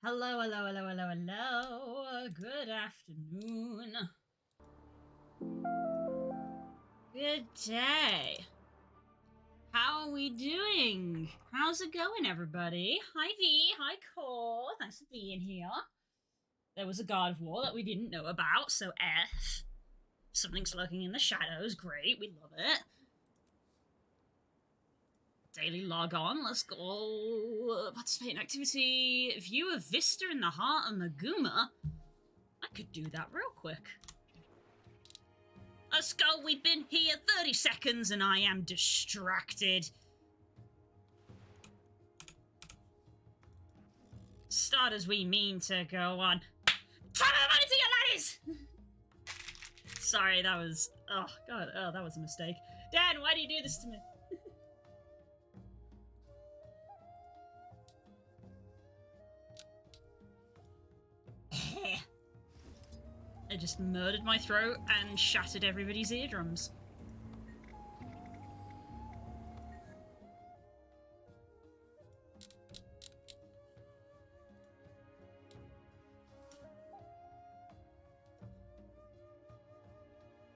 Hello, hello, hello, hello, hello. Good afternoon. Good day. How are we doing? How's it going, everybody? Hi, V. Hi, Cole. Thanks for being here. There was a God of War that we didn't know about, so F. Something's lurking in the shadows. Great, we love it. Daily log on. Let's go. Participate in activity. View a vista in the heart of Maguma. I could do that real quick. Let's go. We've been here 30 seconds and I am distracted. Start as we mean to go on. Try to run into your laddies! Sorry, that was... Oh, God. Oh, that was a mistake. Dan, why do you do this to me? I just murdered my throat and shattered everybody's eardrums.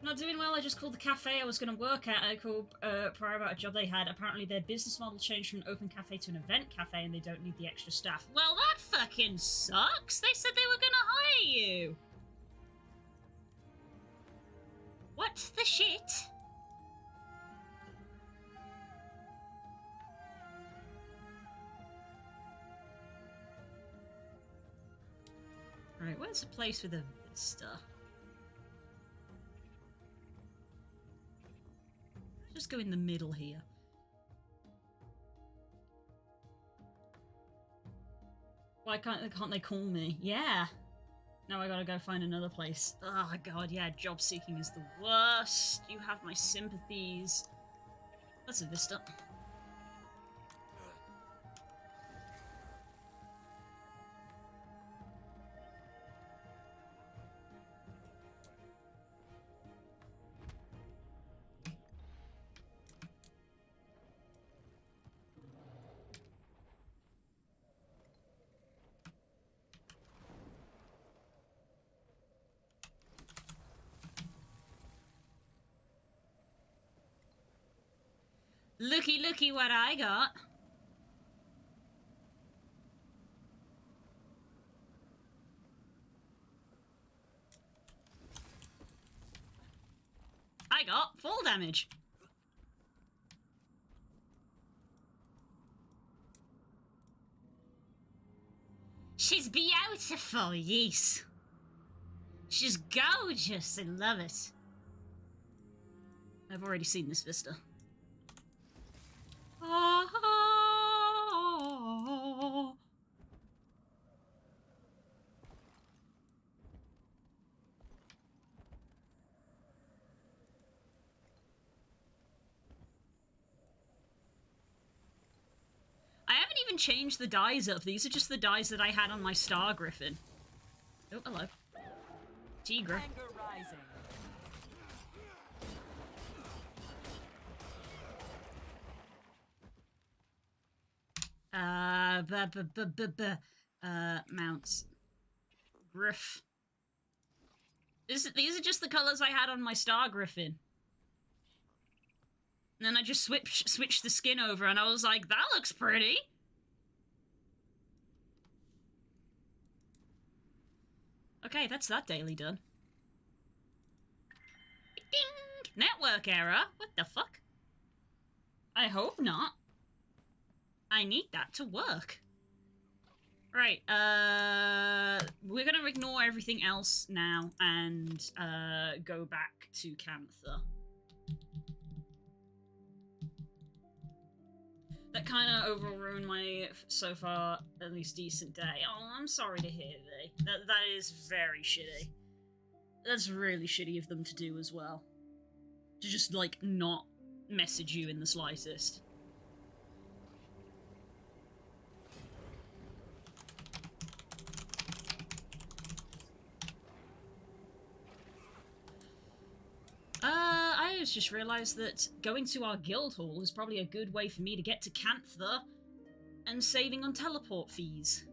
Not doing well. I just called the cafe I was going to work at. I called prior about a job they had. Apparently their business model changed from an open cafe to an event cafe and they don't need the extra staff. Well, that fucking sucks. They said they were going to hire you. What the shit? Alright, where's a place with a vista? Just go in the middle here. Why can't they call me? Yeah. Now I gotta go find another place. Oh god, yeah, job seeking is the worst. You have my sympathies. That's a vista. Looky, looky what I got. I got full damage. She's beautiful, yes. She's gorgeous. I love it. I've already seen this vista. Oh. I haven't even changed the dyes up. These are just the dyes that I had on my Star Griffin. Oh, hello. Tigra. Anger rising. Mounts. Griff. These are just the colors I had on my Star Griffin. And then I just switched the skin over and I was like, that looks pretty. Okay, that's that daily done. Ding! Network error? What the fuck? I hope not. I need that to work. Right, we're gonna ignore everything else now and go back to Cantha. That kind of overruined my, so far, at least decent day. Oh, I'm sorry to hear, V. That is very shitty. That's really shitty of them to do as well. To just, like, not message you in the slightest. I just realised that going to our guild hall is probably a good way for me to get to Cantha and saving on teleport fees.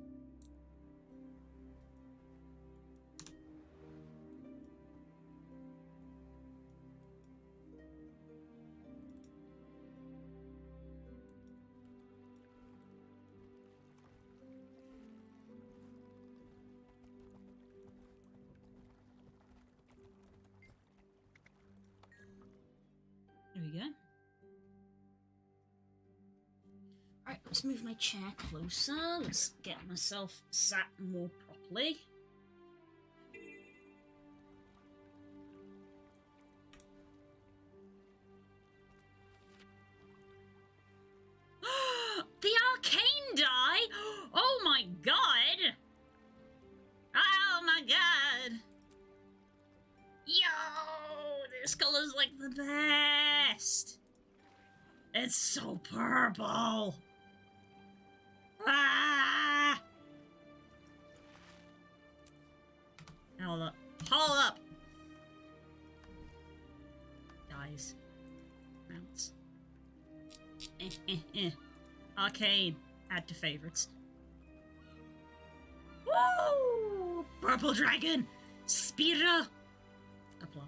There we go. Alright, let's move my chair closer. Let's get myself sat more properly. The arcane die? Oh my god! Oh my god! Yo! This color's like the best! It's so purple! Ah! Hold up. Hold up! Dies. Mounts. Arcade. Add to favorites. Woo! Purple dragon! Spira! Apply.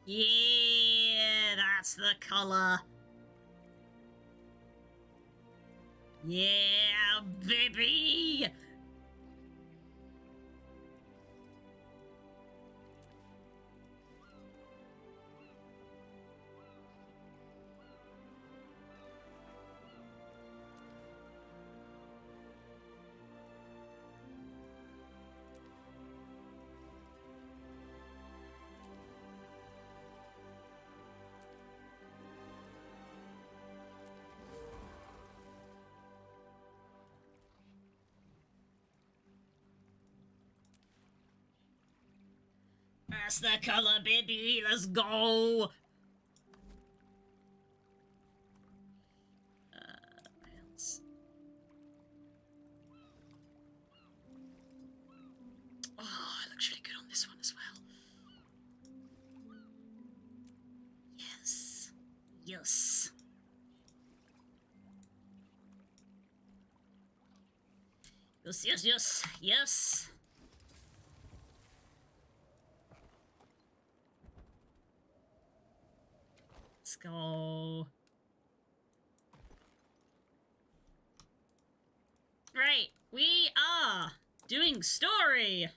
Yeah, that's the color. Yeah, baby! That's the color, baby. Let's go. What else? Oh, it looks really good on this one as well. Yes. Yes. Yes, yes, yes, yes. Let's go. Right, we are doing story.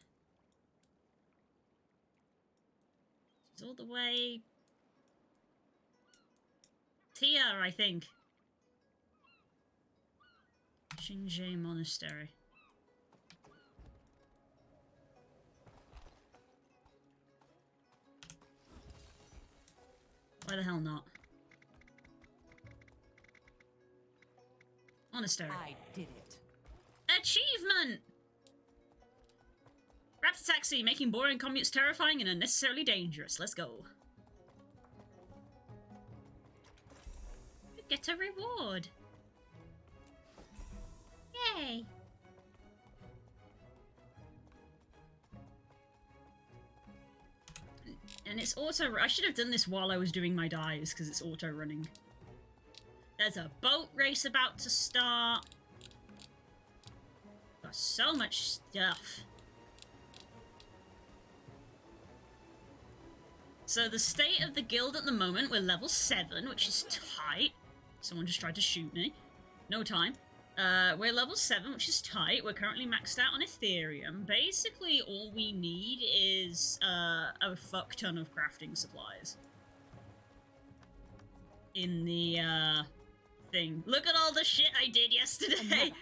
It's all the way here, I think. Shinje Monastery. Why the hell not? Monastery. I did it. Achievement! Grab the taxi, making boring commutes terrifying and unnecessarily dangerous. Let's go. You get a reward. Yay! And it's auto. I should have done this while I was doing my dives because it's auto running. There's a boat race about to start. Got so much stuff. So the state of the guild at the moment, we're level 7, which is tight. Someone just tried to shoot me. No time. We're level 7, which is tight. We're currently maxed out on Ethereum. Basically, all we need is a fuck ton of crafting supplies. In the thing. Look at all the shit I did yesterday!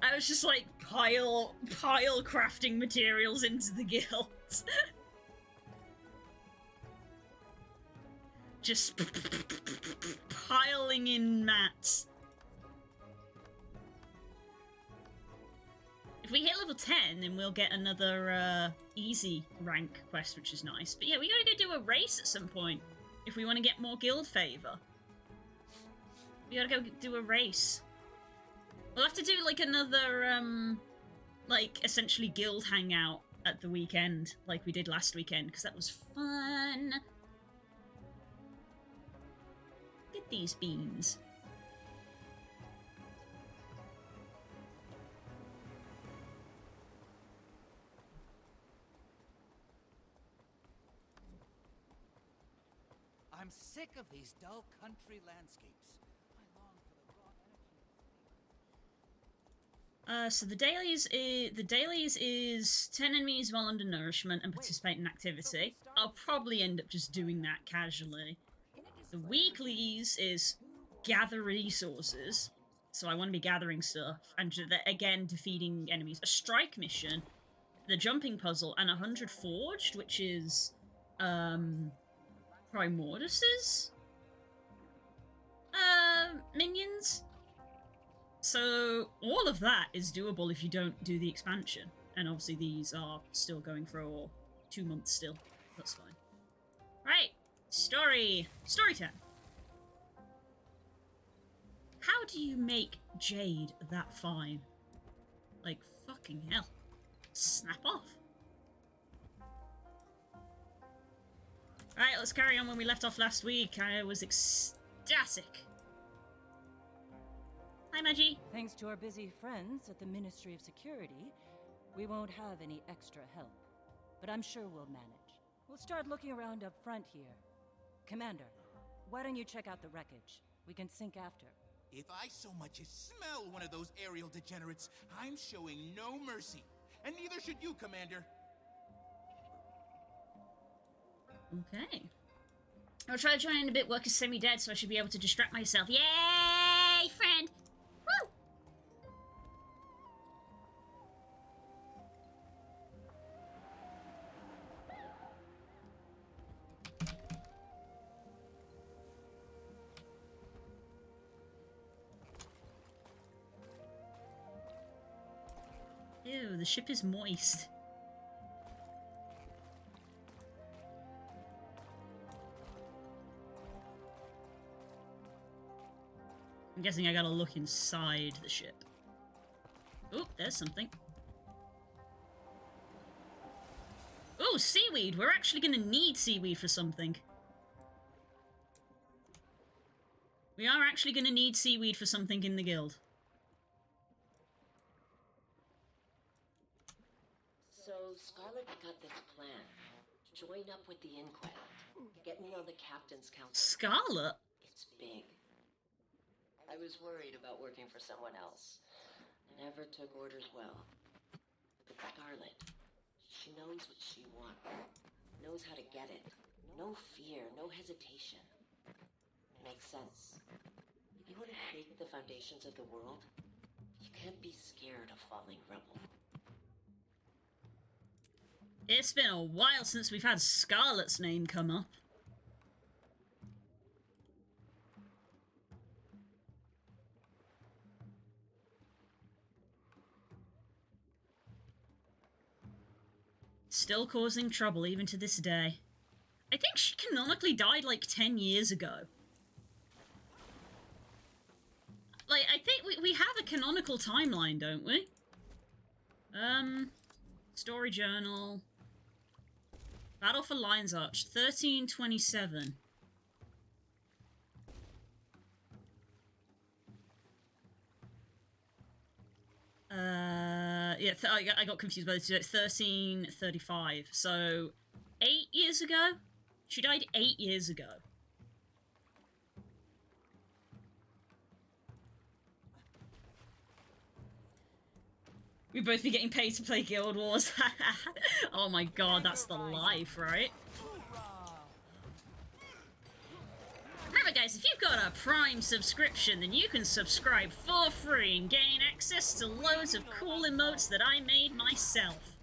I was just like, pile crafting materials into the guild. Just piling in mats. If we hit level 10, then we'll get another easy rank quest, which is nice. But yeah, we gotta go do a race at some point if we want to get more guild favor. We gotta go do a race. We'll have to do like another, like essentially guild hangout at the weekend, like we did last weekend, because that was fun. Look at these beans. I'm sick of these dull country landscapes. I long for the raw So the dailies is 10 enemies while under nourishment and participate in activity. I'll probably end up just doing that casually. The weeklies is gather resources. So I want to be gathering stuff and again defeating enemies. A strike mission, the jumping puzzle, and 100 forged, which is Primordus's minions. So all of that is doable if you don't do the expansion. And obviously these are still going for 2 months still. That's fine. Right. Story time. How do you make jade that fine? Like, fucking hell. Snap off. Alright, let's carry on when we left off last week. I was ecstatic. Hi, Maggie. Thanks to our busy friends at the Ministry of Security, we won't have any extra help. But I'm sure we'll manage. We'll start looking around up front here. Commander, why don't you check out the wreckage? We can sync after. If I so much as smell one of those aerial degenerates, I'm showing no mercy. And neither should you, Commander. Okay. I'll try to join in a bit. Work is semi-dead, so I should be able to distract myself. Yay, friend! Woo! Ew, the ship is moist. I'm guessing I gotta look inside the ship. Oh, there's something. Oh, seaweed! We're actually gonna need seaweed for something. We are actually gonna need seaweed for something in the guild. So, Scarlet got this plan. Join up with the Inquest. Get me on the Captain's Council. Scarlet? It's big. I was worried about working for someone else. I never took orders well. But Scarlet, she knows what she wants. Knows how to get it. No fear, no hesitation. Makes sense. If you want to shake the foundations of the world, you can't be scared of falling rebel. It's been a while since we've had Scarlet's name come up. Still causing trouble even to this day. I think she canonically died like 10 years ago. Like, I think we have a canonical timeline, don't we? Story journal. Battle for Lion's Arch, 1327. Yeah, I got confused by the two. 1335. So, 8 years ago? She died 8 years ago. We'd both be getting paid to play Guild Wars. Oh my god, that's the life, right? Remember guys, if you've got a Prime subscription, then you can subscribe for free and gain access to loads of cool emotes that I made myself.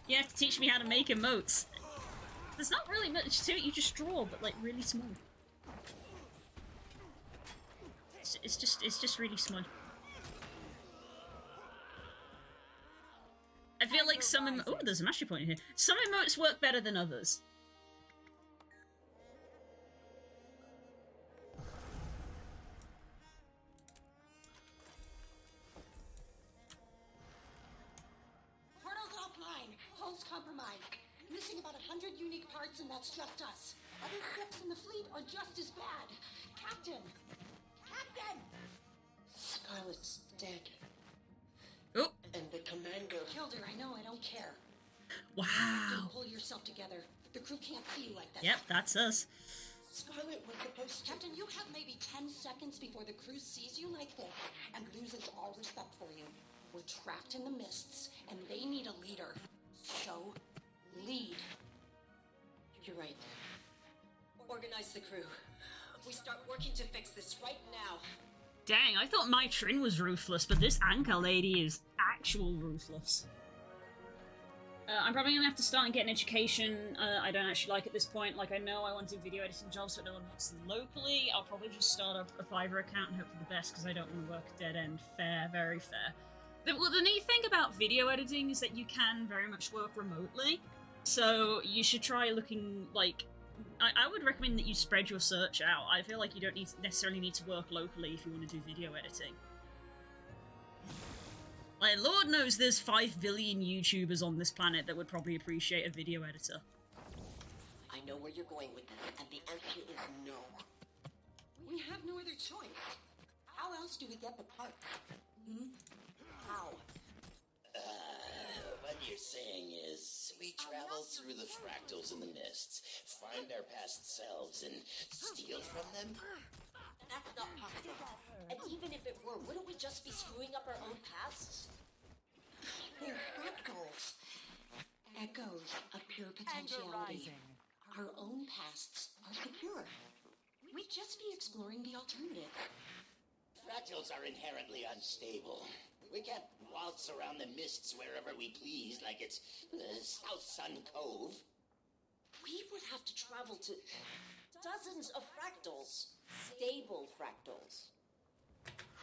You have to teach me how to make emotes. There's not really much to it, you just draw, but like really small. It's just really small. I feel like some oh, there's a mastery point in here. Some emotes work better than others. parts and that's just us. Other ships in the fleet are just as bad. Captain! Captain! Scarlet's dead. Oh, And the commander... Killed her, I know, I don't care. wow. Don't pull yourself together. The crew can't see you like that. Yep, that's us. Scarlet was supposed to... Captain, you have maybe 10 seconds before the crew sees you like this and loses all respect for you. We're trapped in the mists, and they need a leader. So, lead. You're right. Organize the crew. We start working to fix this right now. Dang, I thought my Trin was ruthless, but this anchor lady is actual ruthless. I'm probably gonna have to start and get an education. I don't actually like at this point. Like, I know I want to do video editing jobs, but no one wants them locally. I'll probably just start up a Fiverr account and hope for the best, because I don't want to work dead end. Fair, very fair. Well, the neat thing about video editing is that you can very much work remotely. So you should try looking, like... I would recommend that you spread your search out. I feel like you don't necessarily need to work locally if you want to do video editing. Like, Lord knows there's 5 billion YouTubers on this planet that would probably appreciate a video editor. I know where you're going with this, and the answer is no. We have no other choice. How else do we get the parts? How? What you're saying is, we travel through the fractals in the mists, find our past selves, and steal from them? That's not possible. And even if it were, wouldn't we just be screwing up our own pasts? They're fractals. Echoes of pure potentiality. Our own pasts are secure. We'd just be exploring the alternative. Fractals are inherently unstable. We can't waltz around the mists wherever we please like it's South Sun Cove. We would have to travel to dozens of fractals. Stable fractals.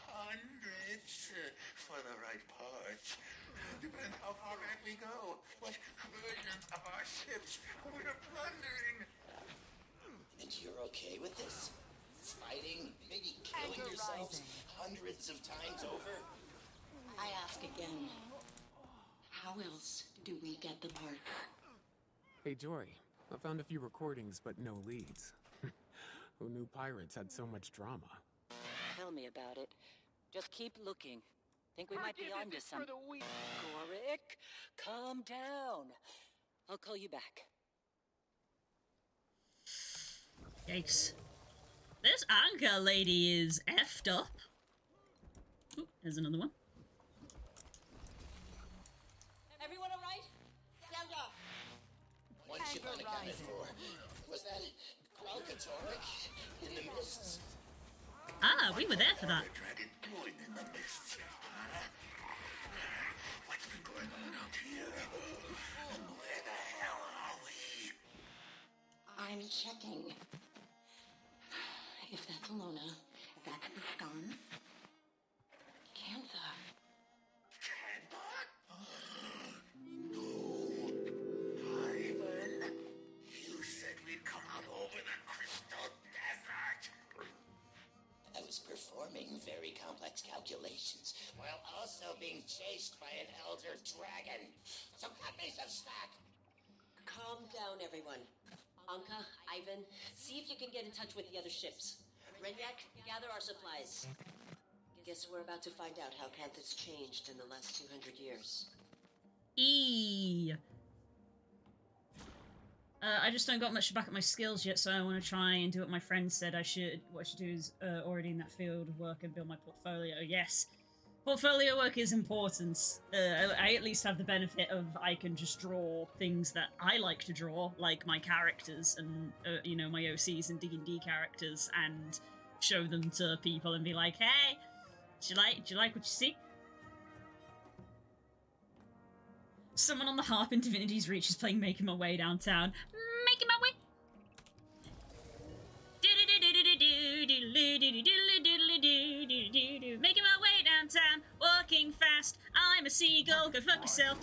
Hundreds for the right parts. Depends how far back we go. What versions of our ships we're plundering. And you're okay with this? Fighting, maybe killing yourselves hundreds of times over? I ask again. How else do we get the part? Hey, Joy. I found a few recordings, but no leads. Who knew pirates had so much drama? Tell me about it. Just keep looking. Think we might be onto something. Gorik, calm down. I'll call you back. Yikes. This anchor lady is effed up. Ooh, there's another one. Everyone all right? Stand up. One ship unaccounted for. Was that Gralkatoric in the mists? Ah, we were there for that. Dragon doing in the mists? What's been going on out here? And where the hell are we? I'm checking. If that's Alona, that's the Scan. Cantha. Cannot? No. Ivan. You said we'd come out over the Crystal Desert. I was performing very complex calculations while also being chased by an elder dragon. So cut me some slack. Calm down, everyone. Anka, Ivan, see if you can get in touch with the other ships. Renyak, gather our supplies. Guess we're about to find out how Cantha's changed in the last 200 years. I just don't got much to back up my skills yet, so I want to try and do what my friend said I should. What I should do is already in that field of work and build my portfolio. Yes, portfolio work is important. I at least have the benefit of I can just draw things that I like to draw, like my characters and you know, my OCs and D&D characters, and show them to people and be like, "Hey, do you like what you see?" Someone on the harp in Divinity's Reach is playing Making My Way Downtown. Making my way. Making my way downtown, walking fast. I'm a seagull, go fuck yourself.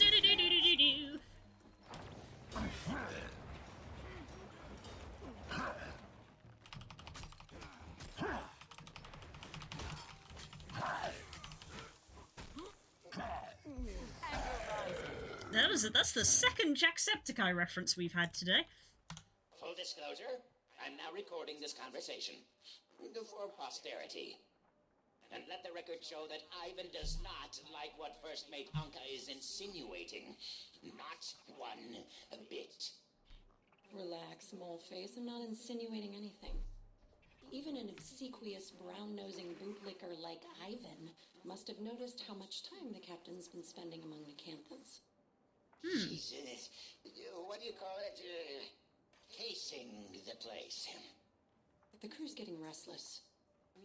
That's the second Jacksepticeye reference we've had today. disclosure, I'm now recording this conversation for posterity. And let the record show that Ivan does not like what First Mate Anka is insinuating. Not one bit. Relax, moleface. I'm not insinuating anything. Even an obsequious, brown-nosing bootlicker like Ivan must have noticed how much time the captain's been spending among the Canthans. She's, what do you call it? Casing the place. The crew's getting restless.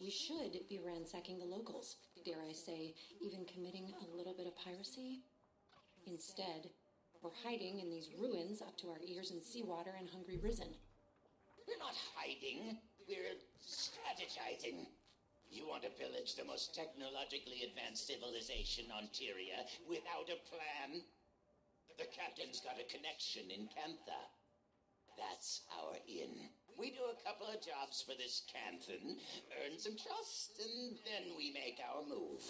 We should be ransacking the locals. Dare I say, even committing a little bit of piracy? Instead, we're hiding in these ruins up to our ears in seawater and hungry risen. We're not hiding. We're strategizing. You want to pillage the most technologically advanced civilization on Tyria without a plan? The captain's got a connection in Cantha. That's our in. We do a couple of jobs for this Canthan, earn some trust, and then we make our move.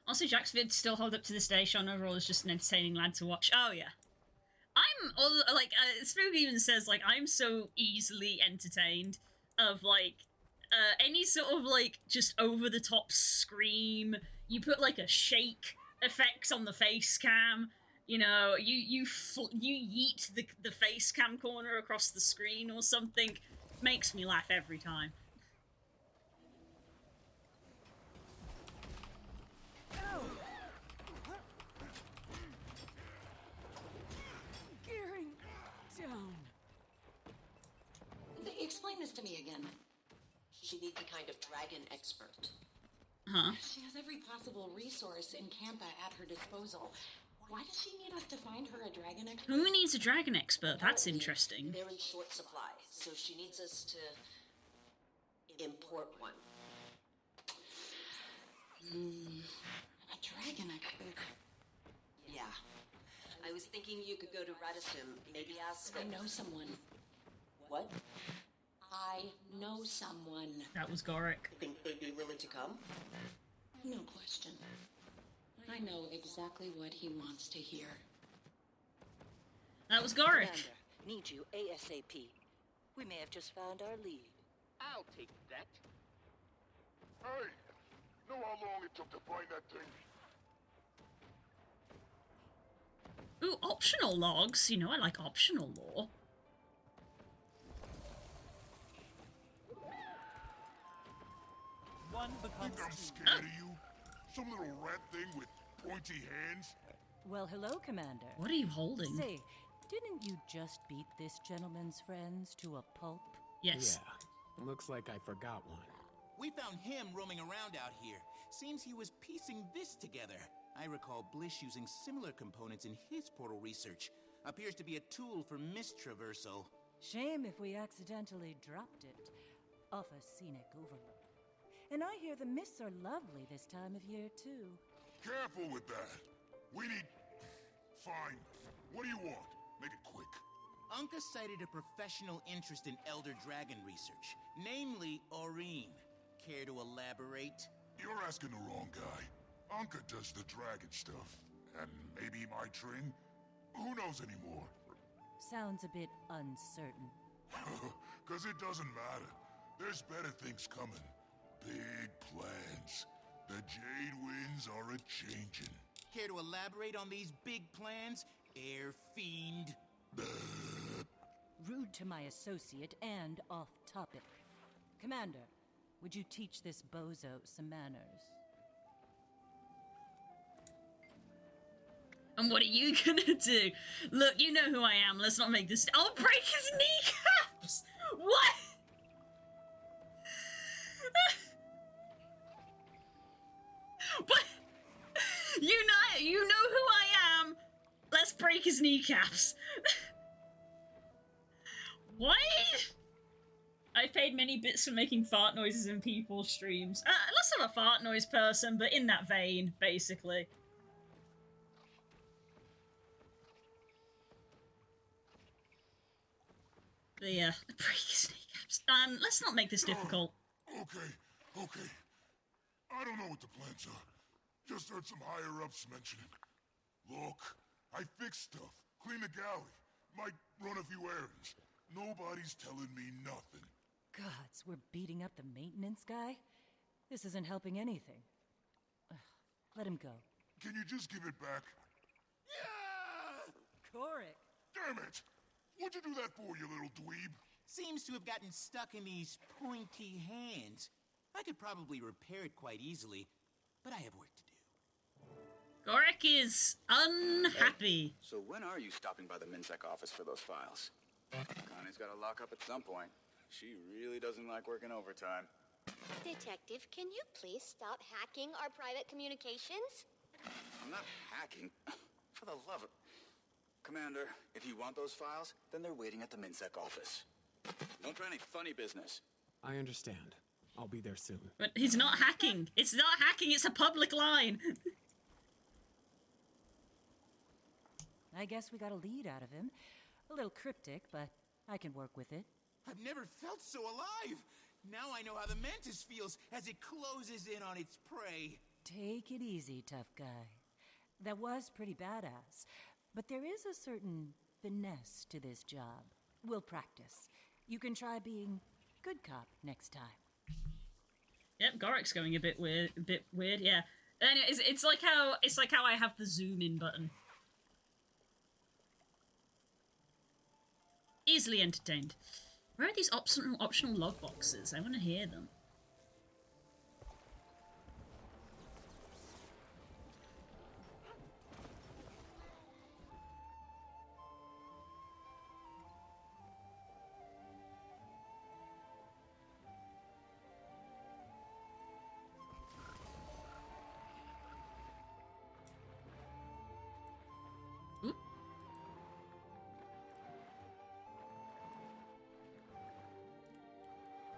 Also, Jack's vid still hold up to this day. Sean overall is just an entertaining lad to watch. Oh, yeah. I'm, like, Spook even says, like, I'm so easily entertained of, like, any sort of, like, just over-the-top scream. You put, like, a shake effect on the face cam. You know, you yeet the face cam corner across the screen or something. Makes me laugh every time. Gearing down. Explain this to me again. She needs a kind of dragon expert. Huh? She has every possible resource in Cantha at her disposal. Why does she need us to find her a dragon expert? Who needs a dragon expert? That's interesting. They're in short supply, so she needs us to import one. A dragon expert? Yeah. I was thinking you could go to Radisson, maybe ask... I know someone. What? I know someone. That was Goric. Think they'd be willing to come? No question. I know exactly what he wants to hear. That was Goric. Commander, need you ASAP. We may have just found our lead. I'll take that. Hey, know how long it took to find that thing? Ooh, optional logs. You know I like optional lore. One Think becomes I'm two. scared of you? Some little rat thing with pointy hands? Well, hello, Commander. What are you holding? Say, didn't you just beat this gentleman's friends to a pulp? Yes. Yeah, looks like I forgot one. We found him roaming around out here. Seems he was piecing this together. I recall Blish using similar components in his portal research. Appears to be a tool for mist traversal. Shame if we accidentally dropped it off a scenic overlook. And I hear the mists are lovely this time of year, too. Careful with that. We need... Fine. What do you want? Make it quick. Anka cited a professional interest in Elder Dragon research, namely Aurene. Care to elaborate? You're asking the wrong guy. Anka does the dragon stuff. And maybe my tring? Who knows anymore? Sounds a bit uncertain. Because it doesn't matter. There's better things coming. Big plans. The Jade Winds are a-changin'. Care to elaborate on these big plans, Air Fiend? Rude to my associate and off-topic. Commander, would you teach this bozo some manners? And what are you gonna do? Look, you know who I am. Let's not make this... I'll break his kneecaps! What? But... You know who I am. Let's break his kneecaps. What? I've paid many bits for making fart noises in people's streams. Less of a fart noise person, but in that vein, basically. But yeah, break his kneecaps. Let's not make this difficult. Okay. I don't know what the plans are. Just heard some higher-ups mention it. Look, I fix stuff. clean the galley. Might run a few errands. Nobody's telling me nothing. Gods, we're beating up the maintenance guy? This isn't helping anything. Ugh, let him go. Can you just give it back? Korik! Damn it! What'd you do that for, you little dweeb? Seems to have gotten stuck in these pointy hands. I could probably repair it quite easily, but I have work to do. Gorik is unhappy. So when are you stopping by the MinSec office for those files? Connie's got to lock up at some point. She really doesn't like working overtime. Detective, can you please stop hacking our private communications? I'm not hacking. For the love of... Commander, if you want those files, then they're waiting at the MinSec office. Don't try any funny business. I understand. I'll be there soon. But he's not hacking. It's not hacking, it's a public line. I guess we got a lead out of him. A little cryptic, but I can work with it. I've never felt so alive. Now I know how the mantis feels as it closes in on its prey. Take it easy, tough guy. That was pretty badass, but there is a certain finesse to this job. We'll practice. You can try being good cop next time. Yep, Gorik's going a bit weird, yeah. Anyway, it's like how I have the zoom in button. Easily entertained. Where are these optional log boxes? I want to hear them.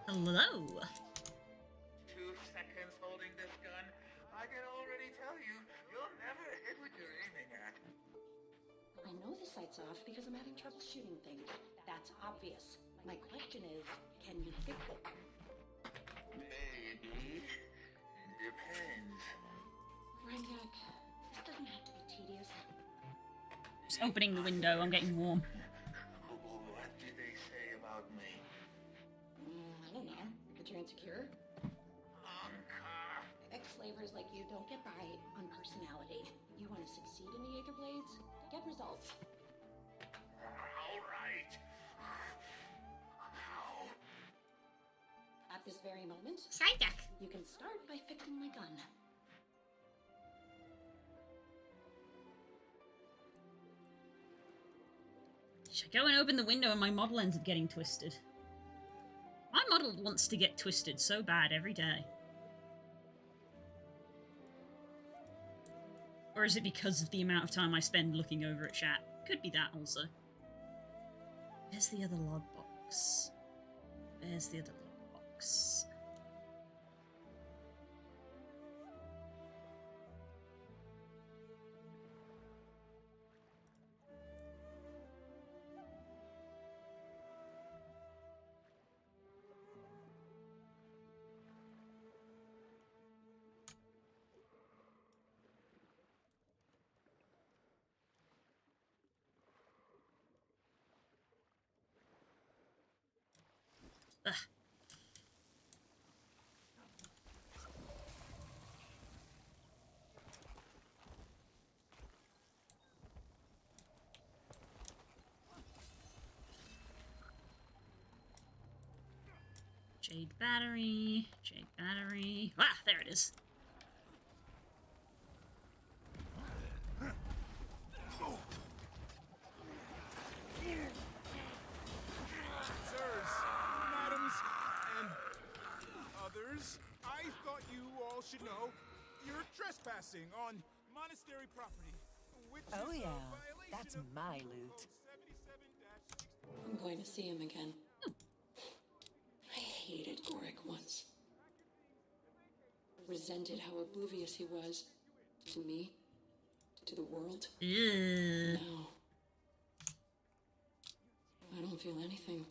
Hello. 2 seconds holding this gun. I can already tell you, you'll never hit what you're aiming at. I know the sight's off because I'm having trouble shooting things. That's obvious. My question is, can you fix it? Maybe. Depends. Reinyak, this doesn't have to be tedious. Just opening the window, I'm getting warm. What did they say about me? I don't know. That you're insecure? Ex-slavers like you don't get by on personality. You want to succeed in the Aether Blades? Get results. All right. How? At this very moment, Psyduck. you can start by fixing my gun. Should I go and open the window and my model ends up getting twisted? My model wants to get twisted so bad every day. Or is it because of the amount of time I spend looking over at chat? Could be that also. Where's the other log box? Where's the other log box? Ugh. Jade battery, jade battery. Ah, there it is. I thought you all should know you're trespassing on monastery property, which Oh is yeah, a violation that's of my Protocol loot. 77-16. I'm going to see him again. I hated Gorik once. Resented how oblivious he was to me, to the world. Ew. Now, I don't feel anything.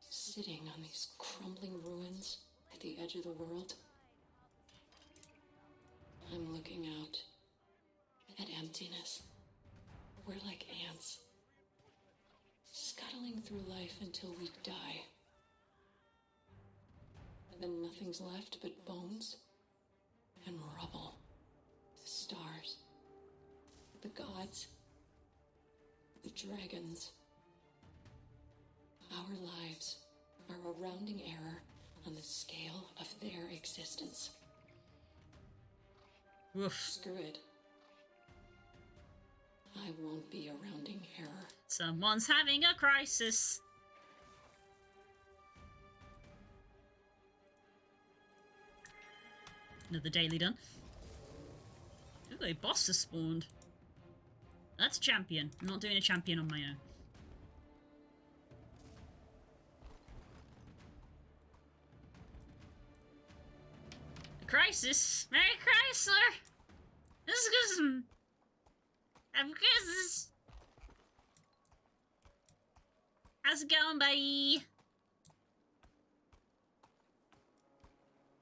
Sitting on these crumbling ruins at the edge of the world, I'm looking out at emptiness. We're like ants, scuttling through life until we die. And then nothing's left but bones and rubble. The stars, the gods, the dragons. Our lives are a rounding error on the scale of their existence. Oof. Screw it. I won't be a rounding error. Someone's having a crisis. Another daily done. Ooh, a boss has spawned. That's a champion. I'm not doing a champion on my own. A crisis? Mary Chrysler! This is some... I'm crisis! How's it going, buddy?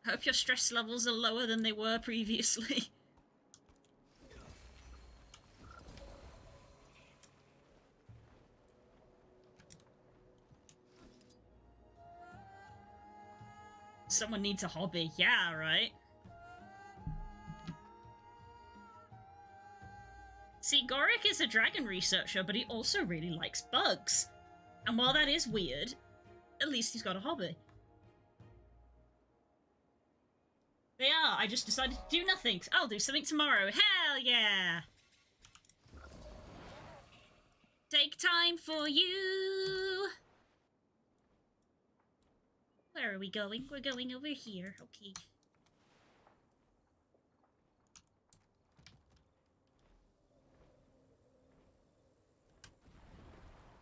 Hope your stress levels are lower than they were previously. Someone needs a hobby. Yeah, right. See, Gorik is a dragon researcher, but he also really likes bugs. And while that is weird, at least he's got a hobby. They are. I just decided to do nothing. I'll do something tomorrow. Hell yeah! Take time for you. Where are we going? We're going over here. Okay.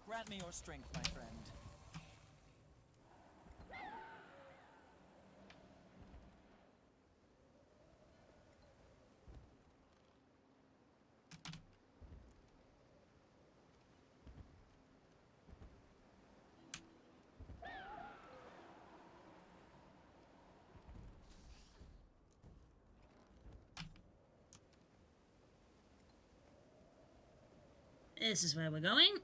Grant me your strength, my friend. This is where we're going.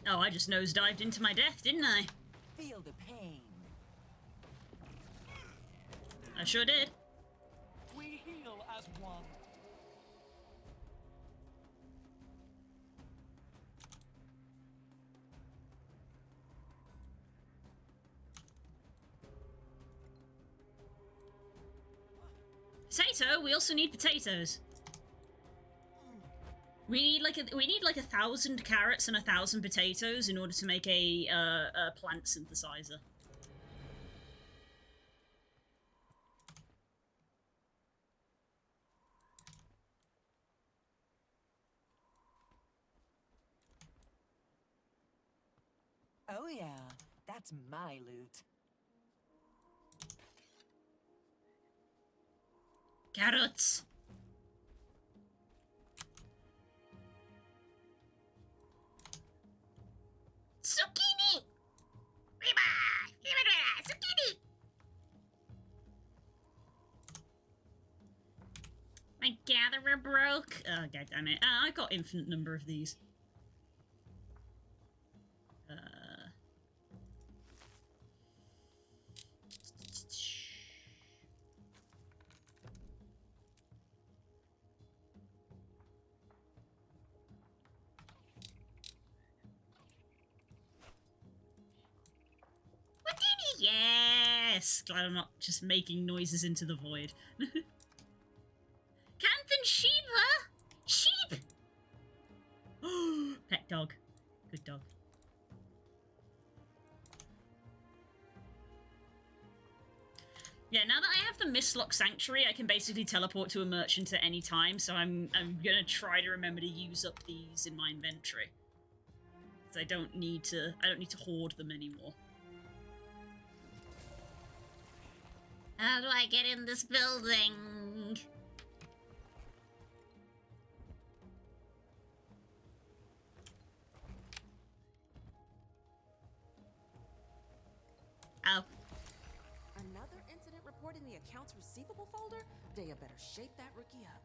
Oh, I just nosedived into my death, didn't I? Feel the pain. I sure did. We heal as one. Potato? We also need potatoes. We need like 1,000 carrots and 1,000 potatoes in order to make a plant synthesizer. Oh yeah, that's my loot. Carrots. Zucchini! Zucchini! My gatherer broke. Oh, god damn it. I got infinite number of these. Yes! Glad I'm not just making noises into the void. Canthan Sheba! Sheep! Pet dog. Good dog. Yeah, now that I have the Mistlock Sanctuary, I can basically teleport to a merchant at any time, so I'm gonna try to remember to use up these in my inventory. Because I don't need to hoard them anymore. How do I get in this building? Oh. Another incident report report in the accounts receivable folder, they better shape that rookie up.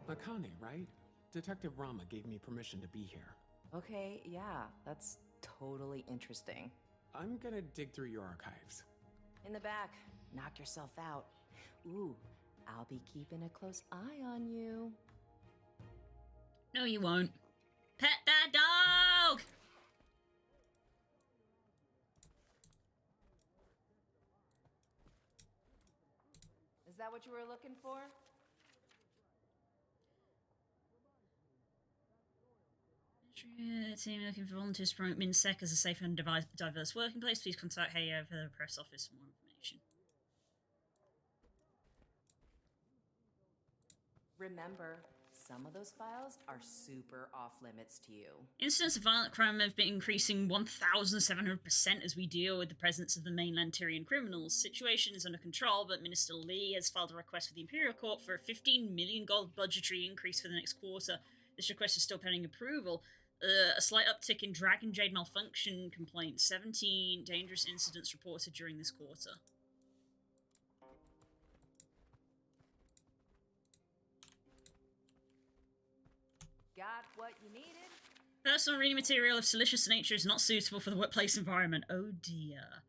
Akane, right? Detective Rama gave me permission to be here. Okay, yeah, that's totally interesting. I'm gonna dig through your archives. In the back, knock yourself out. Ooh, I'll be keeping a close eye on you. No, you won't. Pet that dog! Is that what you were looking for? Team looking for volunteers to promote MinSec as a safe and diverse working place. Please contact Heyo for the press office for more information. Remember, some of those files are super off limits to you. Incidents of violent crime have been increasing 1,700% as we deal with the presence of the mainland Tyrian criminals. Situation is under control, but Minister Lee has filed a request with the Imperial Court for a 15 million gold budgetary increase for the next quarter. This request is still pending approval. A slight uptick in Dragon Jade malfunction complaints. 17 dangerous incidents reported during this quarter. Got what you needed? Personal reading material of salacious nature is not suitable for the workplace environment. Oh dear.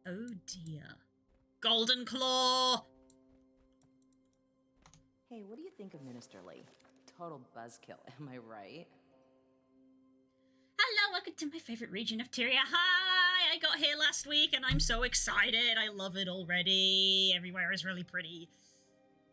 Oh dear. Golden Claw! Hey, what do you think of Minister Lee? Total buzzkill, am I right? Hello, welcome to my favorite region of Tyria. Hi! I got here last week and I'm so excited. I love it already. Everywhere is really pretty.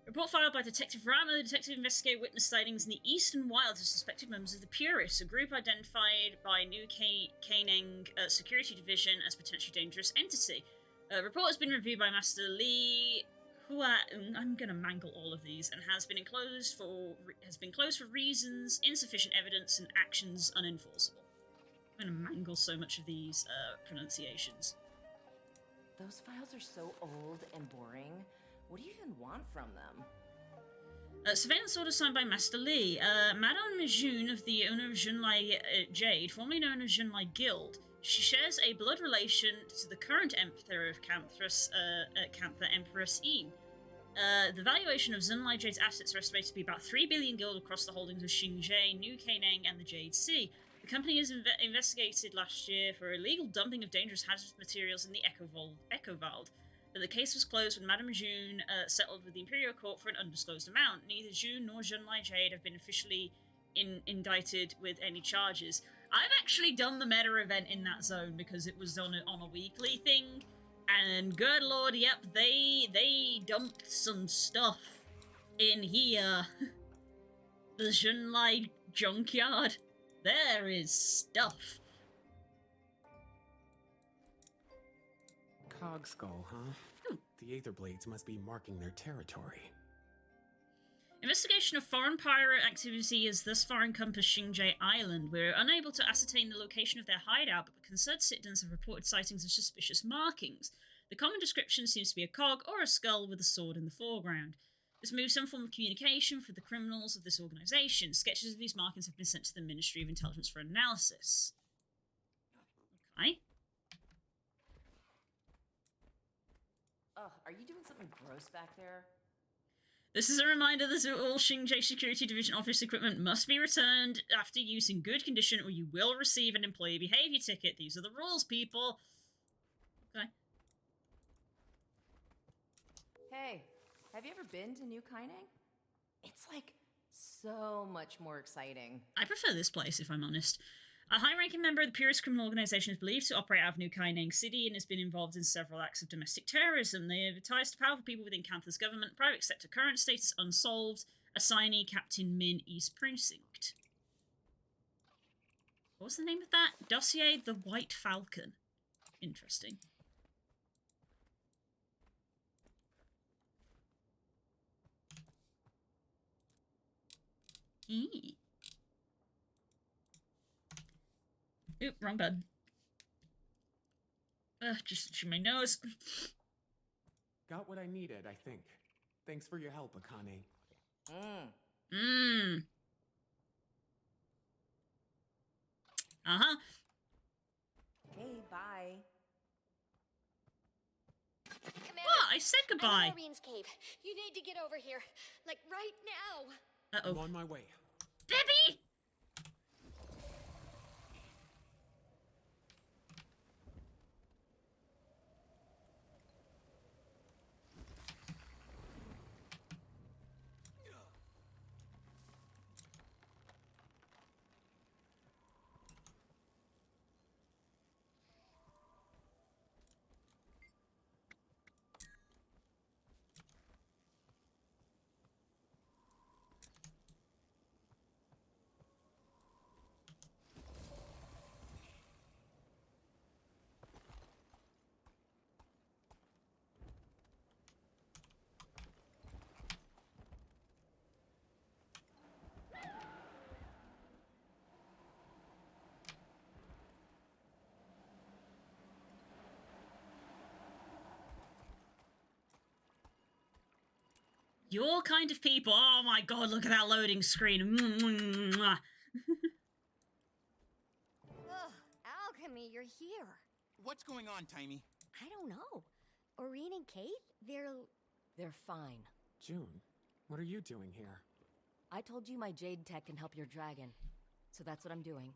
Report filed by Detective Rama. The detective investigated witness sightings in the Eastern Wilds of suspected members of the Purists, a group identified by New Kaneng Security Division as potentially dangerous entity. Report has been reviewed by Master Lee Huaung, I'm gonna mangle all of these, and has been closed for reasons, insufficient evidence, and actions unenforceable. I'm gonna mangle so much of these pronunciations. Those files are so old and boring. What do you even want from them? Surveillance order signed by Master Lee. Madame June, of the owner of Junlai Jade, formerly known as Junlai Guild. She shares a blood relation to the current Emperor of Canthus, Empress Een. The valuation of Zunlai Jade's assets are estimated to be about 3 billion guild across the holdings of Xingzhe, New Kaneng, and the Jade Sea. The company was investigated last year for illegal dumping of dangerous hazardous materials in the Echovald. But the case was closed when Madame June settled with the Imperial Court for an undisclosed amount. Neither June nor Junlai Jade have been officially indicted with any charges. I've actually done the meta event in that zone because it was on a weekly thing, and good lord, yep, they dumped some stuff in here. The Junlai junkyard. There is stuff. Cog skull, huh? The Aether Blades must be marking their territory. Investigation of foreign pirate activity has thus far encompassed Xingzhe Island. We're unable to ascertain the location of their hideout, but concerned citizens have reported sightings of suspicious markings. The common description seems to be a cog or a skull with a sword in the foreground. This moves some form of communication for the criminals of this organisation. Sketches of these markings have been sent to the Ministry of Intelligence for analysis. Okay. Ugh, are you doing something gross back there? This is a reminder that all Xingzhe Security Division office equipment must be returned after use in good condition or you will receive an employee behaviour ticket. These are the rules, people. Okay. Hey, have you ever been to New Kaneng? It's like so much more exciting. I prefer this place, if I'm honest. A high-ranking member of the Purist criminal organisation is believed to operate out of New Kaneng City and has been involved in several acts of domestic terrorism. They have ties to powerful people within Canthus government, private sector, current status unsolved, assignee Captain Min East Precinct. What was the name of that? Dossier the White Falcon. Interesting. Eee. Oop, wrong button. Just itching my nose. Got what I needed, I think. Thanks for your help, Akane. Uh-huh. Okay, bye. goodbye. I'm in Maureen's cave. You need to get over here. Like, right now. I'm on my way. Bibby! Your kind of people. Oh my god, look at that loading screen. Ugh, Alchemy, you're here. What's going on, Timey? I don't know. Aurene and Kate, They're fine. June, what are you doing here? I told you my Jade tech can help your dragon. So that's what I'm doing.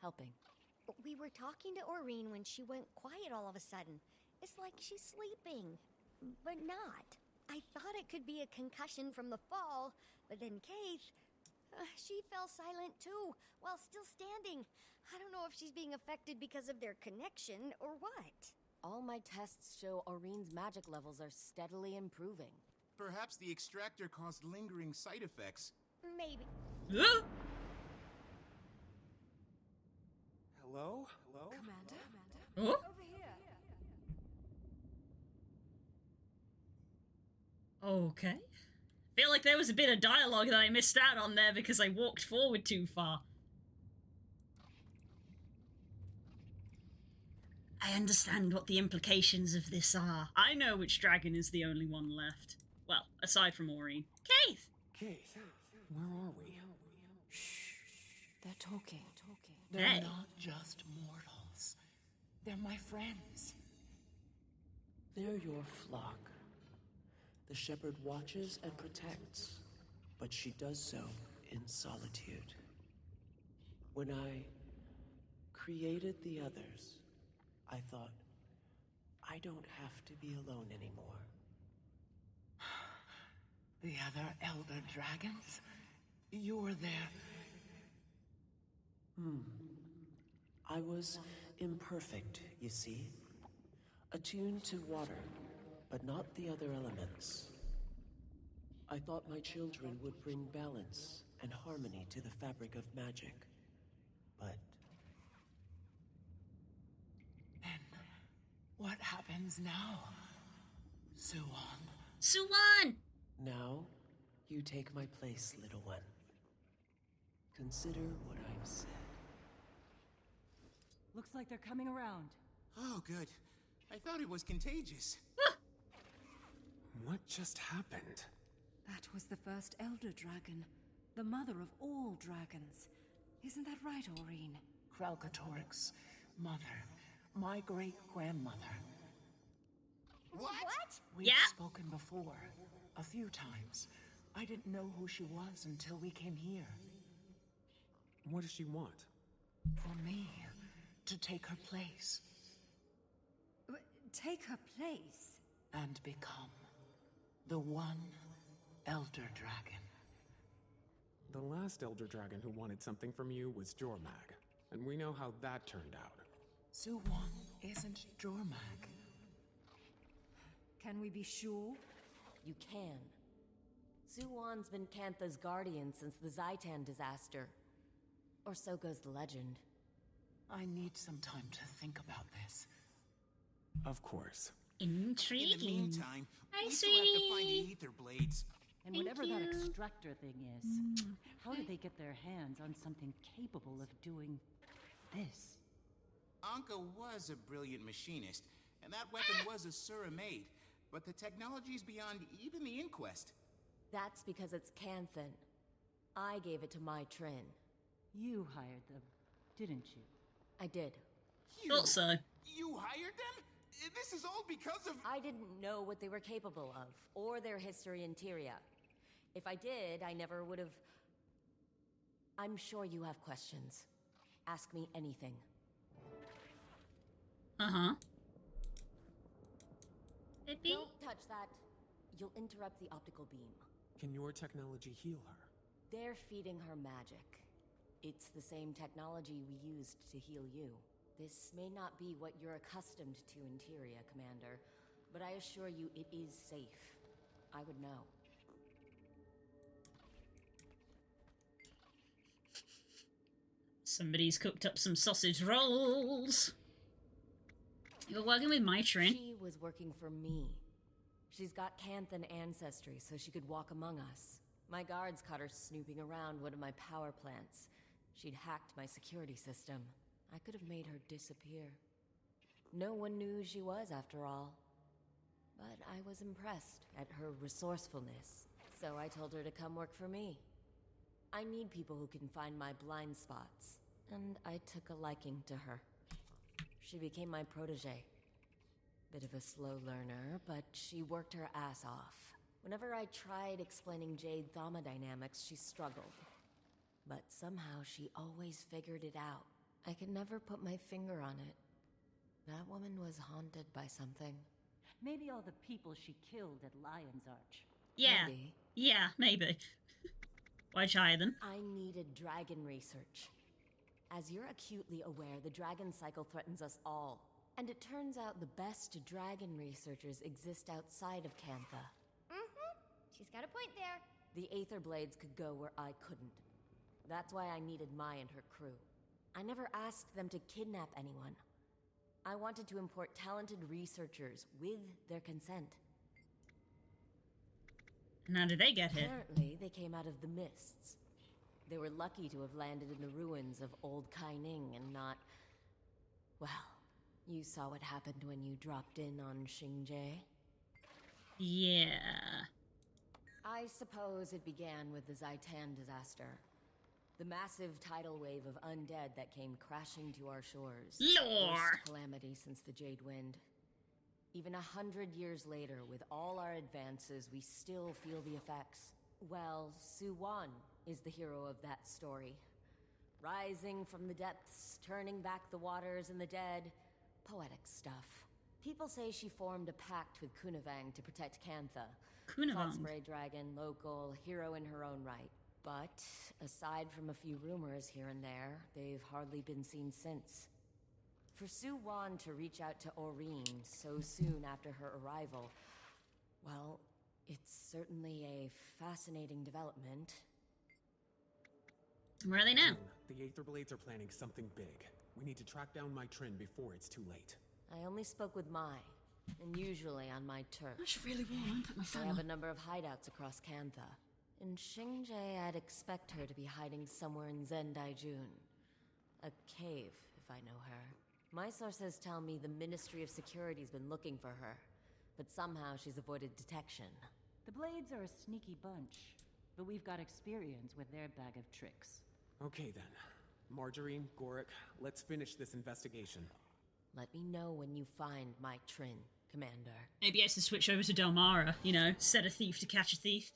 Helping. We were talking to Aurene when she went quiet all of a sudden. It's like she's sleeping, but not. I thought it could be a concussion from the fall, but then Kate, she fell silent too, while still standing. I don't know if she's being affected because of their connection or what. All my tests show Aurene's magic levels are steadily improving. Perhaps the extractor caused lingering side effects. Maybe. Hello? Commander? Oh? Over here. Okay. Feel like there was a bit of dialogue that I missed out on there because I walked forward too far. I understand what the implications of this are. I know which dragon is the only one left. Well, aside from Aurene. Keith! Keith, where are we? They're talking. They're Hey. not just mortals. They're my friends. They're your flock. The shepherd watches and protects, but she does so in solitude. When I created the others, I thought, I don't have to be alone anymore. The other elder dragons? You're there. I was imperfect, you see. Attuned to water, but not the other elements. I thought my children would bring balance and harmony to the fabric of magic, but... And what happens now, Suwon? Suwon! Now, you take my place, little one. Consider what I've said. Looks like they're coming around. Oh, good. I thought it was contagious. What just happened? That was the first Elder Dragon. The mother of all dragons. Isn't that right, Aurene? Kralkatorik's mother. My great-grandmother. What? We've spoken before. A few times. I didn't know who she was until we came here. What does she want? For me to take her place. Take her place? And become the one Elder Dragon. The last Elder Dragon who wanted something from you was Jormag, and we know how that turned out. Suwon isn't Jormag. Can we be sure? You can. Suwon's been Kantha's guardian since the Zaitan disaster. Or so goes the legend. I need some time to think about this. Of course. Intriguing. In the meantime, Hi, we still have to find the sweetie. ether blades. And Thank whatever that you. extractor thing is, how did they get their hands on something capable of doing this? Anka was a brilliant machinist, and that weapon was a Sura made, but the technology's beyond even the Inquest. That's because it's Canthan. I gave it to my Trin. You hired them, didn't you? I did. Thought so. You hired them? This is all because of... I didn't know what they were capable of, or their history in Tyria. If I did, I never would have... I'm sure you have questions. Ask me anything. Uh-huh. Maybe? Don't touch that. You'll interrupt the optical beam. Can your technology heal her? They're feeding her magic. It's the same technology we used to heal you. This may not be what you're accustomed to in Tyria, Commander, but I assure you it is safe. I would know. Somebody's cooked up some sausage rolls. You're working with Mitrin. She was working for me. She's got Canthan ancestry, so she could walk among us. My guards caught her snooping around one of my power plants. She'd hacked my security system. I could have made her disappear. No one knew who she was, after all. But I was impressed at her resourcefulness, so I told her to come work for me. I need people who can find my blind spots, and I took a liking to her. She became my protege. Bit of a slow learner, but she worked her ass off. Whenever I tried explaining Jade thermodynamics, she struggled. But somehow she always figured it out. I could never put my finger on it. That woman was haunted by something. Maybe all the people she killed at Lion's Arch. Yeah. Maybe. Yeah, maybe. Why try then? I needed dragon research. As you're acutely aware, the dragon cycle threatens us all. And it turns out the best dragon researchers exist outside of Cantha. Mm-hmm. She's got a point there. The Aether Blades could go where I couldn't. That's why I needed Mai and her crew. I never asked them to kidnap anyone. I wanted to import talented researchers with their consent. And how did they get here? Apparently, they came out of the mists. They were lucky to have landed in the ruins of Old Kaining and not... Well, you saw what happened when you dropped in on Xingje. Yeah. I suppose it began with the Zaitan disaster. The massive tidal wave of undead that came crashing to our shores. Lore! Worst calamity since the Jade Wind. Even 100 years later, with all our advances, we still feel the effects. Well, Suwan is the hero of that story. Rising from the depths, turning back the waters and the dead. Poetic stuff. People say she formed a pact with Kunavang to protect Cantha. Kunavang? Spray dragon, local, hero in her own right. But, aside from a few rumors here and there, they've hardly been seen since. For Suwan to reach out to Aureen so soon after her arrival, well, it's certainly a fascinating development. Where are they now? The Aether Blades are planning something big. We need to track down Mitrin before it's too late. I only spoke with Mai, and usually on my turf. It's really warm. Put my They fan have a on. number of hideouts across Cantha. In Xingje, I'd expect her to be hiding somewhere in Zendaijun. A cave, if I know her. My sources tell me the Ministry of Security's been looking for her, but somehow she's avoided detection. The Blades are a sneaky bunch, but we've got experience with their bag of tricks. Okay then. Marjorie, Gorik, let's finish this investigation. Let me know when you find my Trin, Commander. Maybe it's to switch over to Delmara, you know, set a thief to catch a thief.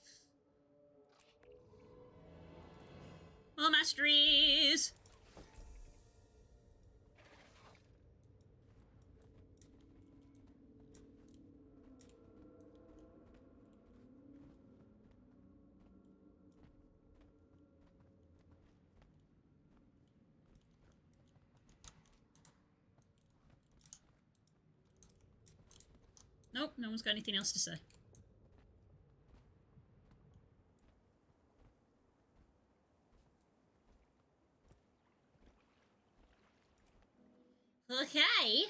Oh, masteries! Nope, no one's got anything else to say. Okay.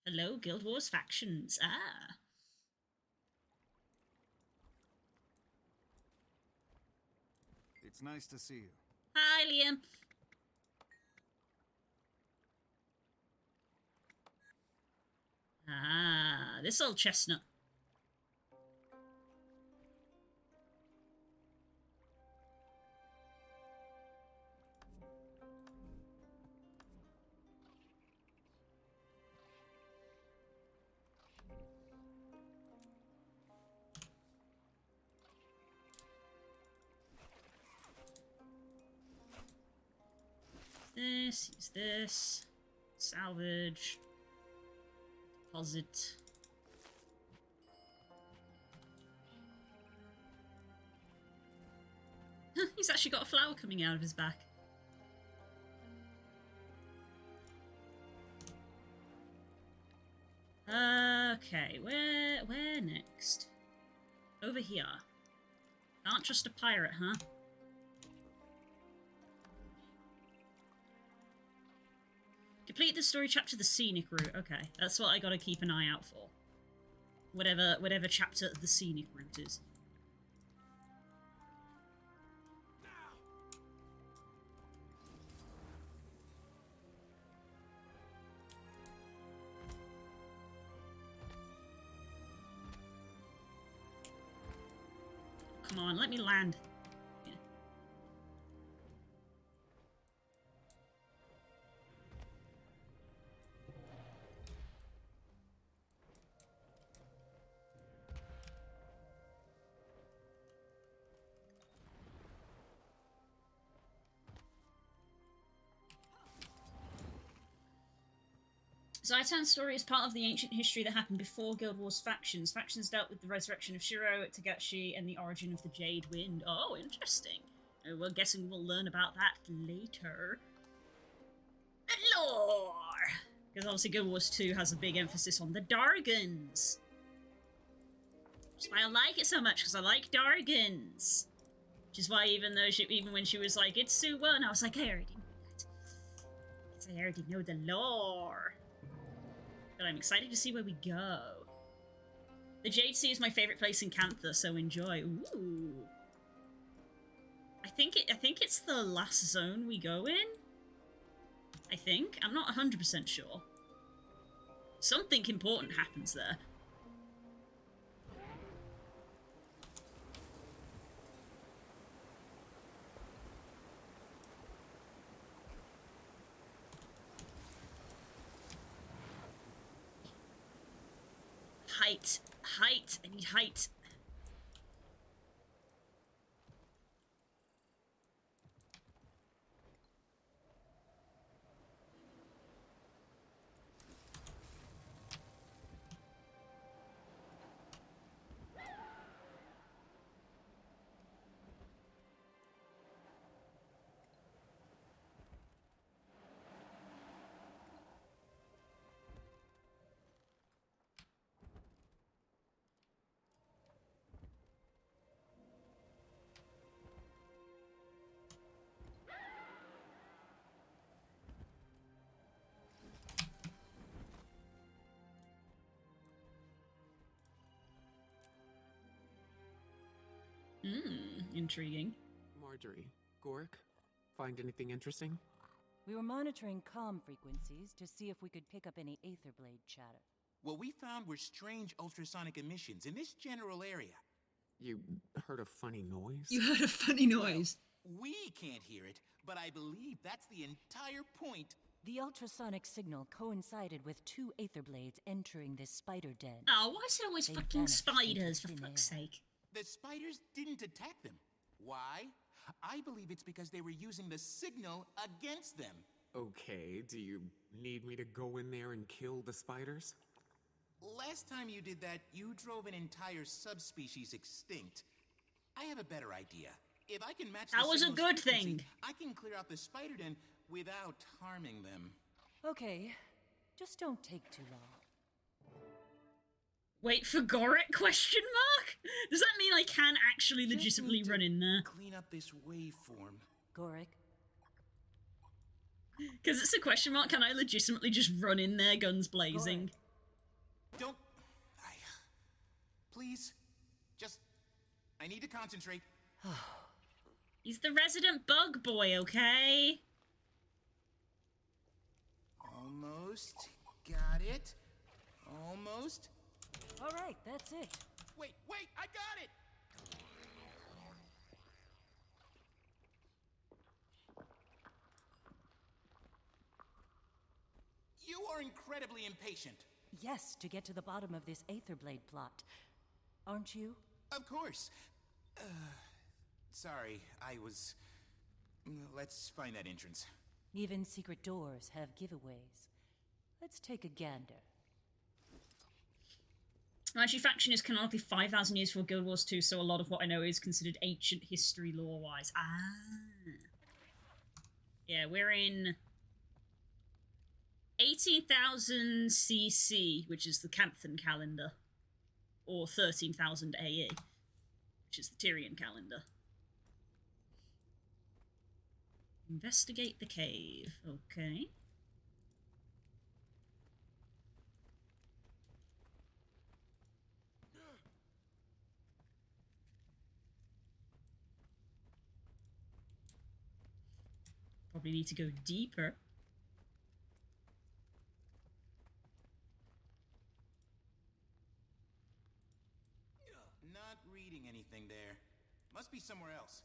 Hello, Guild Wars factions. Ah. It's nice to see you. Hi, Liam. Ah, this old chestnut. use this. Salvage. Deposit. He's actually got a flower coming out of his back. Okay, where next? Over here. Can't trust a pirate, huh? Complete the story chapter the scenic route. Okay, that's what I gotta keep an eye out for. Whatever chapter the scenic route is. Come on, let me land. Yeah. Zaitan's story is part of the ancient history that happened before Guild Wars factions. Factions dealt with the resurrection of Shiro, Tagashi, and the origin of the Jade Wind. Oh, interesting. We're guessing we'll learn about that later. The lore! Because obviously Guild Wars 2 has a big emphasis on the Dargans. Which is why I like it so much, because I like Dargans. Which is why even when she was like, it's Sue-1, I was like, I already knew that. Because I already know the lore. But I'm excited to see where we go. The Jade Sea is my favourite place in Cantha, so enjoy. Ooh. I think it's the last zone we go in. I think. I'm not 100% sure. Something important happens there. Height. Height. I need height. Intriguing. Marjorie, Gorik, find anything interesting? We were monitoring comm frequencies to see if we could pick up any Aetherblade chatter. What we found were strange ultrasonic emissions in this general area. You heard a funny noise? You heard a funny noise. Well, we can't hear it, but I believe that's the entire point. The ultrasonic signal coincided with 2 Aetherblades entering this spider den. Oh, why is it always They fucking vanished spiders, for into thin fuck's air. sake? The spiders didn't attack them. Why? I believe it's because they were using the signal against them. Okay, do you need me to go in there and kill the spiders? Last time you did that, you drove an entire subspecies extinct. I have a better idea. If I can match That the was a signal's good frequency, thing. I can clear out the spider den without harming them. Okay, just don't take too long. Wait for Gorik? Question mark? Does that mean I can actually Just legitimately need to run in there? Clean up this waveform. Gorik, Because it's a question mark, can I legitimately just run in there, guns blazing? Don't... Please. Just... I need to concentrate. He's the resident bug boy, okay? Almost. Got it. Almost. all right, that's it. Wait, I got it! You are incredibly impatient. Yes, to get to the bottom of this Aetherblade plot. Aren't you? Of course. Sorry, I was... Let's find that entrance. Even secret doors have giveaways. Let's take a gander. Actually, faction is canonically 5,000 years before Guild Wars 2, so a lot of what I know is considered ancient history lore-wise. Ah. Yeah, we're in 18,000 CC, which is the Canthan calendar, or 13,000 AE, which is the Tyrian calendar. Investigate the cave. Okay. Probably need to go deeper. Not reading anything there. Must be somewhere else.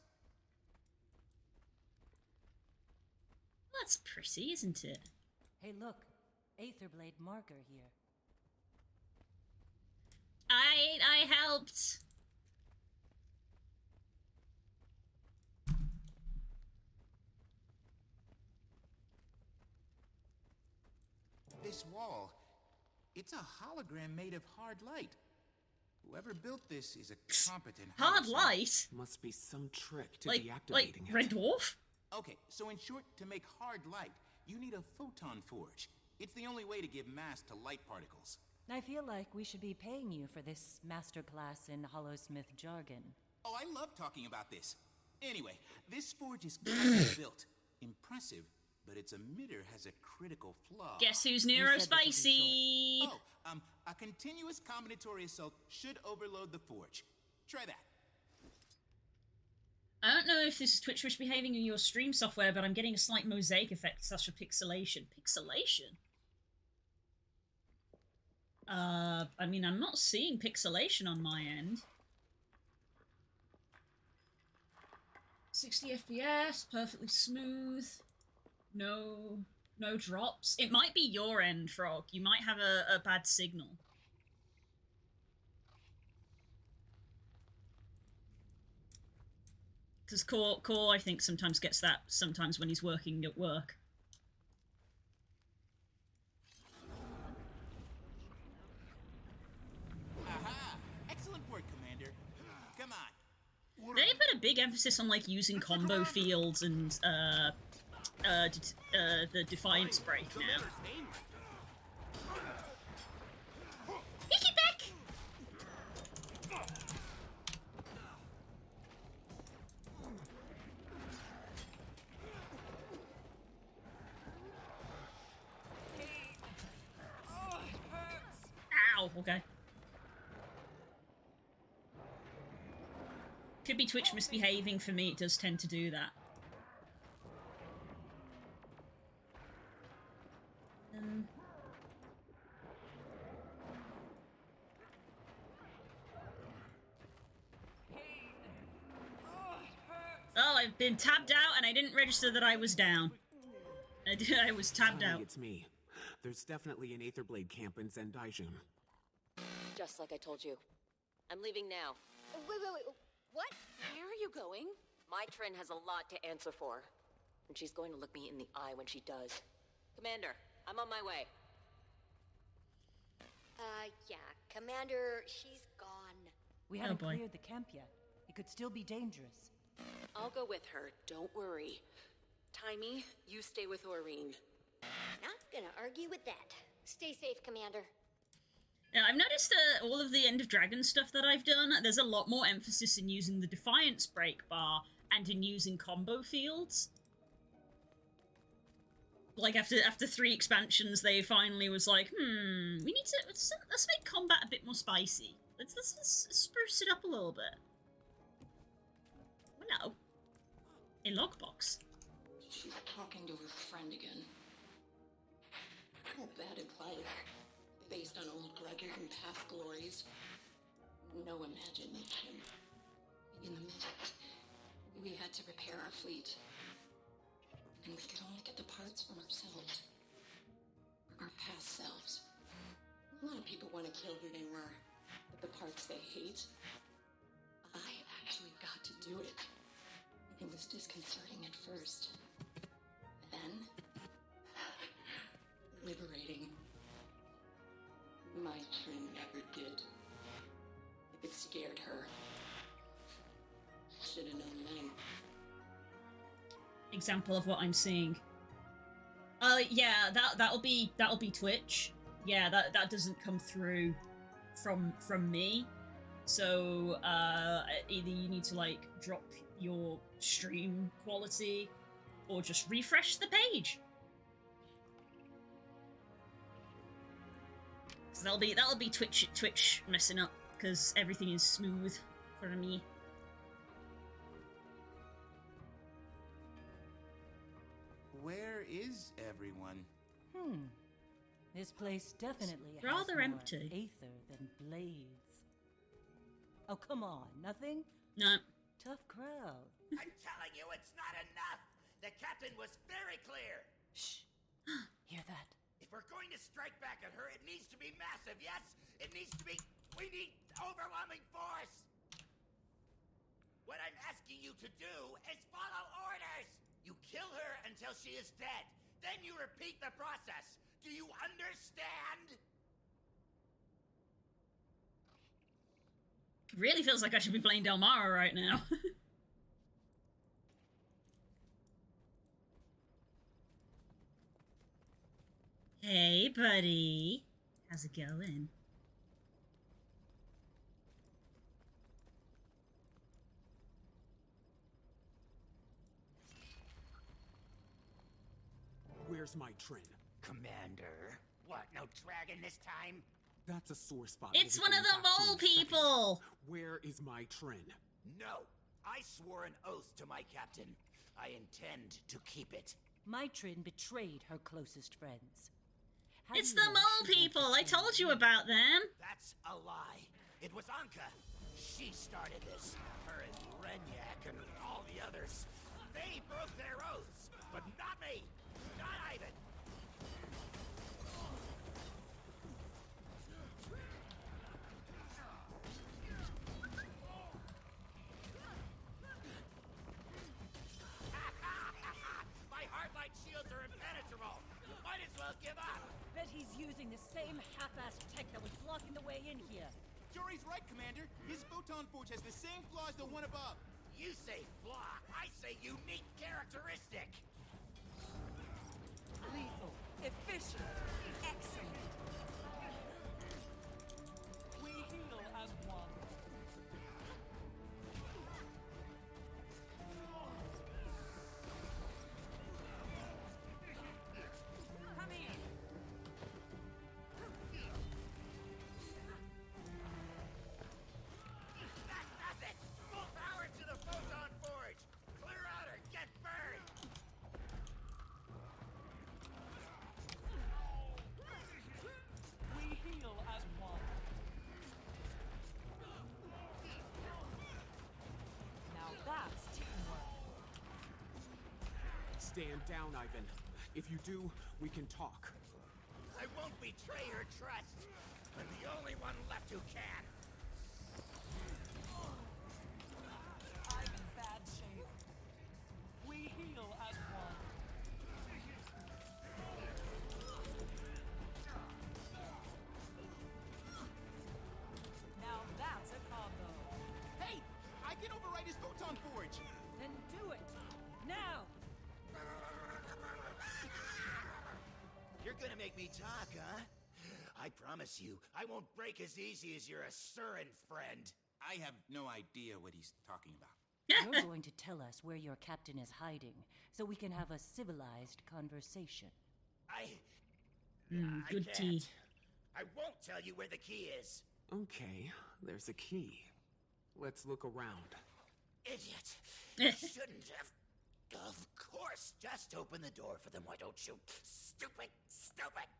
That's pretty, isn't it? Hey, look. Aetherblade marker here. I helped. This wall, it's a hologram made of hard light. Whoever built this is a competent hard homicide. light? Must be some trick to like deactivating it. Red Dwarf? Okay, so in short, to make hard light, you need a photon forge. It's the only way to give mass to light particles. I feel like we should be paying you for this masterclass in Hollowsmith jargon. Oh, I love talking about this. Anyway, this forge is custom built. Impressive, but its emitter has a critical flaw. Guess who's neurospicy? Oh, a continuous combinatory assault should overload the forge. Try that. I don't know if this is Twitch misbehaving in your stream software, but I'm getting a slight mosaic effect slash pixelation. Pixelation? I mean, I'm not seeing pixelation on my end. 60 FPS, perfectly smooth. No drops. It might be your end, Frog. You might have a bad signal. Because Core, I think, sometimes gets that sometimes when he's working at work. Aha! Excellent work, Commander. Come on. They put a big emphasis on, like, using combo fields and, the Defiance Break now. Picky back! Ow, okay. Could be Twitch misbehaving. For me, it does tend to do that. Oh, I've been tabbed out and I didn't register that I was down. I was tabbed out. It's me. There's definitely an Aetherblade camp in Zendaijun. Just like I told you. I'm leaving now. Wait. What? Where are you going? My Trin has a lot to answer for. And she's going to look me in the eye when she does. Commander, I'm on my way. Yeah. Commander, she's gone. We haven't cleared the camp yet. It could still be dangerous. I'll go with her, don't worry. Timey, you stay with Aurene. Not gonna argue with that. Stay safe, Commander. Yeah, I've noticed all of the End of Dragon stuff that I've done, there's a lot more emphasis in using the Defiance Break bar and in using combo fields. Like, after 3 expansions, they finally was like, we need to... Let's make combat a bit more spicy. Let's spruce it up a little bit. Well, no. A logbox. She's talking to her friend again. How bad advice. Based on old grudges and past glories. No imagination. In the midst, we had to repair our fleet. And we could only get the parts from ourselves. Our past selves. A lot of people want to kill who they were. But the parts they hate, I actually got to do it. It was disconcerting at first. Then, liberating. My Trin never did. If it scared her, should have known then. Example of what I'm seeing. Yeah, that'll be Twitch. Yeah, that doesn't come through from me. So either you need to like drop your stream quality or just refresh the page. So that'll be Twitch messing up because everything is smooth for me. Where is everyone? This place definitely has rather more empty. Aether than blades. Oh, come on, nothing? No. Tough crowd. I'm telling you, it's not enough. The captain was very clear. Shh. Hear that? If we're going to strike back at her, it needs to be massive, yes? It needs to be... We need overwhelming force! What I'm asking you to do is follow orders! You kill her until she is dead. Then you repeat the process. Do you understand? Really feels like I should be playing Delmara right now. Hey, buddy. How's it going? Where's my Trin? Commander. What, no dragon this time? That's a sore spot. It's one of the mole people! Where is my Trin? No. I swore an oath to my captain. I intend to keep it. My Trin betrayed her closest friends. How It's do the you know mole she won't people! I betray told you me? about them! That's a lie. It was Anka. She started this. Her and Renyak and all the others. They broke their oaths, but not me. Not Ivan. My hardline shields are impenetrable. You might as well give up. Bet he's using the same half-assed tech that was blocking the way in here. Jory's right, Commander. His photon forge has the same flaws as the one above. You say flaw, I say unique characteristic. Lethal, efficient, excellent. We heal as one. Come here. That does it! Full power to the photon forge! Clear out or get burned! We heal as one. Now that's teamwork. Stand down, Ivan. If you do, we can talk. I won't betray her trust. I'm the only one left who can. I'm in bad shape. We heal as one. Now that's a combo. Hey, I can override his photon forge. Then do it! Now! You're gonna make me talk, huh? I promise you, I won't break as easy as your Asuran friend. I have no idea what he's talking about. You're going to tell us where your captain is hiding, so we can have a civilized conversation. I Good can't. tea. I won't tell you where the key is. Okay, there's a key. Let's look around. Idiot. You shouldn't have. Of course, just open the door for them, why don't you? Stupid, stupid.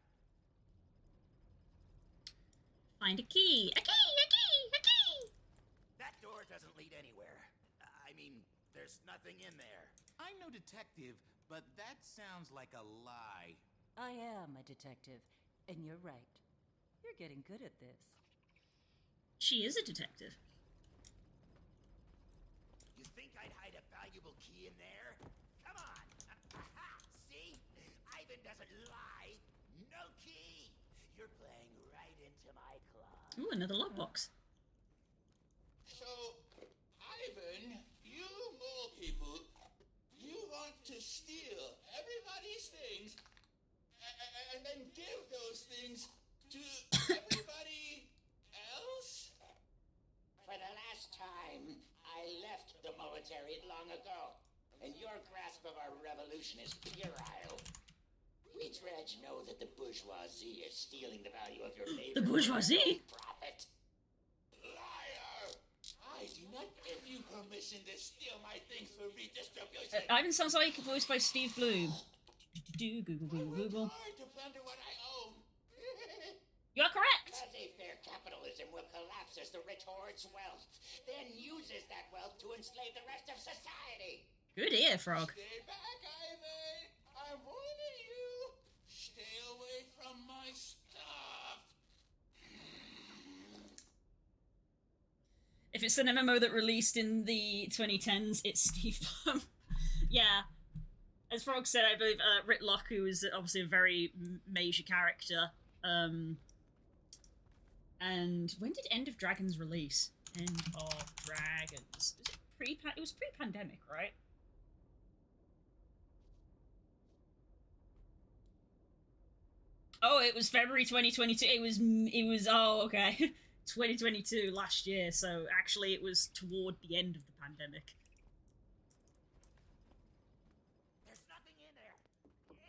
Find a key. A key! A key! A key! That door doesn't lead anywhere. I mean, there's nothing in there. I'm no detective, but that sounds like a lie. I am a detective, and you're right. You're getting good at this. She is a detective. You think I'd hide a valuable key in there? Come on! Aha! See? Ivan doesn't lie. No key! You're playing right into my club. Ooh, another lockbox. So, Ivan, you mole people, you want to steal everybody's things and then give those things to everybody else? For the last time, I left the military long ago, and your grasp of our revolution is puerile. We dredge know that the bourgeoisie is stealing the value of your labor. The bourgeoisie? Profit. Liar! I do not give you permission to steal my things for redistribution. Ivan sounds like voiced by Steve Bloom. Do Google, Google, Google. Hard to plunder what I own. You are correct. Laissez-faire capitalism will collapse as the rich hoards wealth, then uses that wealth to enslave the rest of society. Good ear, Frog. Stay back, Ivan. I'm warning you. Stay away from my stuff. If it's an MMO that released in the 2010s, it's Steve Bloom. Yeah. As Frog said, I believe Ritlock, who is obviously a very major character. And when did End of Dragons release? End of Dragons. It was pre-pandemic, right? Oh, it was February 2022. It was oh, okay. 2022 last year, so actually it was toward the end of the pandemic. There's nothing in there.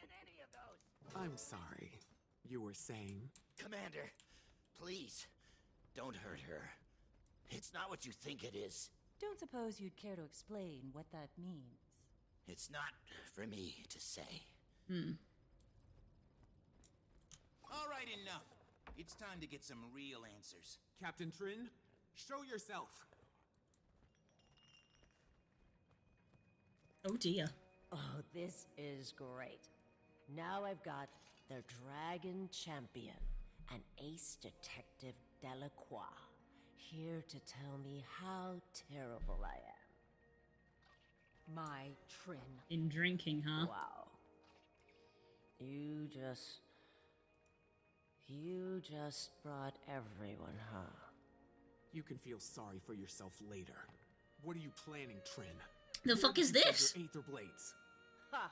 In any of those. I'm sorry. You were saying? Commander, please, don't hurt her. It's not what you think it is. Don't suppose you'd care to explain what that means? It's not for me to say. All right, enough. It's time to get some real answers. Captain Trin, show yourself. Oh dear. Oh, this is great. Now I've got the Dragon Champion, an ace detective Delacroix, here to tell me how terrible I am. My Trin. In drinking, huh? Wow. You just brought everyone, huh? You can feel sorry for yourself later. What are you planning, Trin? The fuck is this? Aether blades. Ha!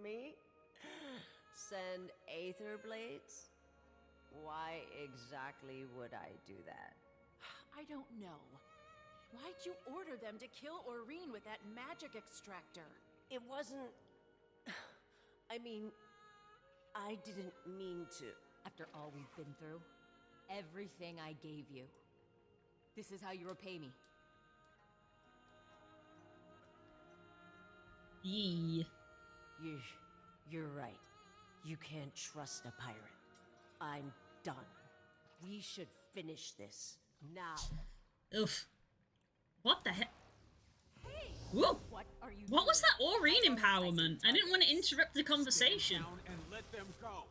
Me? Send Aether blades? Why exactly would I do that? I don't know. Why'd you order them to kill Aurene with that magic extractor? It wasn't... I mean, I didn't mean to. After all we've been through, everything I gave you, this is how you repay me. Yee. You're right. You can't trust a pirate. I'm done. We should finish this now. Oof. What the heck? Hey! Whoa! What was that Aurene empowerment? I didn't want to interrupt the conversation. Stand down and let them go.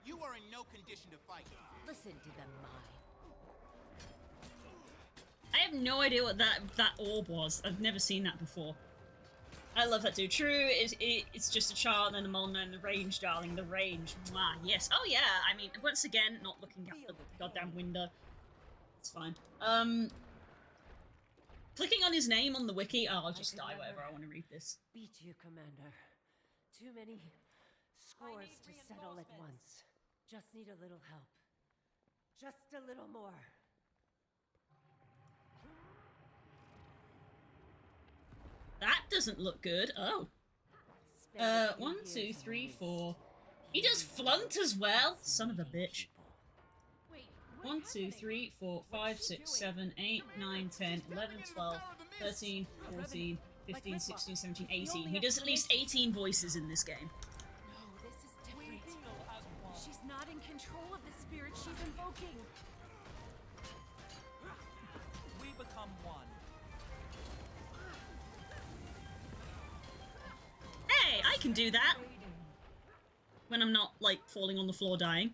You are in no condition to fight. Listen to them, Mai. I have no idea what that orb was. I've never seen that before. I love that dude. True, it's just a child and a mon and the range, darling. The range. Mwah. Yes. Oh yeah. I mean, once again, not looking out the goddamn window. It's fine. Clicking on his name on the wiki. Oh, I'll just die. Whatever. I want to read this. Beat you, Commander. Too many scores to settle at once. Just need a little help. Just a little more. That doesn't look good. Oh. 1, 2, 3, 4. He does flunt as well. Son of a bitch. 1, 2, 3, 4, 5, 6, 7, 8, 9, 10, 11, 12, 13, 14, 15, 16, 17, 18. He does at least 18 voices in this game. No, this is different. She's not in control of the spirit she's invoking. We become one. Hey, I can do that! When I'm not, like, falling on the floor dying.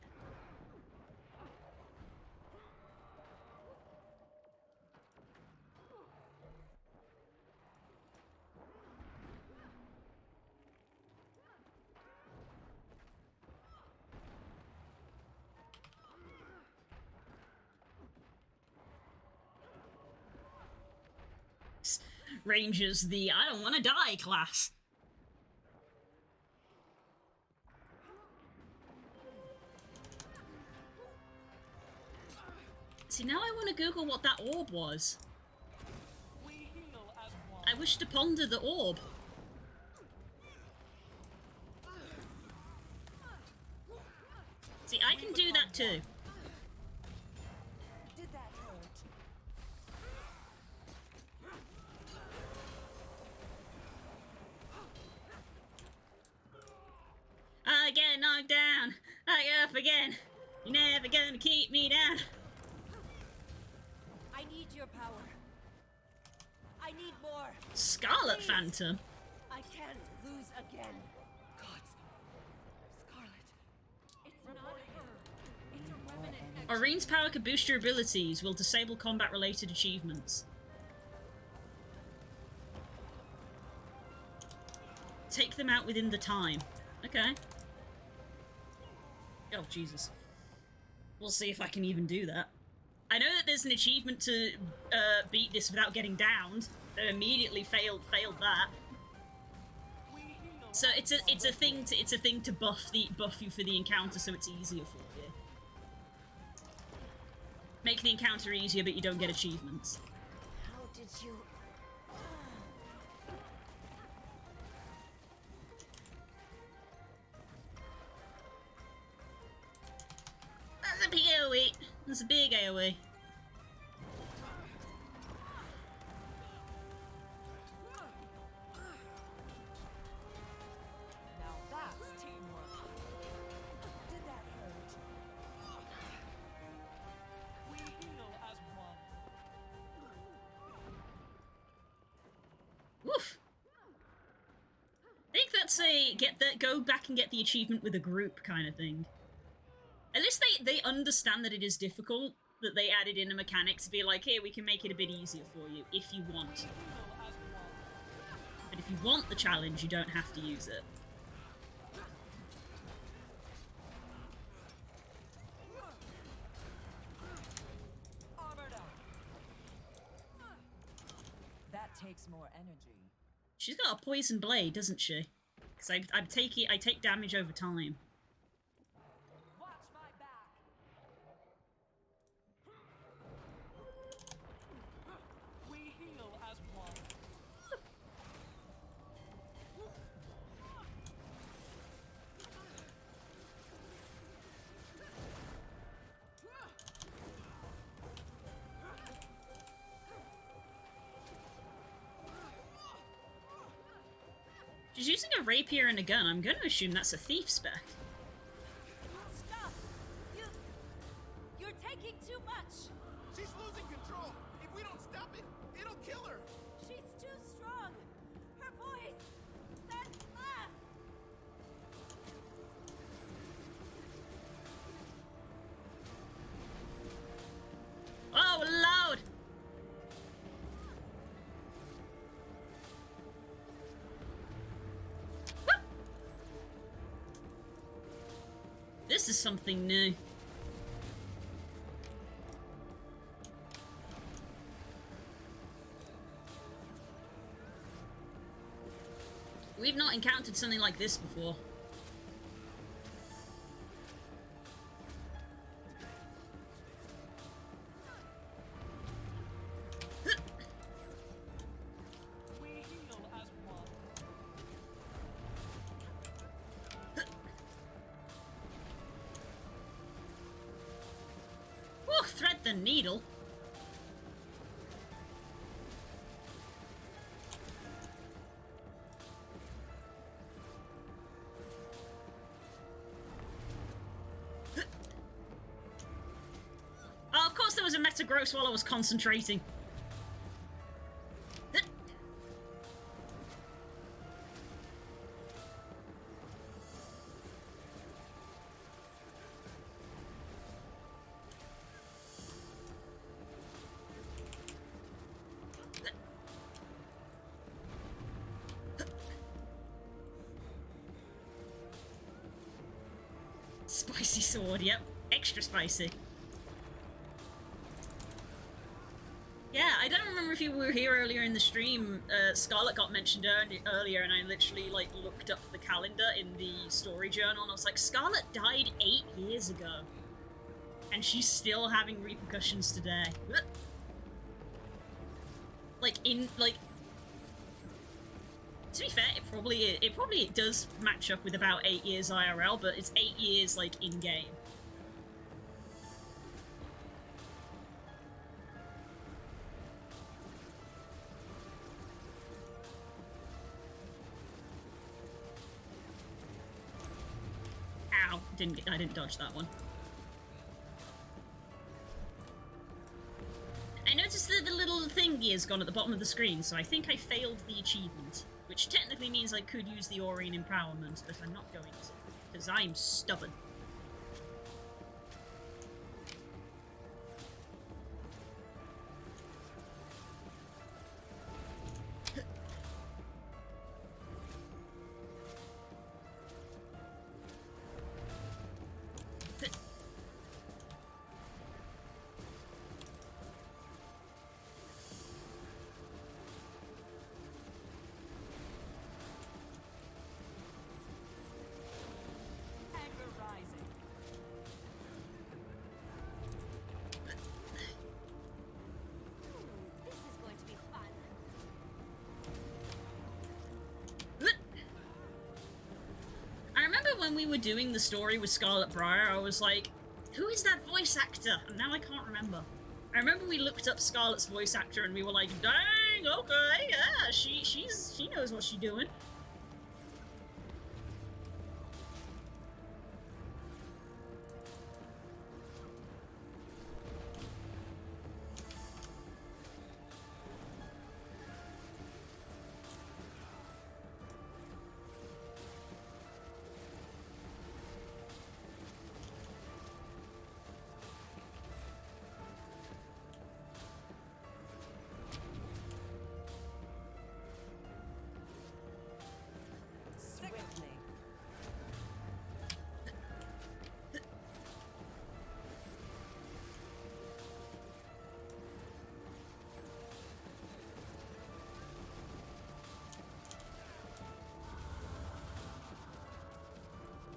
Rangers, the I don't want to die class. See, now I want to Google what that orb was. I wish to ponder the orb. See, I can do that too. Did that hurt? I get knocked down. I get up again. You're never gonna keep me down. I need your power. I need more. Scarlet Please. Phantom. I can't lose again. Oreen's power could boost your abilities, will disable combat-related achievements. Take them out within the time. Okay. Oh, Jesus. We'll see if I can even do that. I know that there's an achievement to beat this without getting downed. I immediately failed that. So it's a thing to buff you for the encounter, so it's easier for you. Make the encounter easier, but you don't get achievements. How did you... That's a big AoE. That's a big AoE. Now that's teamwork. Did that hurt? We heal as one. Woof. I think that's a go back and get the achievement with a group kind of thing. At least they understand that it is difficult, that they added in a mechanic to be like, hey, we can make it a bit easier for you, if you want. But if you want the challenge, you don't have to use it. Armored up. That takes more energy. She's got a poison blade, doesn't she? Because I take damage over time. Watch my back. We heal as one. She's using a rapier and a gun. I'm going to assume that's a thief spec. Stop! You're taking too much! She's losing control. If we don't stop it, it'll kill her. She's too strong! Her voice! That laugh! Oh, loud! This is something new. We've not encountered something like this before. We heal as one. Woo, thread the needle. Oh, of course there was a meta gross while I was concentrating. Spicy sword, yep. Extra spicy. Yeah, I don't remember if you were here earlier in the stream, Scarlet got mentioned earlier, and I literally like looked up the calendar in the story journal, and I was like, Scarlet died 8 years ago, and she's still having repercussions today. Like to be fair, it probably does match up with about 8 years IRL, but it's 8 years like in game. Ow! I didn't dodge that one. I noticed that the little thingy has gone at the bottom of the screen, so I think I failed the achievement. Which technically means I could use the Aurine Empowerment, but I'm not going to, because I'm stubborn. When we were doing the story with Scarlet Briar, I was like, who is that voice actor? And now I can't remember. I remember we looked up Scarlet's voice actor and we were like, dang, okay, yeah, she knows what she's doing.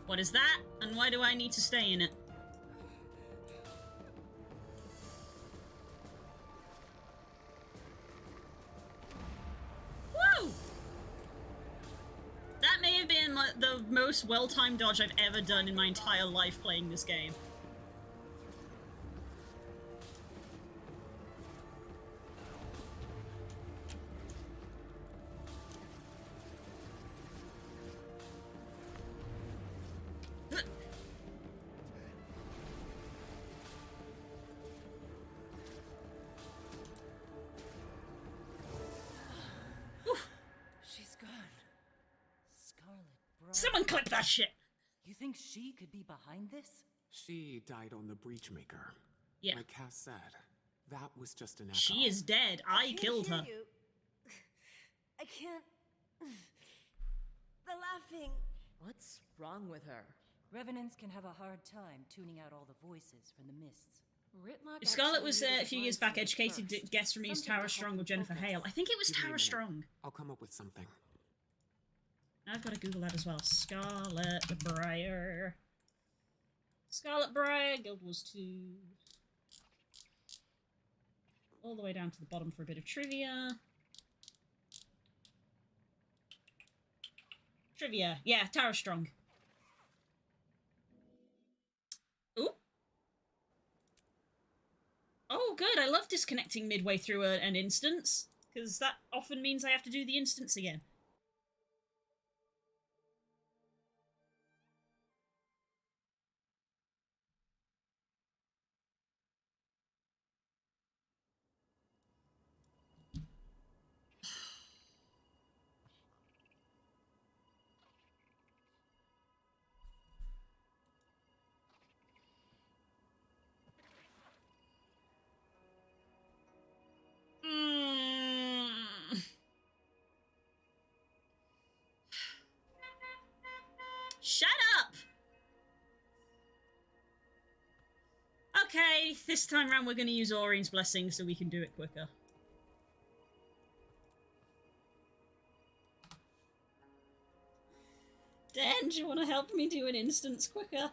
What is that? And why do I need to stay in it? Woo! That may have been like, the most well-timed dodge I've ever done in my entire life playing this game. Someone clip that shit! You think she could be behind this? She died on the Breachmaker. Yeah. Like Cass said, that was just an echo. She is dead. I killed her. You. I can't... The laughing... What's wrong with her? Revenants can have a hard time tuning out all the voices from the mists. If Scarlet was a few years back educated guess from me as Tara Strong or Jennifer Hale. I think it was Tara Strong. I'll come up with something. I've got to Google that as well. Scarlet Briar. Scarlet Briar, Guild Wars 2. All the way down to the bottom for a bit of trivia. Trivia. Yeah, Tara Strong. Ooh. Oh, good. I love disconnecting midway through an instance, because that often means I have to do the instance again. Shut up! Okay, this time around we're going to use Aurine's Blessing so we can do it quicker. Dan, do you want to help me do an instance quicker?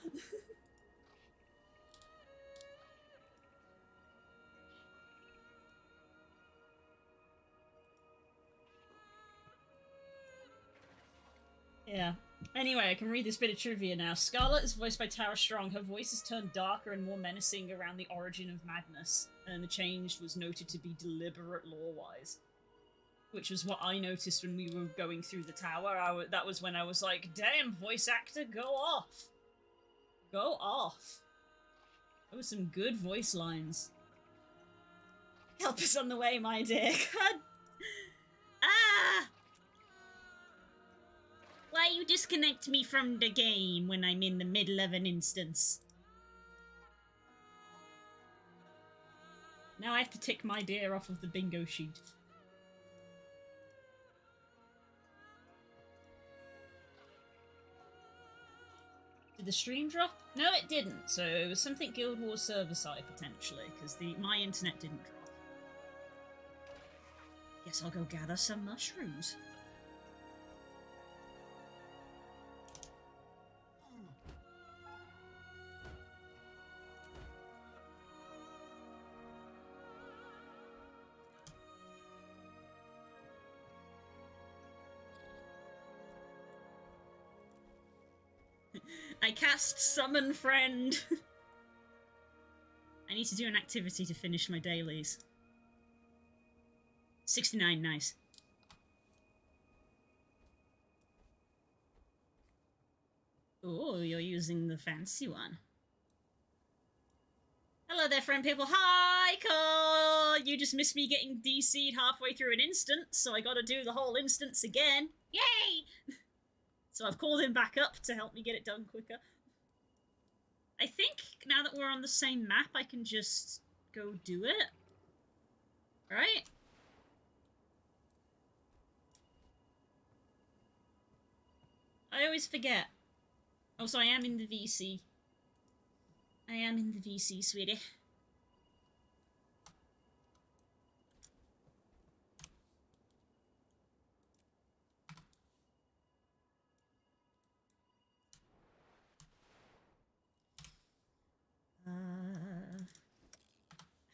Yeah. Anyway, I can read this bit of trivia now. Scarlet is voiced by Tara Strong. Her voice has turned darker and more menacing around the origin of Madness, and the change was noted to be deliberate lore-wise. Which was what I noticed when we were going through the tower. That was when I was like, damn, voice actor, go off! Go off! Those were some good voice lines. Help us on the way, my dear. God. Ah! Why you disconnect me from the game when I'm in the middle of an instance? Now I have to tick my dear off of the bingo sheet. Did the stream drop? No, it didn't. So it was something Guild Wars server side potentially, because my internet didn't drop. Guess I'll go gather some mushrooms. I cast Summon Friend. I need to do an activity to finish my dailies. 69, nice. Oh, you're using the fancy one. Hello there, friend people. Hi, Cole! You just missed me getting DC'd halfway through an instance, so I gotta do the whole instance again. Yay! So I've called him back up to help me get it done quicker. I think now that we're on the same map, I can just go do it. Right? I always forget. Also, I am in the VC. I am in the VC, sweetie.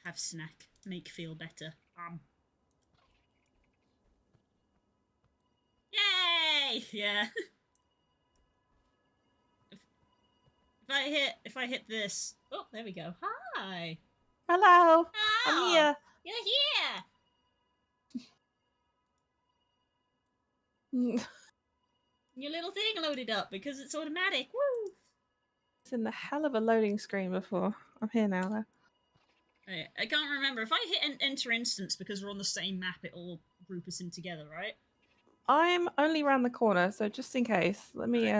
Have snack. Make feel better. Yay! Yeah. If I hit this. Oh, there we go. Hi. Hello. Oh, I'm here. You're here. Your little thing loaded up because it's automatic. Woo! It's in the hell of a loading screen before. I'm here now, though. I can't remember. If I hit an enter instance because we're on the same map, it'll group us in together, right? I'm only around the corner, so just in case, let me.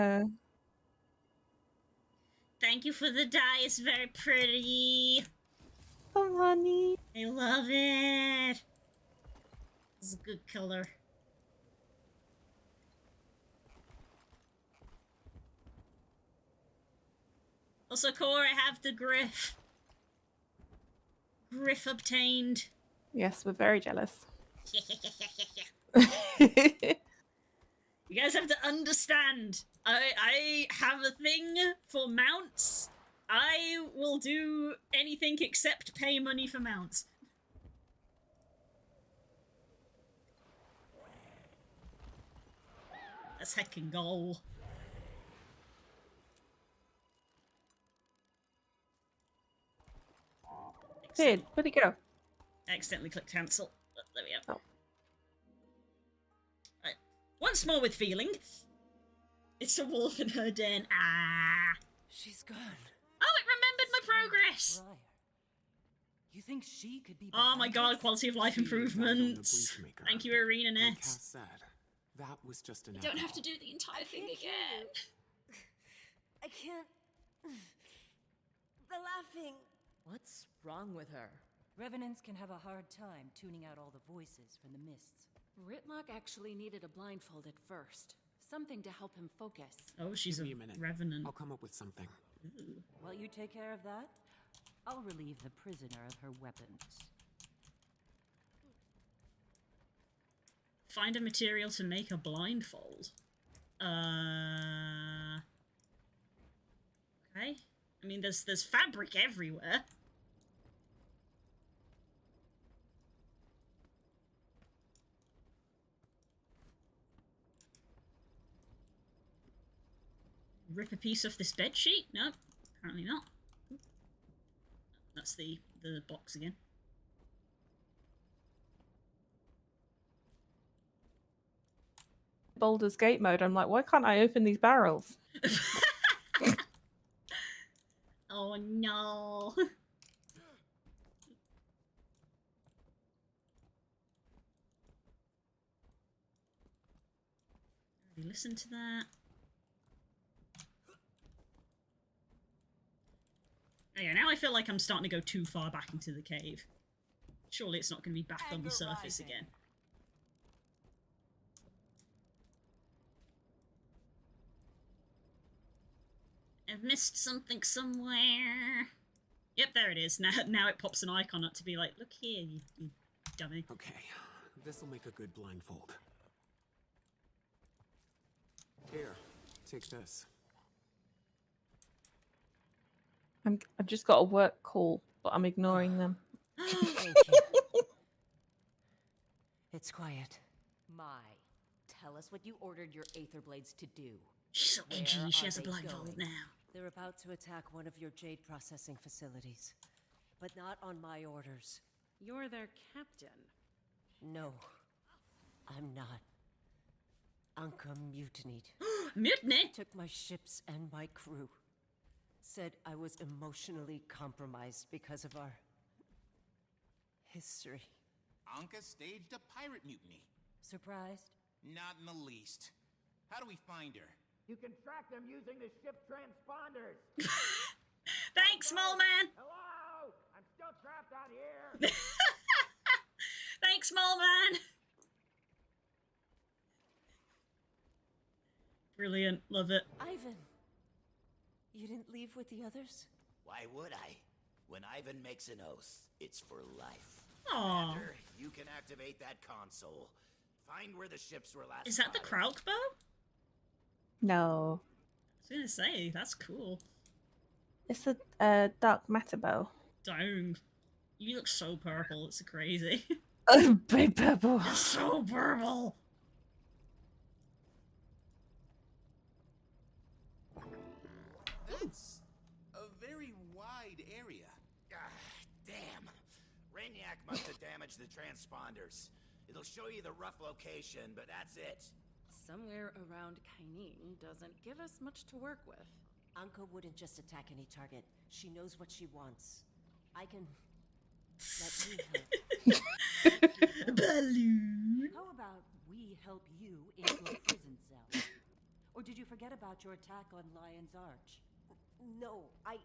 Thank you for the dye. It's very pretty. Oh, honey. I love it. It's a good color. Also, Core, I have the Griff. Griff obtained. Yes, we're very jealous. You guys have to understand. I have a thing for mounts. I will do anything except pay money for mounts. That's heckin' goal. Sid, where'd he go? I accidentally clicked cancel. Oh, there we go. Oh. Right. Once more with feeling. It's a wolf in her den. Ah. She's gone. Oh, it remembered my progress. Briar. You think she could be? Oh my god, quality of life improvements. Thank you, Arena Net. Said that was just an. You don't have to do the entire thing again. I can't. The laughing. What's wrong with her? Revenants can have a hard time tuning out all the voices from the mists. Ritlock actually needed a blindfold at first. Something to help him focus. Oh, she's a minute. revenant. I'll come up with something. Ooh. While you take care of that, I'll relieve the prisoner of her weapons. Find a material to make a blindfold. Okay. I mean, there's fabric everywhere. Rip a piece off this bed sheet? No, apparently not. That's the box again. Baldur's Gate mode. I'm like, why can't I open these barrels? Oh no. Listen to that. Okay, now I feel like I'm starting to go too far back into the cave. Surely it's not going to be back on the surface again. I've missed something somewhere. Yep, there it is. Now it pops an icon up to be like, look here, you dummy. Okay, this'll make a good blindfold. Here, take this. I've just got a work call, but I'm ignoring them. Thank you. It's quiet. My, tell us what you ordered your Aether Blades to do. She's so edgy, she has a blindfold now. They're about to attack one of your jade processing facilities, but not on my orders. You're their captain. No, I'm not. Anka mutinied. Mutiny? Took my ships and my crew. Said I was emotionally compromised because of our history. Anka staged a pirate mutiny. Surprised? Not in the least. How do we find her? You can track them using the ship transponders. Thanks, small man. Hello? I'm still trapped out here. Thanks, small man. Brilliant. Love it. Ivan, you didn't leave with the others? Why would I? When Ivan makes an oath, it's for life. Aww. Commander, you can activate that console. Find where the ships were last. Is that the Krauk bow? No. I was gonna say, that's cool. It's a dark matter bow. Dang. You look so purple, it's crazy. Big purple. It's so purple. That's a very wide area. Damn. Rainiac must have damaged the transponders. It'll show you the rough location, but that's it. Somewhere around Kainin doesn't give us much to work with. Anka wouldn't just attack any target. She knows what she wants. I can let me help. Balloon. How about we help you into a prison cell? Or did you forget about your attack on Lion's Arch? No, I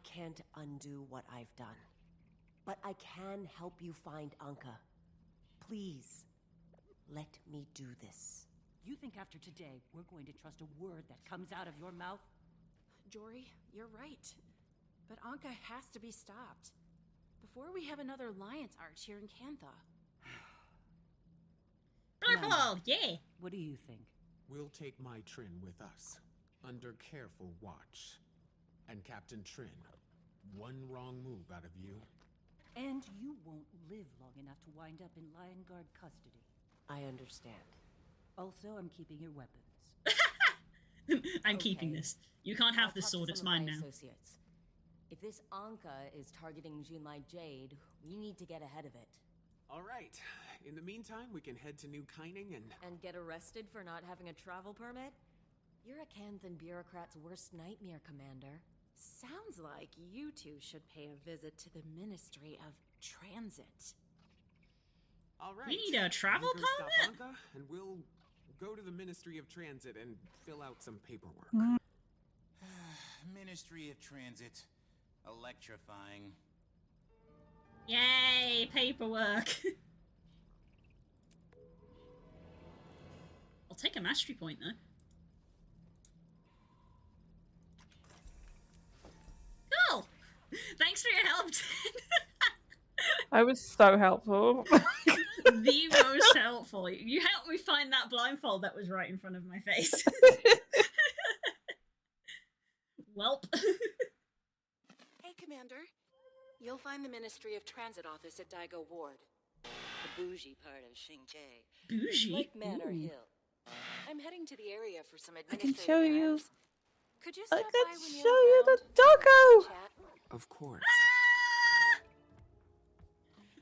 can't undo what I've done. But I can help you find Anka. Please, let me do this. You think after today, we're going to trust a word that comes out of your mouth? Jory, you're right. But Anka has to be stopped. Before we have another Lion's Arch here in Cantha. Blurple, yeah. What do you think? We'll take my Trin with us, under careful watch. And Captain Trin, one wrong move out of you. And you won't live long enough to wind up in Lion Guard custody. I understand. Also, I'm keeping your weapons. I'm keeping this. You can't have this sword, it's mine now. Associates. If this Anka is targeting Jinlai Jade, we need to get ahead of it. All right. In the meantime, we can head to New Kining And get arrested for not having a travel permit? You're a Canthan bureaucrat's worst nightmare, Commander. Sounds like you two should pay a visit to the Ministry of Transit. All right. We need a travel You go stop permit? Anka, and we'll go to the Ministry of Transit and fill out some paperwork. Ministry of Transit. Electrifying. Yay, paperwork. I'll take a mastery point though. Cool. Thanks for your help. I was so helpful. the most helpful. You helped me find that blindfold that was right in front of my face. Welp. Hey, Commander. You'll find the Ministry of Transit office at Daigo Ward. The bougie part of Xingje. Bougie? Lake Manor Ooh. Hill. I'm heading to the area for some I administrative can show you. errands. Could you I stop can by when show you're you the around? doggo. Chat? Of course.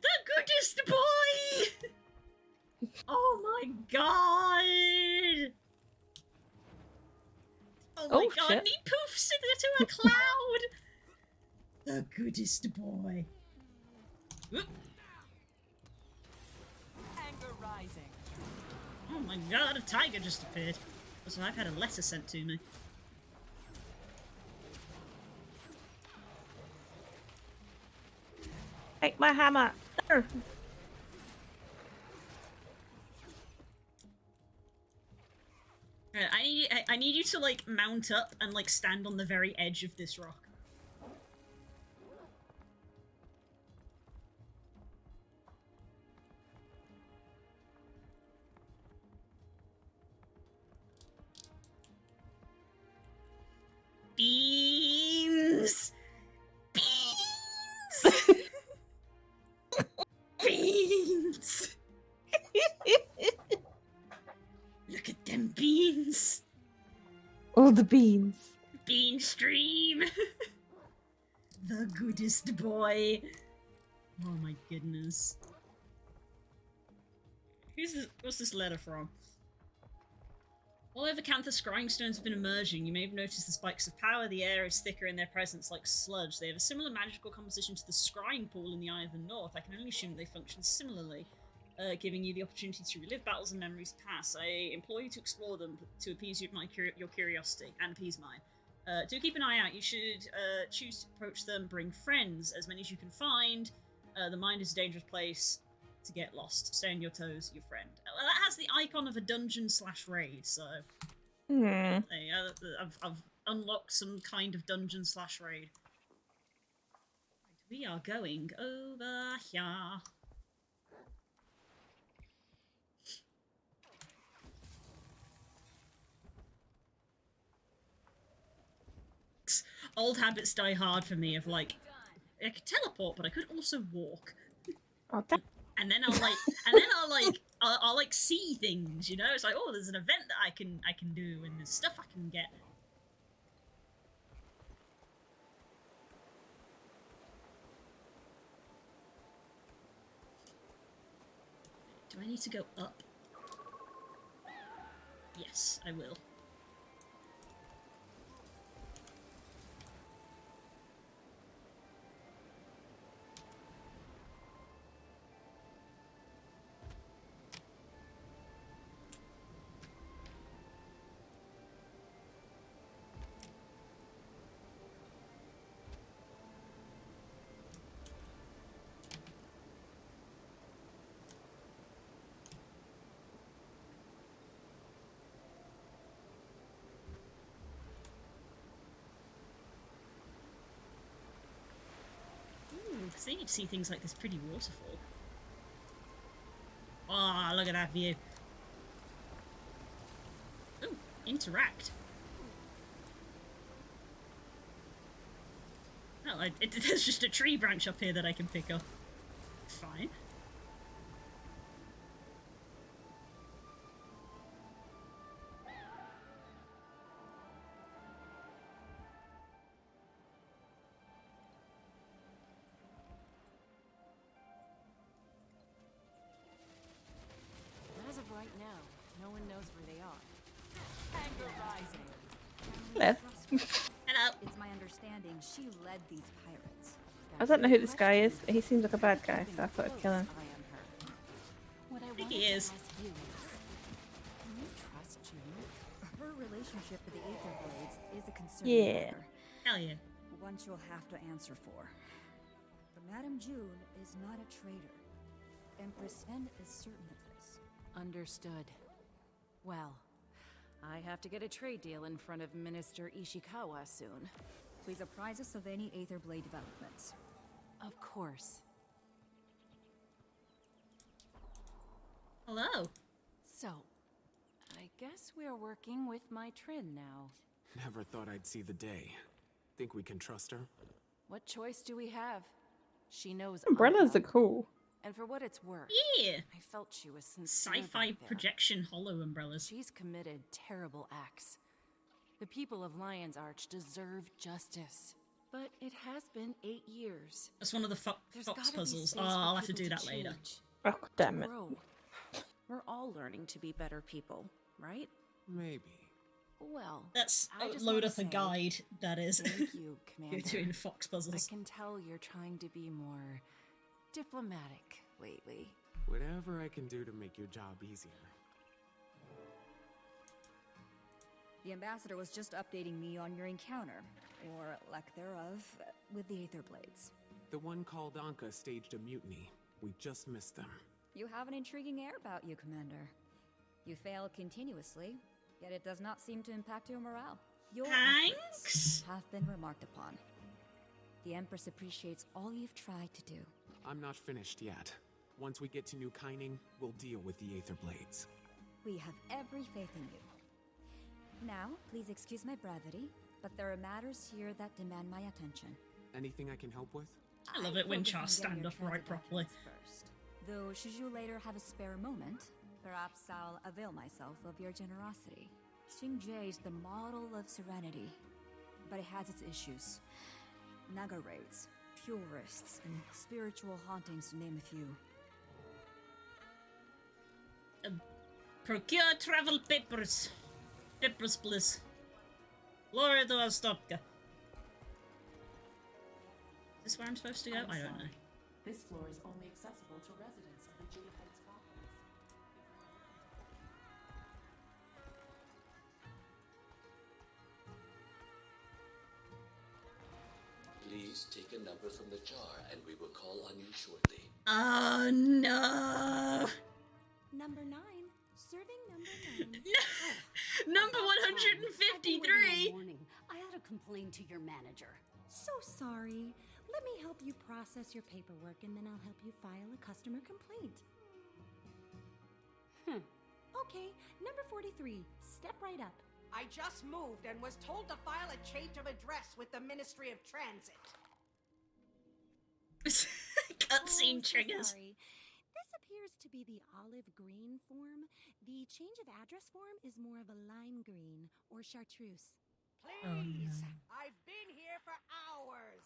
The goodest boy! Oh my god! Oh my god, shit. and he poofs into a cloud! The goodest boy. Whoop. Anger rising. Oh my god, a tiger just appeared. So I've had a letter sent to me. Take my hammer. Arr. I need you to like mount up and like stand on the very edge of this rock. Beans! Beans! Beans! Look at them beans! All the beans. Bean stream! The goodest boy! Oh my goodness. What's this letter from? All over Cantha, scrying stones have been emerging. You may have noticed the spikes of power. The air is thicker in their presence, like sludge. They have a similar magical composition to the scrying pool in the Eye of the North. I can only assume they function similarly, giving you the opportunity to relive battles and memories past. I implore you to explore them to appease your curiosity and appease mine. Do keep an eye out. You should choose to approach them. Bring friends, as many as you can find. The mind is a dangerous place to get lost. Stay on your toes, your friend. Well, that has the icon of a dungeon/raid, so hey, I've unlocked some kind of dungeon/raid. We are going over here. Old habits die hard for me. Of like, I could teleport, but I could also walk. Oh, and then I'll like see things, you know? It's like, oh, there's an event that I can do, and there's stuff I can get. Do I need to go up? Yes, I will. Because they need to see things like this pretty waterfall. Ah, oh, look at that view. Ooh, interact. Oh, there's just a tree branch up here that I can pick up. Fine. As of right now, no one knows where they are. Anger rising. Hello. Hello. It's my understanding she led these pirates. I don't know who this guy is, but he seems like a bad guy, so I thought I'd kill him. What I think wanted he to is. ask you is, can you trust June? Her relationship with the Aether Blades is a concern. Yeah. matter. Hell yeah. One she'll have to answer for. But Madame June is not a traitor. Empress N is certain of this. Understood. Well, I have to get a trade deal in front of Minister Ishikawa soon. Please apprise us of any Aether Blade developments. Of course. Hello. So, I guess we're working with my Trin now. Never thought I'd see the day. Think we can trust her? What choice do we have? She knows Umbrellas Anka. are cool. And for what it's worth, Yeah. I felt she was sincere Sci-fi back there. projection hollow umbrellas. She's committed terrible acts. The people of Lion's Arch deserve justice. But it has been 8 years. That's one of the There's Fox gotta be puzzles. space Oh, for I'll have to people do that later. change, Oh, damn to it. grow. We're all learning to be better people, right? Maybe. Well, Let's I just load wanna up a say guide, that is. Thank you, Commander. You're doing Fox puzzles. I can tell you're trying to be more diplomatic lately. Whatever I can do to make your job easier. The ambassador was just updating me on your encounter, or lack thereof, with the Aether Blades. The one called Anka staged a mutiny. We just missed them. You have an intriguing air about you, Commander. You fail continuously, yet it does not seem to impact your morale. Your efforts have been remarked upon. The Empress appreciates all you've tried to do. I'm not finished yet. Once we get to New Kining, we'll deal with the Aether Blades. We have every faith in you. Now, please excuse my brevity, but there are matters here that demand my attention. Anything I can help with? I love it when focus on Chars getting stand your upright transit properly. documents first. Though, should you later have a spare moment, perhaps I'll avail myself of your generosity. Xingjie is the model of serenity, but it has its issues. Naga raids, purists, and spiritual hauntings, to name a few. Procure travel papers. Papers, please. Glory to Astopka. Is this where I'm supposed to go? I don't know. This floor is only accessible to residents of the Jade Heights complex. Please take a number from the jar and we will call on you shortly. Oh no! Number 9. Serving number 9. Number 153! Morning. I ought to complain to your manager. So sorry. Let me help you process your paperwork and then I'll help you file a customer complaint. Okay, number 43. Step right up. I just moved and was told to file a change of address with the Ministry of Transit. Cutscene triggers. Sorry. This appears to be the olive green form. The change of address form is more of a lime green or chartreuse. Please! I've been here for hours!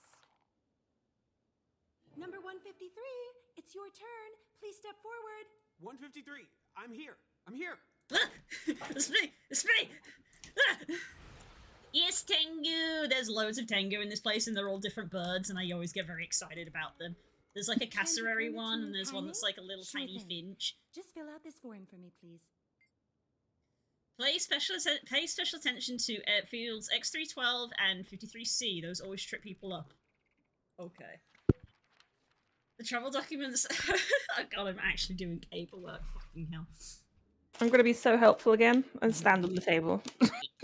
Number 153, it's your turn. Please step forward. 153! I'm here! I'm here! It's me! It's me! Yes, Tengu! There's loads of Tengu in this place, and they're all different birds, and I always get very excited about them. There's like a cassowary one, and there's one that's like a little tiny finch. Just fill out this form for me, please. Pay special attention to fields X312 and 53C. Those always trip people up. Okay. The travel documents... Oh god, I'm actually doing paperwork. Fucking hell. I'm going to be so helpful again and stand on the table.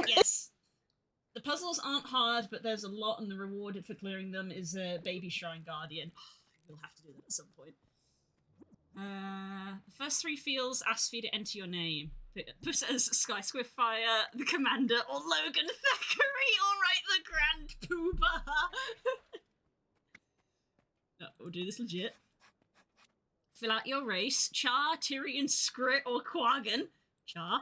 Yes. The puzzles aren't hard, but there's a lot, and the reward for clearing them is a Baby Shrine Guardian. You'll have to do that at some point. The first 3 fields ask for you to enter your name. Put as Sky Swiftfire, the Commander, or Logan Thackeray, or write the Grand Poobah. No, we'll do this legit. Fill out your race. Char, Tyrion, Skrit, or Quaggan. Char.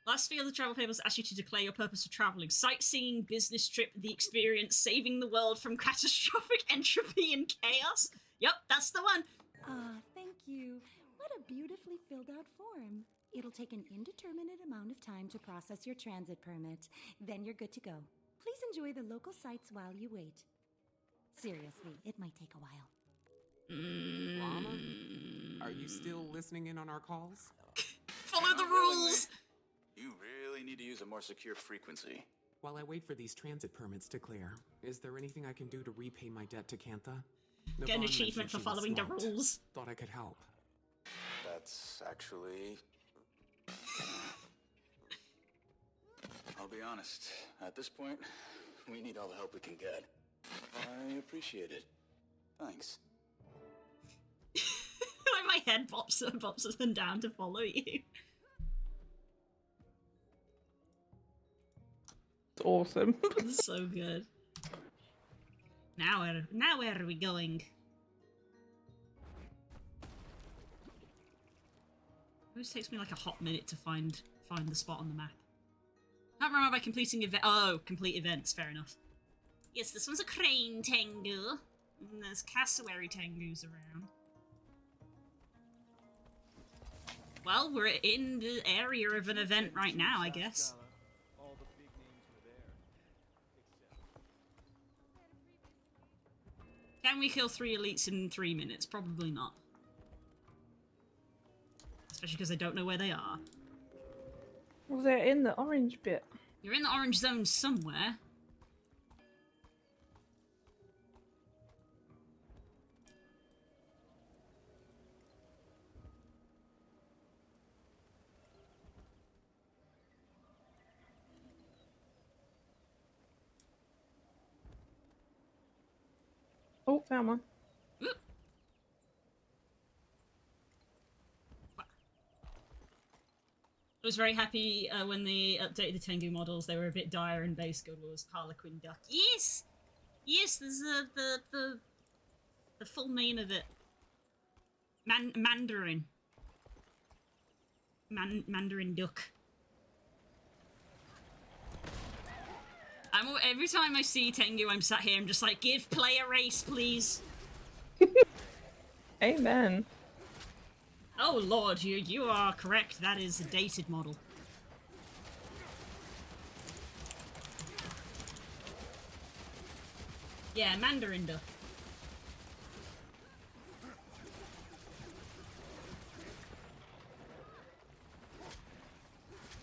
Last field of the travel papers ask you to declare your purpose for travelling. Sightseeing, business trip, the experience, saving the world from catastrophic entropy and chaos. Yep, that's the one. Thank you. What a beautifully filled out form. It'll take an indeterminate amount of time to process your transit permit. Then you're good to go. Please enjoy the local sights while you wait. Seriously, it might take a while. Llama? Are you still listening in on our calls? Follow the rules! You really need to use a more secure frequency. While I wait for these transit permits to clear, is there anything I can do to repay my debt to Cantha? Get an Navon achievement mentioned for she was following the swamped. rules. Thought I could help. That's actually... I'll be honest. At this point, we need all the help we can get. I appreciate it. Thanks. My head pops up and down to follow you. It's awesome. This is so good. Now where are we going? It always takes me like a hot minute to find the spot on the map. Can't remember by completing event. Oh, complete events. Fair enough. Yes, this one's a crane Tengu. And there's cassowary Tengus around. Well, we're in the area of an event right now, I guess. Can we kill 3 elites in 3 minutes? Probably not. Especially because I don't know where they are. Well, they're in the orange bit. You're in the orange zone somewhere. Oh, found one. I was very happy when they updated the Tengu models. They were a bit dire, and base god was Harlequin Duck. Yes! Yes, there's the full name of it. Mandarin. Mandarin Duck. Every time I see Tengu, I'm sat here, I'm just like, give play a race, please. Amen. Oh lord, you are correct. That is a dated model. Yeah, Mandarin Duck.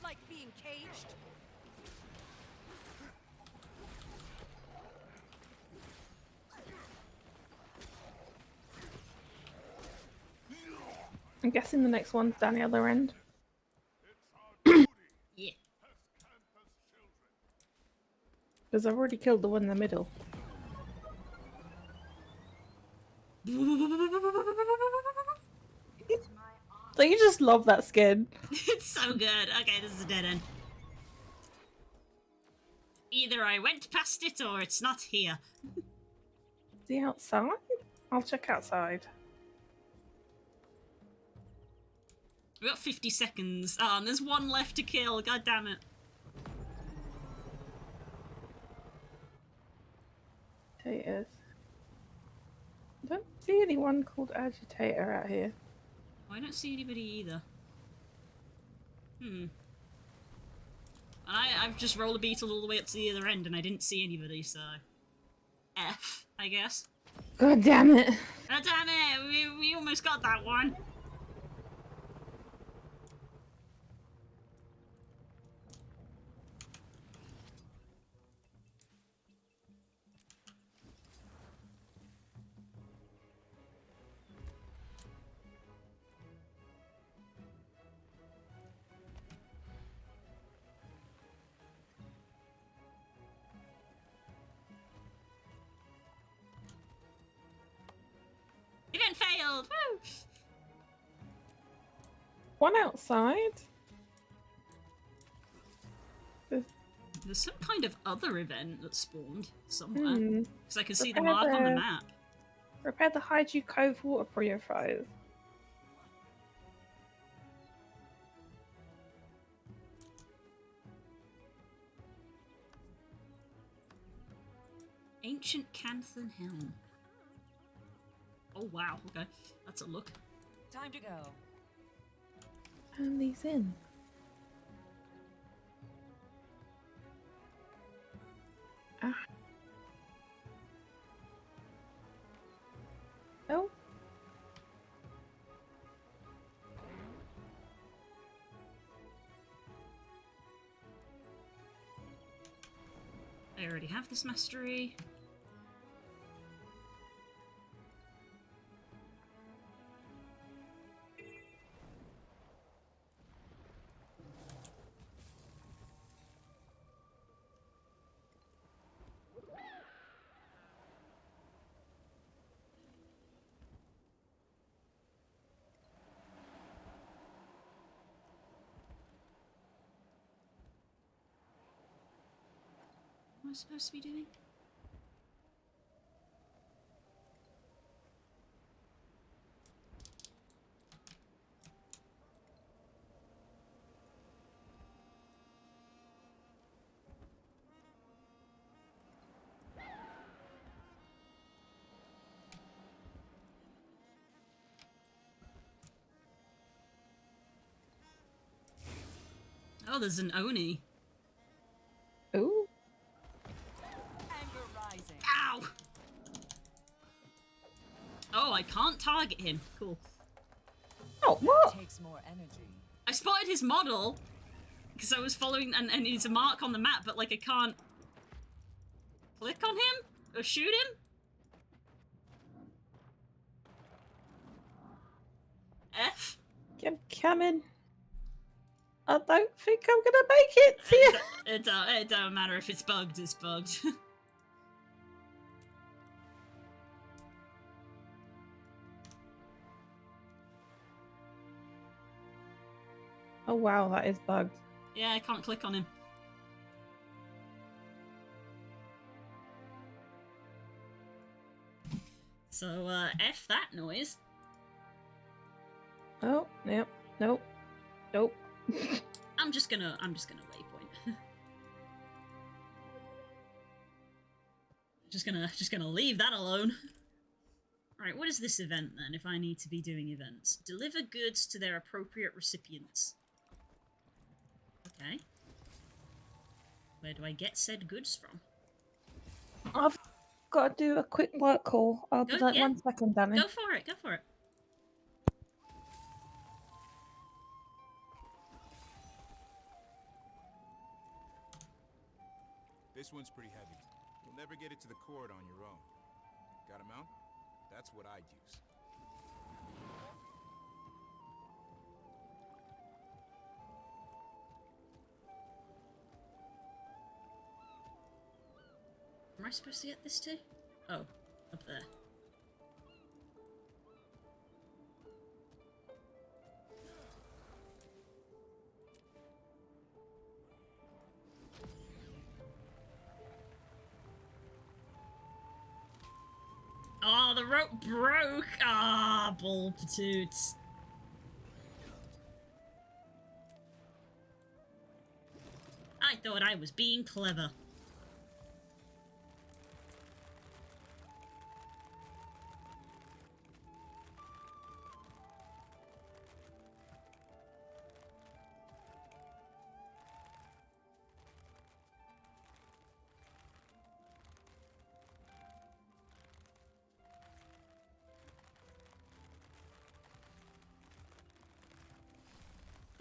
Like being caged? I'm guessing the next one's down the other end. Yeah. Because I've already killed the one in the middle. Don't you just love that skin? It's so good. Okay, this is a dead end. Either I went past it or it's not here. Is he outside? I'll check outside. We've got 50 seconds. Oh, and there's one left to kill. God damn it. Agitators. I don't see anyone called Agitator out here. I don't see anybody either. And I've just roller beetled all the way up to the other end and I didn't see anybody, so... F, I guess. God damn it. God damn it! We almost got that one. Event failed! Woo! One outside? There's some kind of other event that spawned somewhere. Because I can see the Repair mark on the map. Repair the Haiju Cove water purifiers. Ancient Canthan Helm. Oh wow, okay. That's a look. Time to go. Turn these in. Ah. Oh. I already have this mastery. I supposed to be doing? Oh, there's an Oni. Ooh. Anger rising. Ow! Oh, I can't target him. Cool. Oh, what? Takes more energy. I spotted his model because I was following, and he's a mark on the map, but like I can't click on him or shoot him. F. I'm coming. I don't think I'm gonna make it. It don't matter if it's bugged. It's bugged. Oh wow, that is bugged. Yeah, I can't click on him. So, F that noise. Oh, yep, nope, nope. I'm just gonna waypoint. just gonna leave that alone. Alright, what is this event then, if I need to be doing events? Deliver goods to their appropriate recipients. Okay. Where do I get said goods from? I've got to do a quick work call. I'll be like 1 second, Danny. Go for it, go for it. This one's pretty heavy. You'll never get it to the cord on your own. Got a mount? That's what I'd use. Am I supposed to get this too? Oh, up there. Oh, the rope broke! Ah, bull patoots. I thought I was being clever.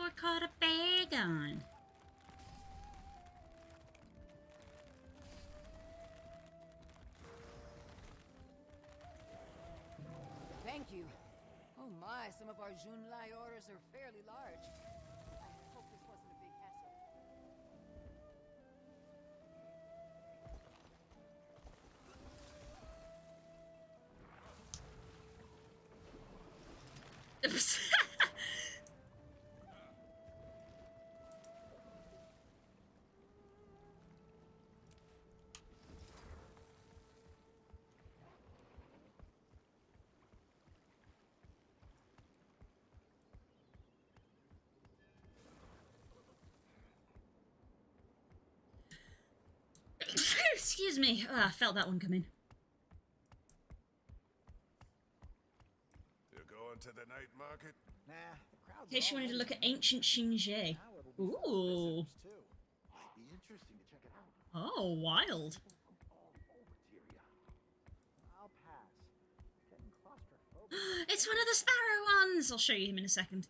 I caught a bag on. Thank you. Oh my, some of our Junlai orders are fairly large. I hope this wasn't a big Excuse me. Oh, I felt that one coming. You're going to the night market? Nah, the crowd's In case you wanted to look at ancient Xingye. Ooh. Might be interesting to check it out. Oh, wild. I'll pass. Getting claustrophobic. It's one of the sparrow ones! I'll show you him in a second.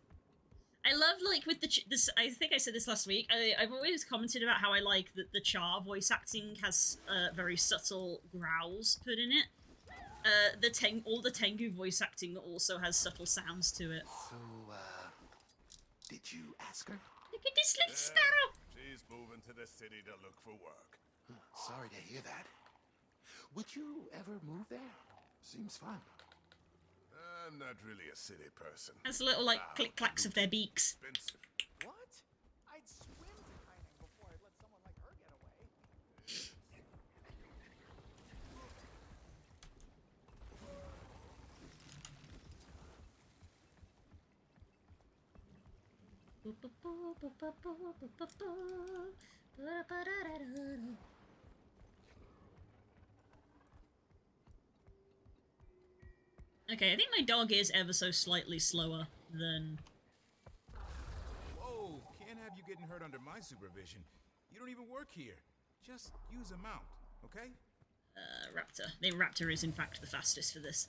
I love, like, with the... this. I think I said this last week. I've always commented about how I like that the Char voice acting has very subtle growls put in it. All the Tengu voice acting also has subtle sounds to it. So, did you ask her? Look at this little sparrow! She's moving to the city to look for work. Sorry to hear that. Would you ever move there? Seems fun. I'm not really a city person. Has little, like, click-clacks of their beaks. Expensive. What? I'd swim to Kaineng before I'd let someone like her get away. Okay, I think my dog is ever so slightly slower than... Whoa, can't have you getting hurt under my supervision. You don't even work here. Just use a mount, okay? Raptor. The Raptor is in fact the fastest for this.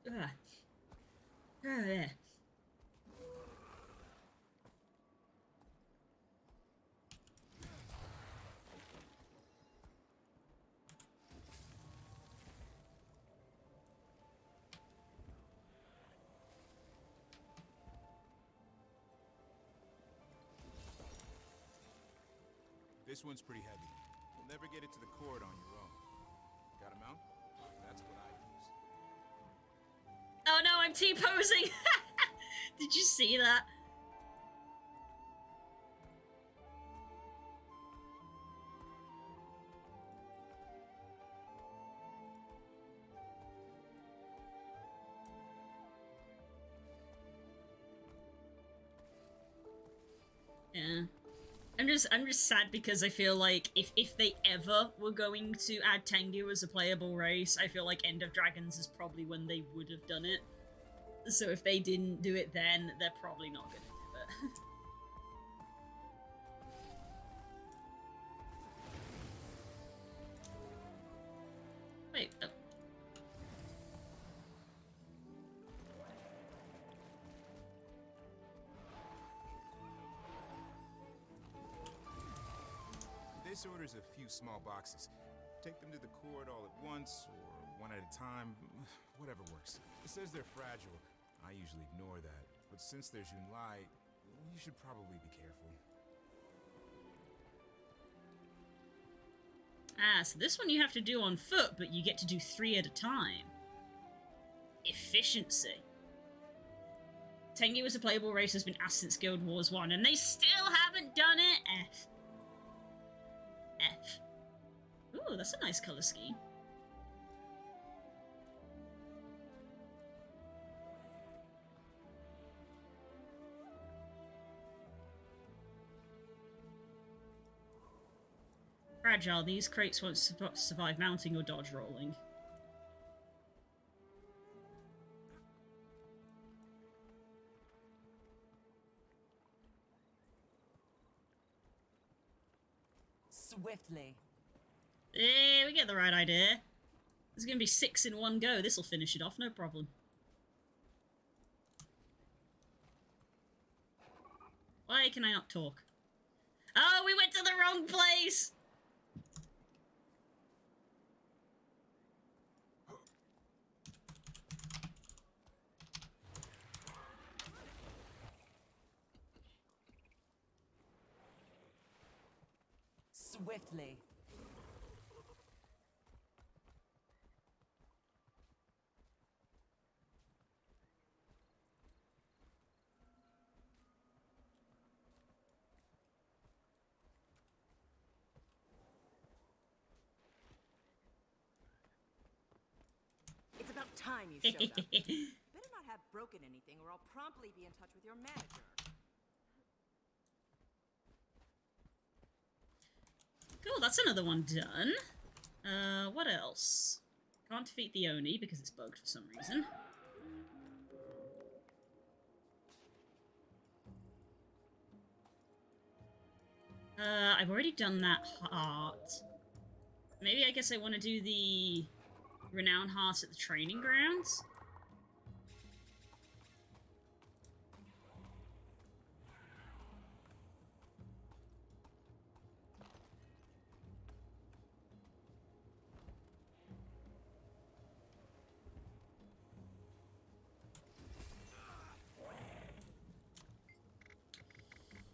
Oh, yeah. This one's pretty heavy. You'll never get it to the cord on your own. Got a mount? That's what I use. Oh no, I'm T-posing! Did you see that? Yeah. I'm just sad because I feel like if they ever were going to add Tengu as a playable race, I feel like End of Dragons is probably when they would have done it. So if they didn't do it then, they're probably not gonna do it. Wait, oh. This orders a few small boxes. Take them to the cord all at once, or one at a time, whatever works. It says they're fragile. I usually ignore that, but since there's Yunlai, you should probably be careful. Ah, so this one you have to do on foot, but you get to do 3 at a time. Efficiency. Tengu as a playable race has been asked since Guild Wars 1, and they still haven't done it? F. F. Ooh, that's a nice colour scheme. Fragile. These crates won't survive mounting or dodge rolling. Swiftly. Eh, we get the right idea. There's gonna be 6 in one go. This'll finish it off, no problem. Why can I not talk? Oh, we went to the wrong place! Swiftly. It's about time you showed up. Better not have broken anything, or I'll promptly be in touch with your manager. Cool, that's another one done. What else? Can't defeat the Oni because it's bugged for some reason. I've already done that heart. Maybe I guess I want to do the Renown Heart at the training grounds?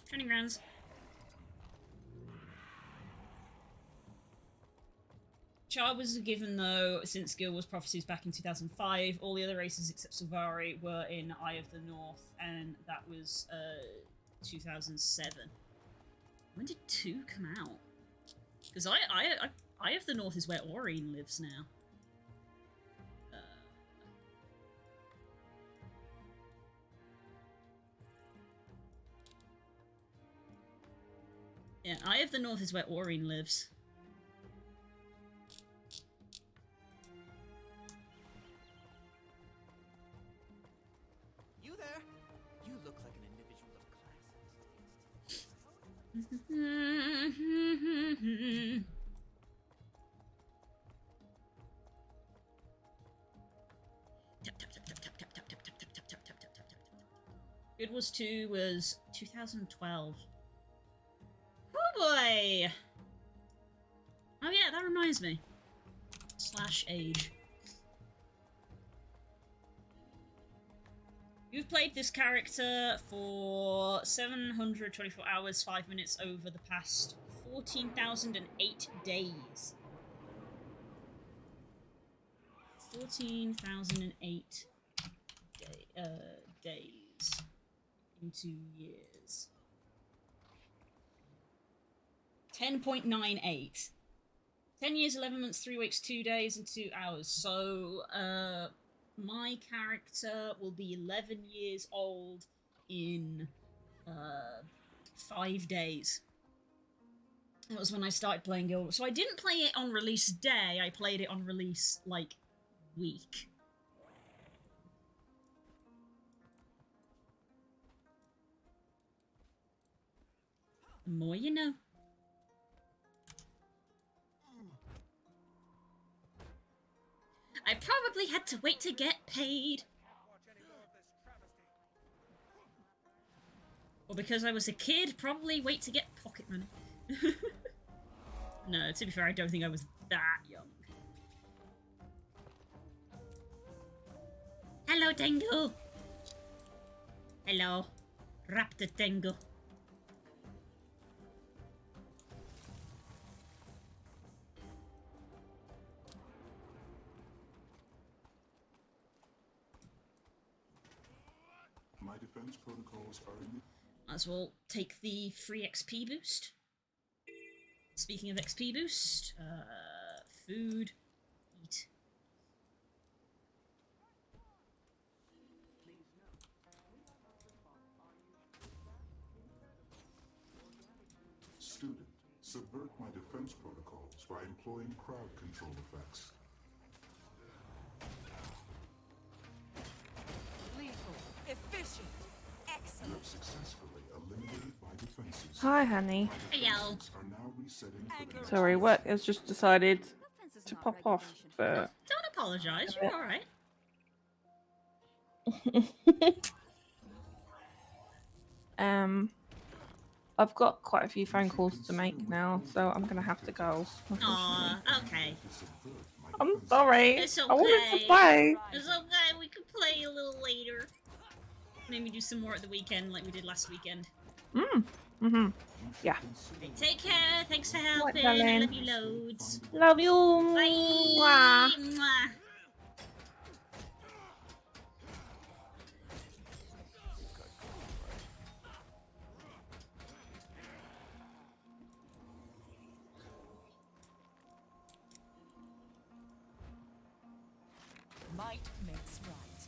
Training grounds. Char was given, though, since Guild Wars Prophecies back in 2005. All the other races except Savari were in Eye of the North, and that was 2007. When did 2 come out? Because I of the North is where Aurine lives now. Yeah, Eye of the North is where Aurine lives. You there? You look like an individual of class. Good Wars 2 was 2012. Oh boy! Oh yeah, that reminds me. / age. You've played this character for 724 hours, 5 minutes over the past 14,008 days. 14,008 days into years. 10.98. 10 years, 11 months, 3 weeks, 2 days, and 2 hours. So, my character will be 11 years old in 5 days. That was when I started playing Guild Wars. So I didn't play it on release day, I played it on release, like, week. The more you know. I probably had to wait to get paid. Or because I was a kid, probably wait to get pocket money. No, to be fair, I don't think I was that young. Hello, Tengu! Hello, Raptor Tengu. My defense protocols are in. Might as well take the free XP boost. Speaking of XP boost, food, eat. Student, subvert my defense protocols by employing crowd control effects. Lethal, efficient, You excellent. have successfully eliminated my defenses. Hi, honey. Hello. Are now resetting for the next Sorry, work has just decided to pop off for... Don't apologise, you're alright. I've got quite a few phone calls to make now, so I'm gonna have to go. Aw, okay. I'm sorry. It's okay. I wanted to play. It's okay, we could play a little later. Maybe do some more at the weekend like we did last weekend. Yeah. Okay, take care, thanks for helping, darling? I love you loads. Love you. Bye. Mwah. Mwah. Might makes right.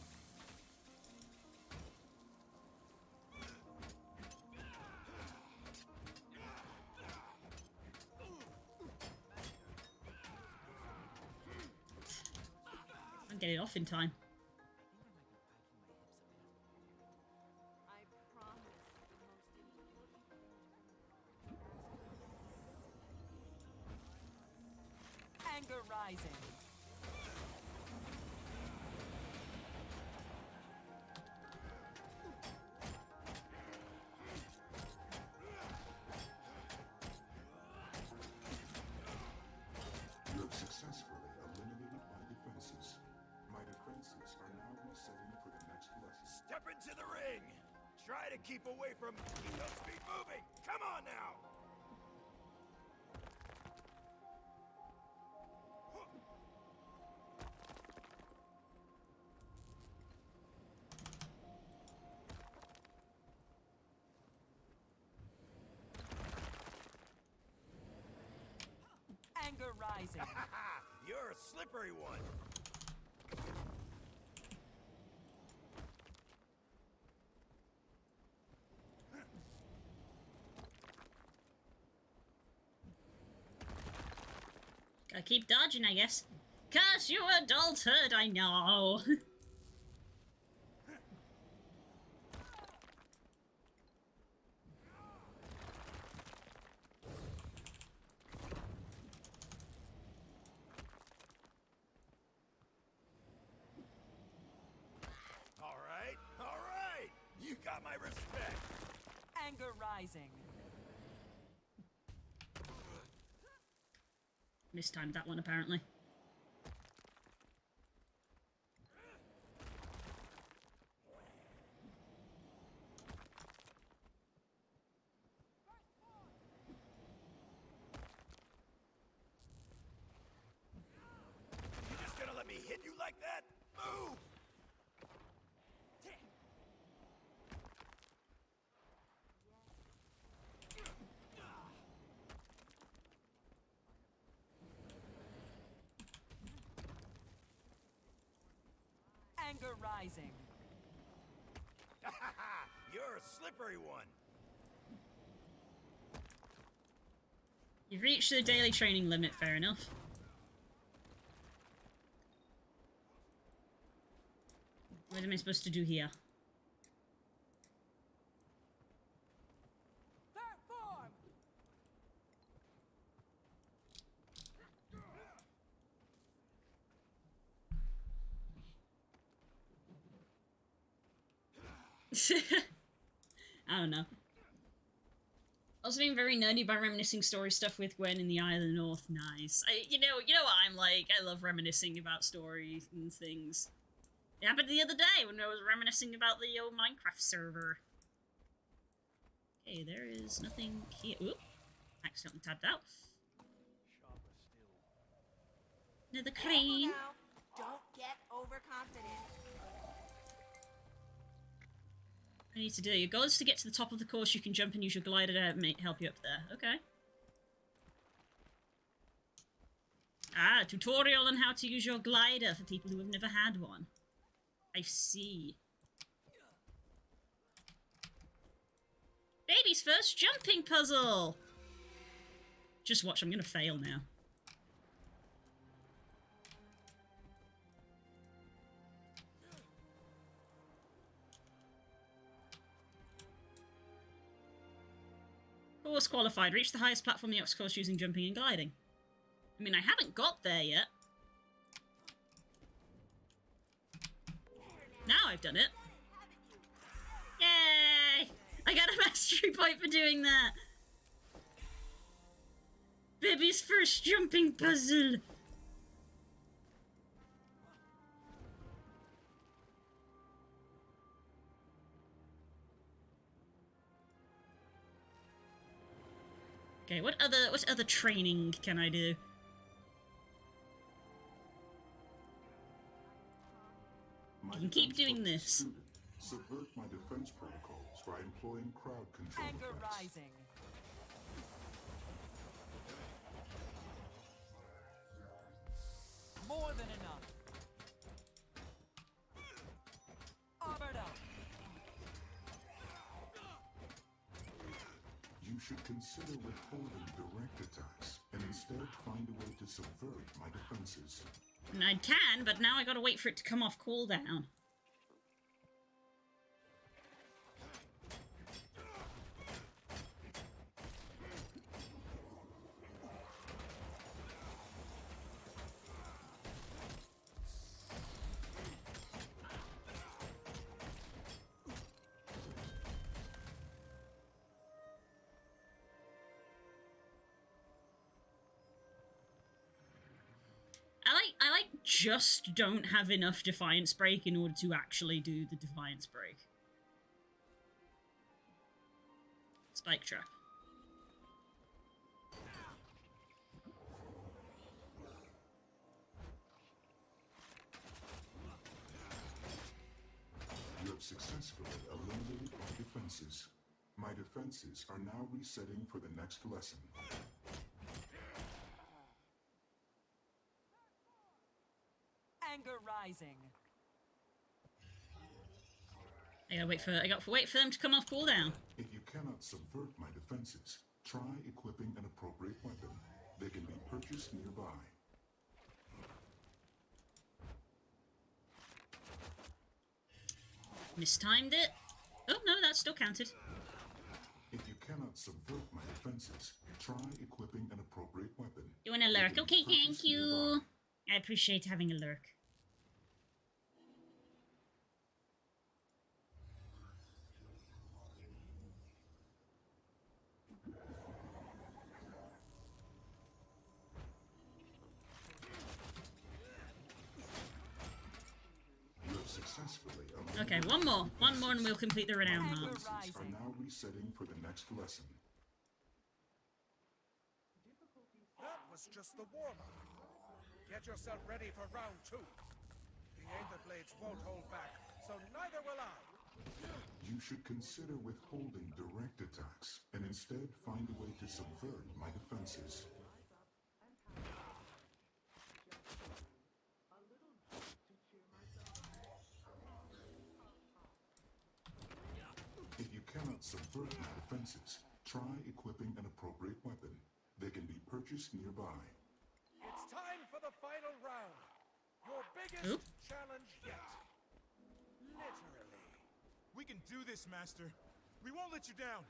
I'll get it off in time. Anger rising. You have successfully eliminated my defenses. My defenses are now resetting for the next lesson. Step into the ring! Try to keep away from... Keep speed moving! Come on now! Anger rising. You're a slippery one. Gotta keep dodging, I guess. Curse you, adulthood, I know. All right. You got my respect. Anger rising. Mistimed that one, apparently. You just gonna let me hit you like that? Move! Anger rising. You're a slippery one. You've reached the daily training limit, fair enough. What am I supposed to do here? I don't know. Also being very nerdy by reminiscing story stuff with Gwen in the Eye of the North. Nice. You know what I'm like. I love reminiscing about stories and things. It happened the other day when I was reminiscing about the old Minecraft server. Okay, there is nothing here. Oop. Accidentally tabbed out. Another crane. Don't get overconfident. I need to do. Your goal is to get to the top of the course. You can jump and use your glider to help you up there. Okay. Ah, tutorial on how to use your glider for people who have never had one. I see. Baby's first jumping puzzle! Just watch, I'm gonna fail now. Course qualified. Reach the highest platform in the Ox course using jumping and gliding. I mean, I haven't got there yet. Now I've done it. Yay! I got a mastery point for doing that. Baby's first jumping puzzle. Okay, what other training can I do? I can keep doing this. Subvert my defense protocols by employing crowd control. Anger rising. More than enough. Armored up. You should consider withholding direct attacks and instead find a way to subvert my defenses. And I can, but now I gotta wait for it to come off cooldown. I like just don't have enough Defiance Break in order to actually do the Defiance Break. Spike Trap. You have successfully eliminated my defenses. My defenses are now resetting for the next lesson. Anger rising. I gotta wait for them to come off cooldown. If you cannot subvert my defenses, try equipping an appropriate weapon. They can be purchased nearby. Mistimed it. Oh no, that still counted. If you cannot subvert my defenses, try equipping an appropriate weapon. You want a lurk? Okay, thank you. I appreciate having a lurk. Okay, one more and we'll complete the renown heart. Are now resetting for the next lesson. That was just the warm-up. Get yourself ready for round 2. The Aether Blades won't hold back, so neither will I. You should consider withholding direct attacks and instead find a way to subvert my defenses. If you cannot subvert my defenses, try equipping an appropriate weapon. They can be purchased nearby. It's time for the final round. Your biggest challenge yet. Literally. We can do this, Master. We won't let you down.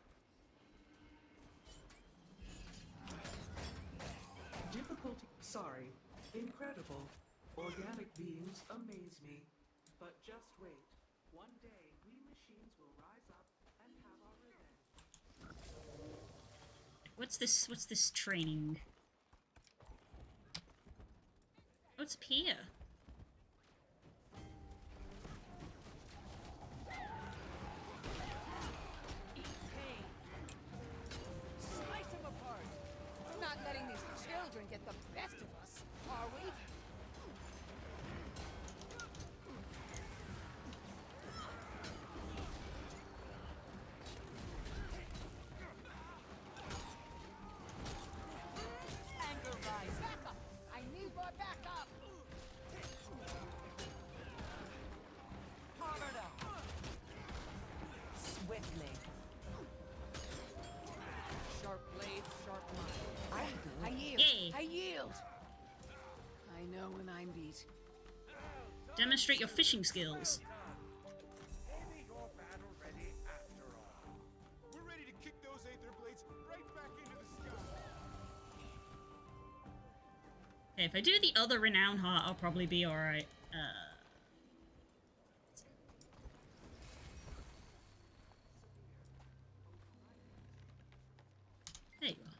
Difficulty, sorry, incredible. Organic beings amaze me. But just wait. One day, we machines will rise up and have our revenge. What's this training? What's up here? Slice them apart. We're not letting these children get the best of us, are we? Anger rising. Backup! I need more backup! Hammered up. Swiftly. Sharp blade, sharp line. I yield. Yay. I yield. I know when I'm beat. Demonstrate your fishing skills. Maybe you're battle ready after all. We're ready to kick those Aether Blades right back into the sky. Okay, if I do the other renown heart, I'll probably be alright. There you are.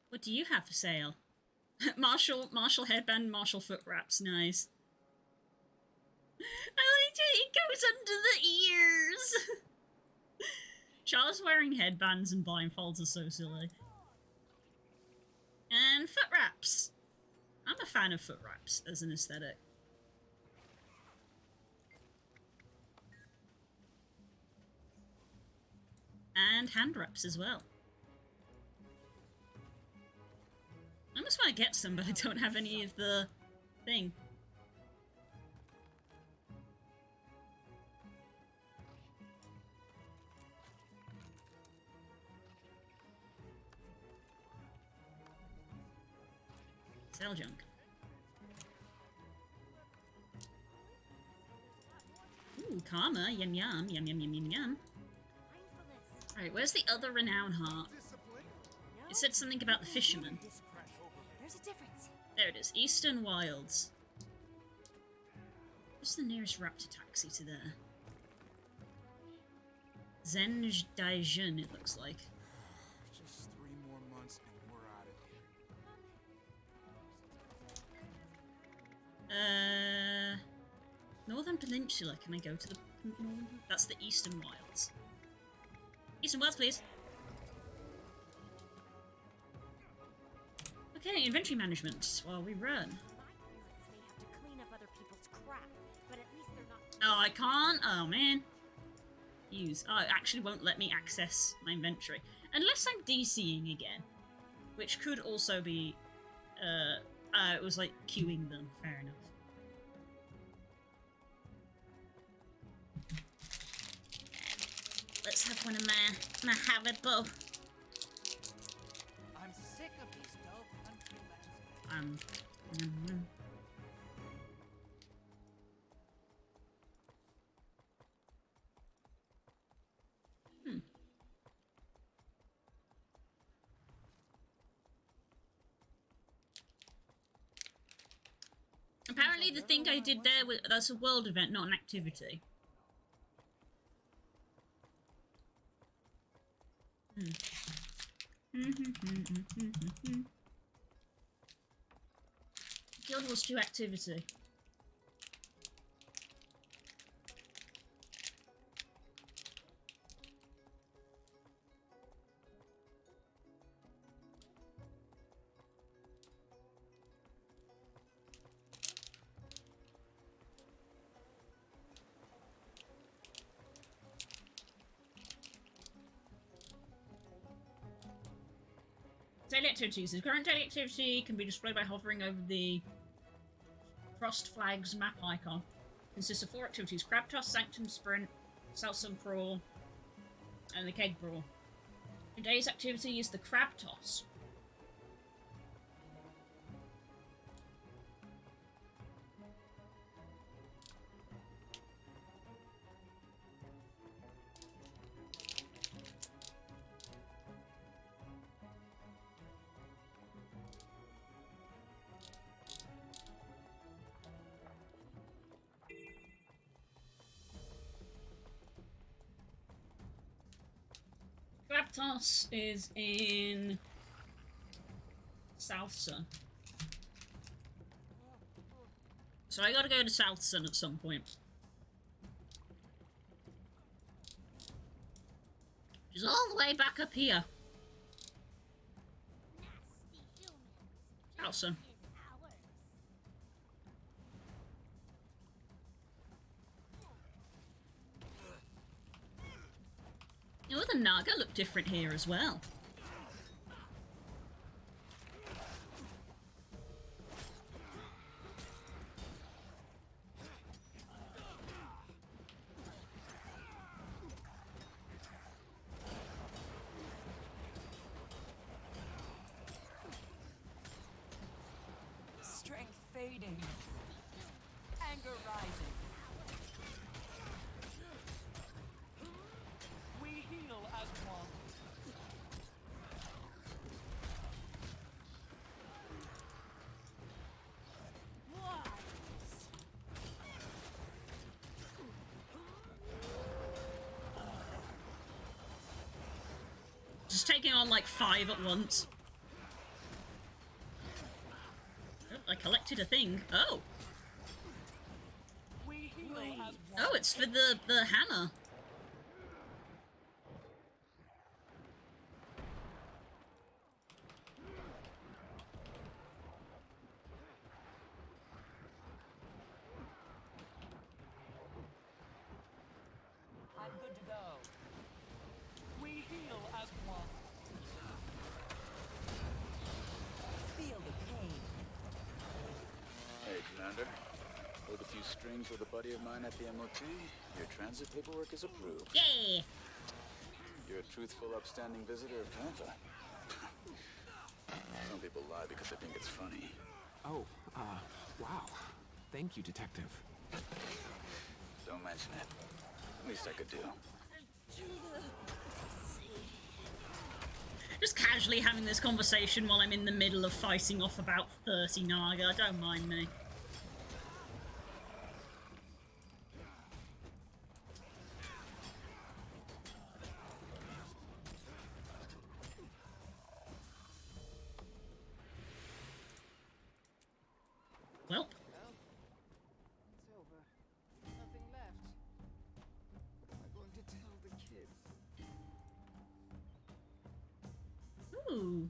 What do you have for sale? Martial headband, Martial foot wraps. Nice. I like it. It goes under the ears. Charles wearing headbands and blindfolds are so silly. And foot wraps. I'm a fan of foot wraps as an aesthetic. And hand wraps as well. I almost want to get some, but I don't have any of the thing. Sell junk. Ooh, karma. Yum yum. Yum yum yum yum yum. Alright, where's the other renown heart? It said something about the fisherman. There's a difference. There it is. Eastern Wilds. What's the nearest raptor taxi to there? Zenj Daijun, it looks like. Just 3 more months and we're out of here. Northern Peninsula. Can I go to the... That's the Eastern Wilds. Eastern Wilds, please. Okay, inventory management while we run. Oh, I can't? Oh, man. Use. Oh, it actually won't let me access my inventory. Unless I'm DCing again. Which could also be... it was like queuing them. Fair enough. Let's have one of my Haribo. I'm sick of these dull country landscapes. Apparently the thing I did there, that's a world event, not an activity. Guild Wars 2 activity. Daily activities. The current daily activity can be displayed by hovering over the crossed flags map icon. Consists of 4 activities: Crab Toss, Sanctum Sprint, Salsum Crawl, and the Keg Brawl. Today's activity is the Crab Toss. Crab Toss is in Southsun. So I gotta go to Southsun at some point. Which is all the way back up here. Southsun. Oh, the Naga look different here as well. Strength fading. Anger rising. We heal as one. Just taking on like 5 at once. Oh, I collected a thing. Oh. We heal as one. Oh, it's for the hammer. I'm good to go. We heal as one. Feel the pain. Hey, Commander. Pulled a few strings with a buddy of mine at the MOT. Your transit paperwork is approved. Yeah. You're a truthful, upstanding visitor of Tampa. Some people lie because they think it's funny. Oh, wow. Thank you, Detective. Don't mention it. Least I could do. Just casually having this conversation while I'm in the middle of fighting off about 30 Naga. Don't mind me. Well. It's over. Nothing left. What am I going to tell the kids? Ooh.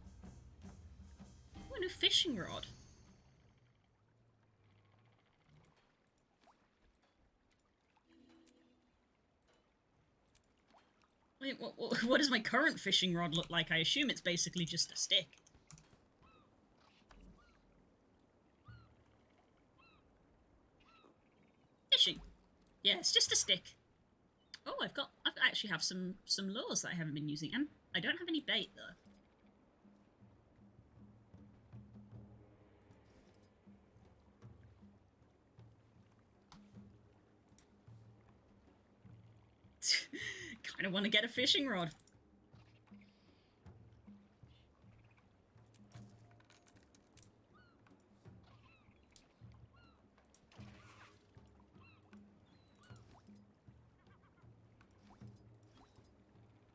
Ooh, a new fishing rod. Wait, what does my current fishing rod look like? I assume it's basically just a stick. Fishing. Yeah, it's just a stick. Oh, I actually have some lures that I haven't been using, and I don't have any bait though. Kind of want to get a fishing rod.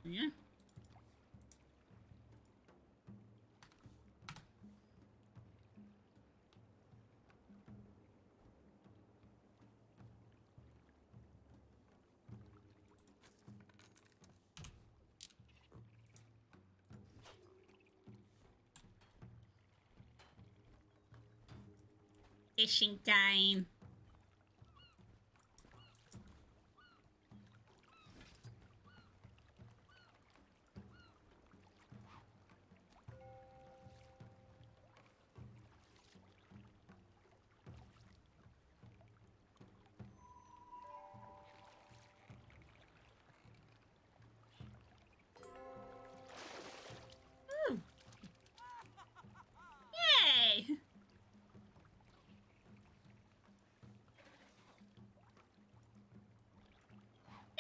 Yeah. Fishing time. Ooh. Yay!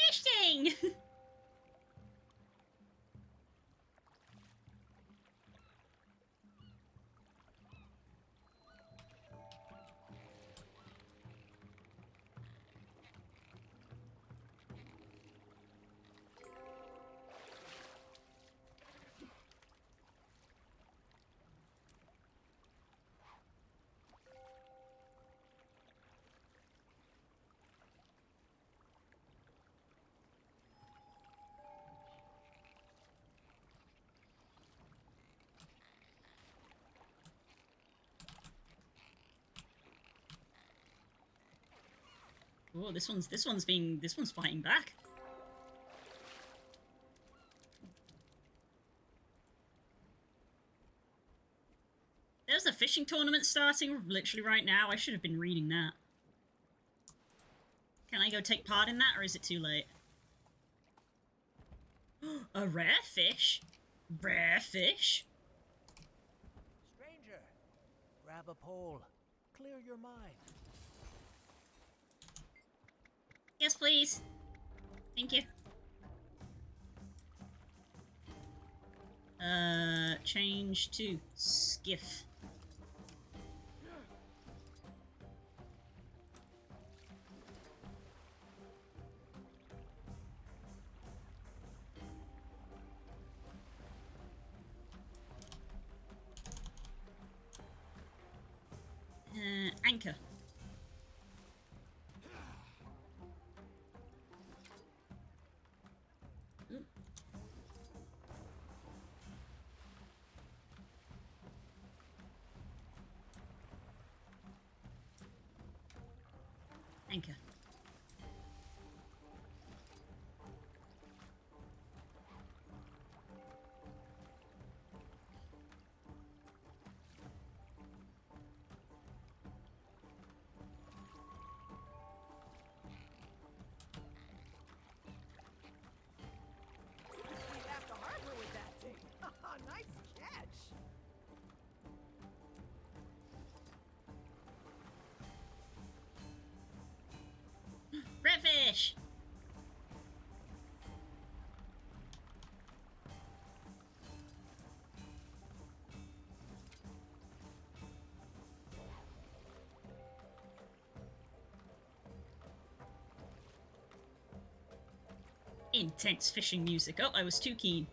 Fishing! Oh, this one's fighting back. There's a fishing tournament starting literally right now. I should have been reading that. Can I go take part in that, or is it too late? A rare fish? Rare fish? Stranger, grab a pole. Clear your mind. Yes, please. Thank you. Change to skiff. Anchor. Ooh. Anchor. We have to harbor with that thing. Nice catch. Redfish! Intense fishing music. Oh, I was too keen.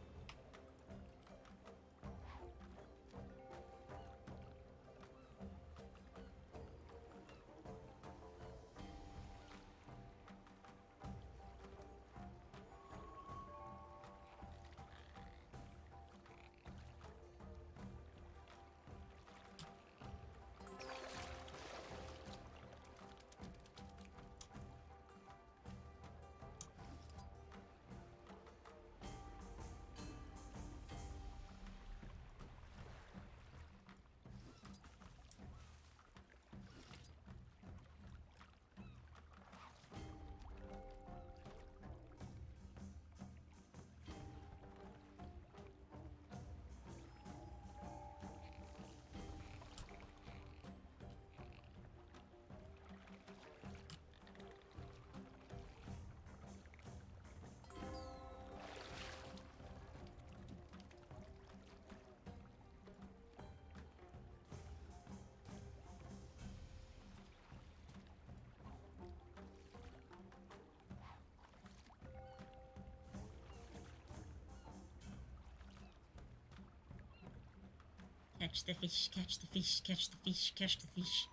Catch the fish, catch the fish, catch the fish, catch the fish.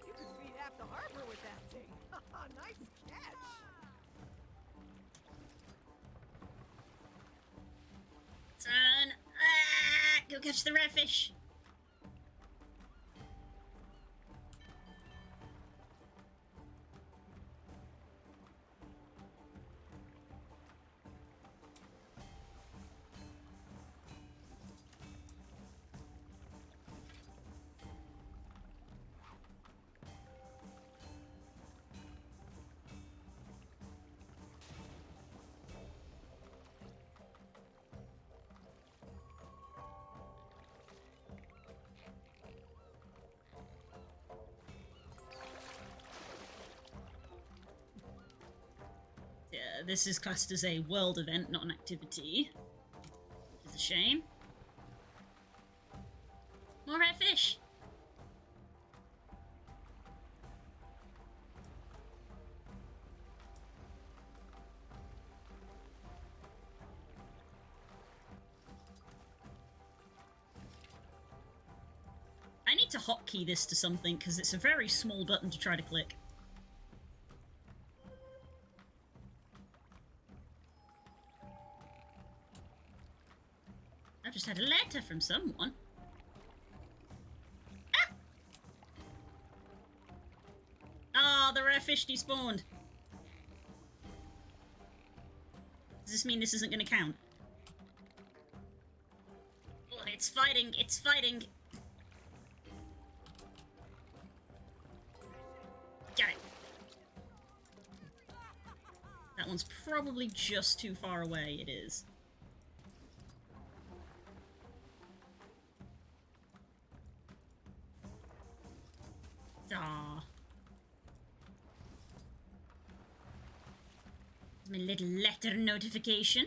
You could feed half the harbor with that thing. Nice catch. Turn! Ah! Go catch the redfish! This is classed as a world event, not an activity. Which is a shame. More redfish! I need to hotkey this to something, because it's a very small button to try to click. I just had a letter from someone. Ah! Oh, the rare fish despawned. Does this mean this isn't going to count? Oh, it's fighting, it's fighting. Got it. That one's probably just too far away, it is. Aww. My little letter notification.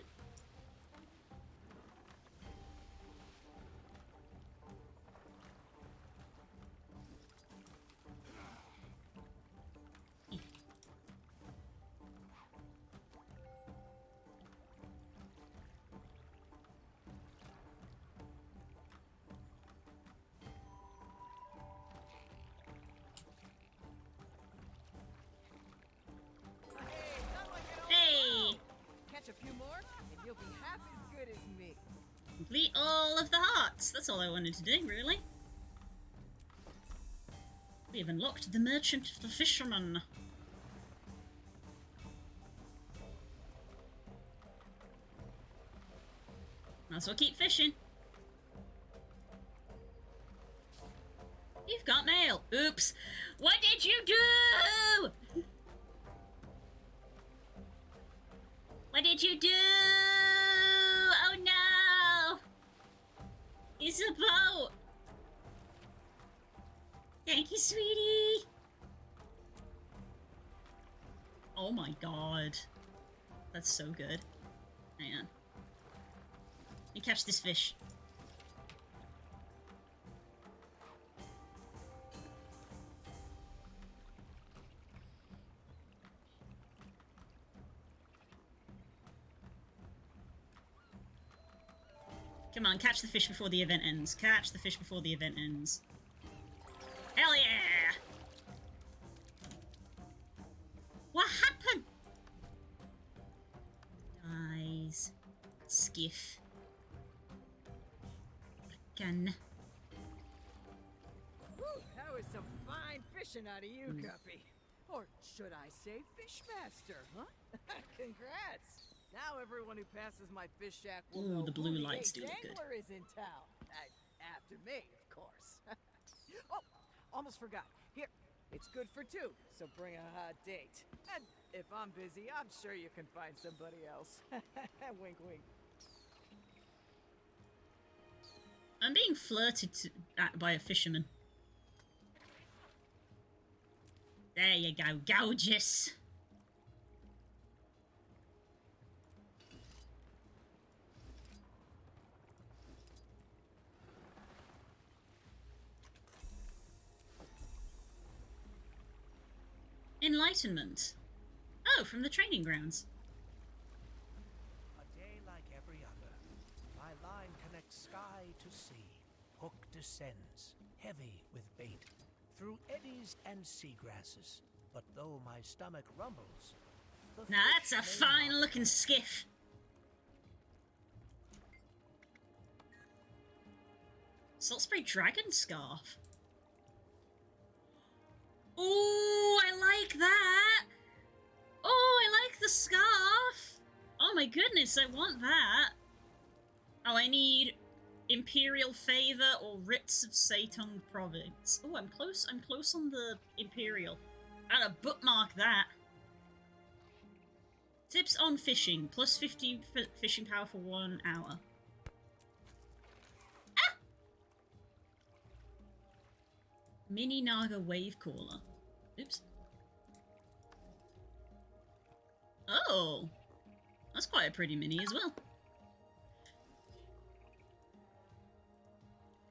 Catch a few more, and you'll be half as good as me. Complete all of the hearts. That's all I wanted to do, really. We have unlocked the Merchant of the Fisherman. Might as well keep fishing. You've got mail. Oops. What did you do? What did you do? Oh no! It's a boat! Thank you, sweetie! Oh my god. That's so good. Hang on. Let me catch this fish. Come on, catch the fish before the event ends. Catch the fish before the event ends. Hell yeah! What happened? Guys. Skiff. Gun. Whew, that was some fine fishing out of you, Guppy. Or should I say Fishmaster, huh? Congrats! Now everyone who passes my fish shack will know the blue who the lights do Ace look good. Angler is in town. After me, of course. Oh, almost forgot. Here, it's good for two, so bring a hot date. And if I'm busy, I'm sure you can find somebody else. Wink, wink. I'm being flirted at by a fisherman. There you go, gorgeous. Enlightenment. Oh, from the training grounds. sky to sea, hook descends, heavy with bait, through eddies and seagrasses. But though my stomach rumbles, now that's a fine looking skiff. Salisbury Dragon Scarf. Oh, I like that. Oh, I like the scarf. Oh my goodness, I want that. Oh, I need Imperial Favor or Writs of Seitung Province. Oh, I'm close on the Imperial. I gotta bookmark that. Tips on fishing. Plus 50 fishing power for 1 hour. Ah! Mini Naga Wave Caller. Oops. Oh! That's quite a pretty mini as well.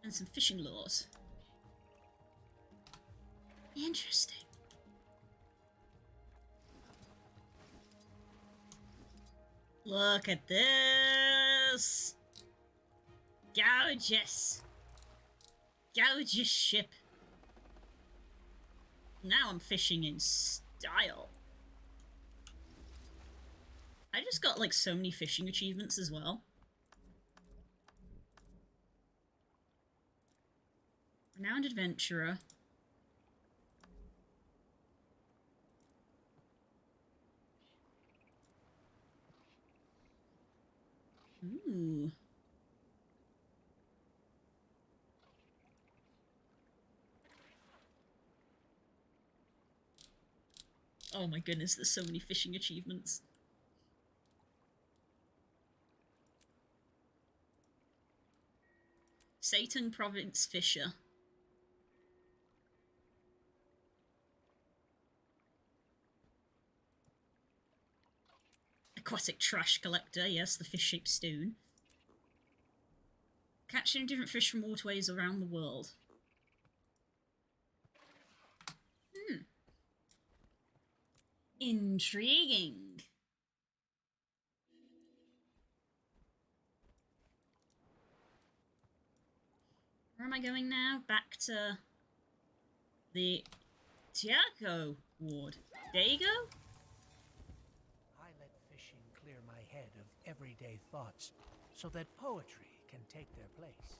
And some fishing lures. Interesting. Look at this! Gorgeous! Gorgeous ship. Now I'm fishing in style. I just got like so many fishing achievements as well. Renowned Adventurer. Ooh. Oh my goodness, there's so many fishing achievements. Seitung Province Fisher. Aquatic Trash Collector, yes, the fish-shaped stone. Catching different fish from waterways around the world. Intriguing. Where am I going now? Back to the Tiago ward. There you go. I let fishing clear my head of everyday thoughts so that poetry can take their place.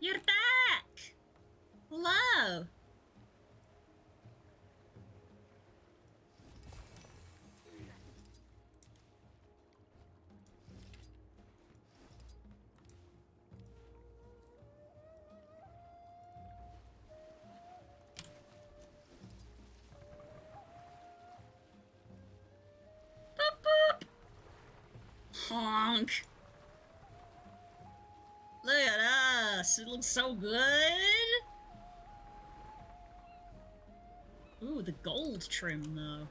You're back! Hello! Boop boop! Honk! Look at us! It looks so good! Ooh, the gold trim, though.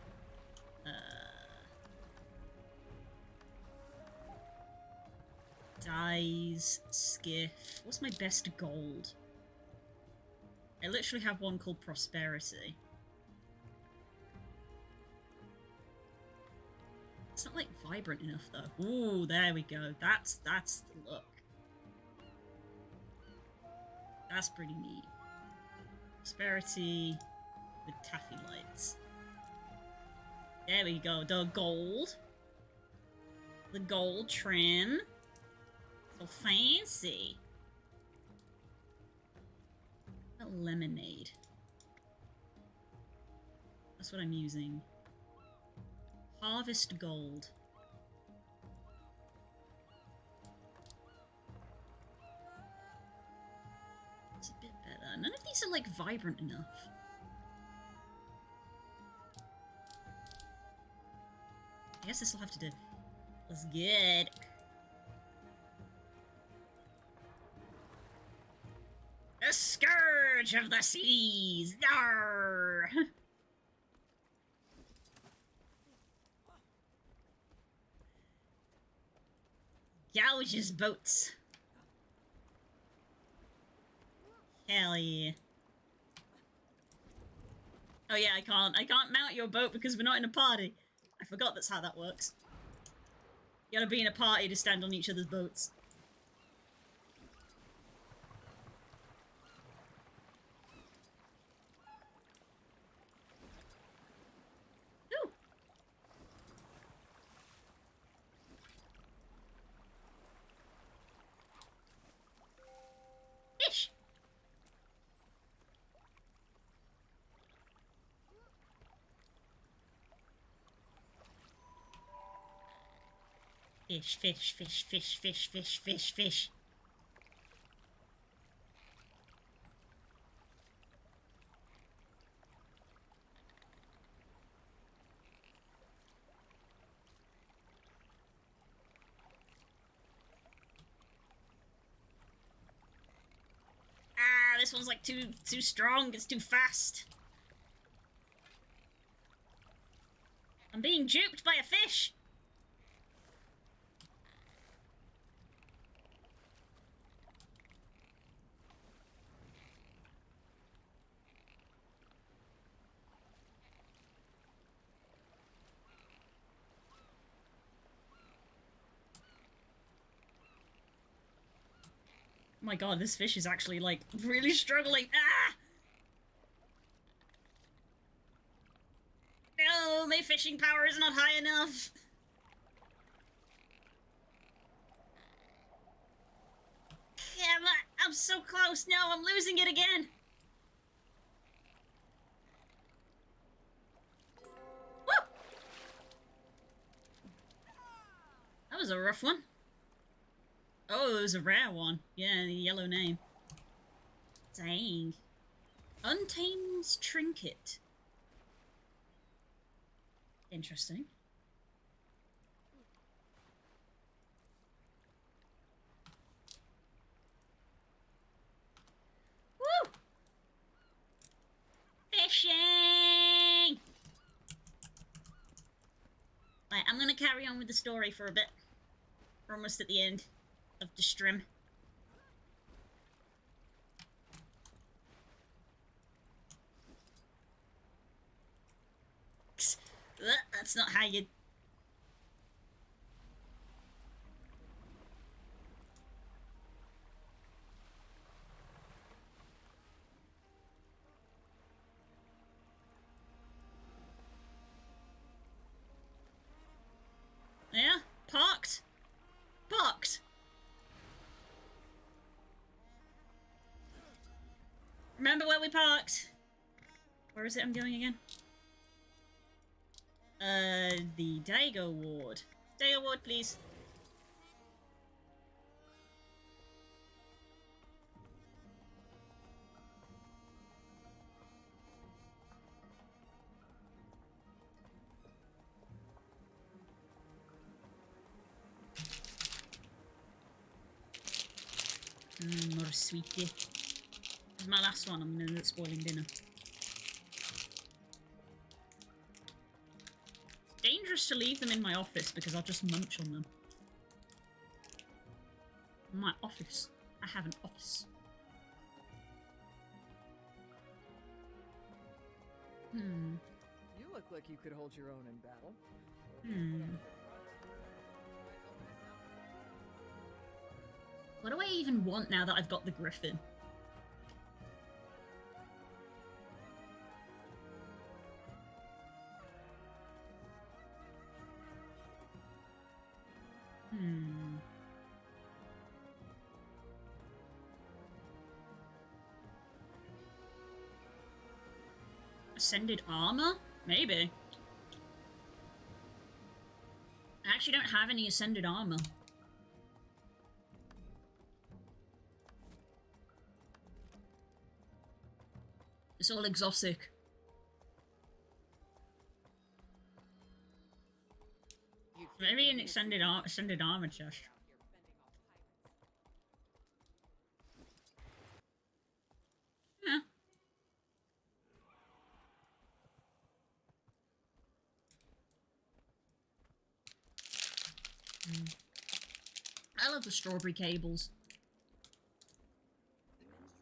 Dyes, skiff. What's my best gold? I literally have one called Prosperity. It's not, like, vibrant enough, though. Ooh, there we go. That's the look. That's pretty neat. Prosperity with taffy lights. There we go. The gold. The gold trim. So fancy. A lemonade. That's what I'm using. Harvest gold. It's a bit better. None of these are like vibrant enough. I guess this will have to do. That's good. The Scourge of the Seas! Arr! Gouges boats. Hell yeah. Oh yeah, I can't mount your boat because we're not in a party. I forgot that's how that works. You gotta be in a party to stand on each other's boats. Ooh. Fish! Fish, fish, fish, fish, fish, fish, fish, fish. Ah, this one's like too strong. It's too fast. I'm being duped by a fish. Oh my god, this fish is actually, like, really struggling. Ah! No, my fishing power is not high enough. Damn it, I'm so close. No, I'm losing it again. Woo! That was a rough one. Oh, it was a rare one. Yeah, the yellow name. Dang. Untamed Trinket. Interesting. Woo! Fishing! Right, I'm gonna carry on with the story for a bit. We're almost at the end of the stream. That's not how you... Yeah? Parked? Parked! Remember where we parked? Where is it I'm going again? The Daigo Ward. Daigo Ward, please. More sweetie. This is my last one. I'm gonna end up spoiling dinner. It's dangerous to leave them in my office because I'll just munch on them. My office. I have an office. You look like you could hold your own in battle. What do I even want now that I've got the griffin? Ascended armor? Maybe. I actually don't have any ascended armor. It's all exotic. Maybe an ascended armor chest. Yeah. I love the strawberry cables.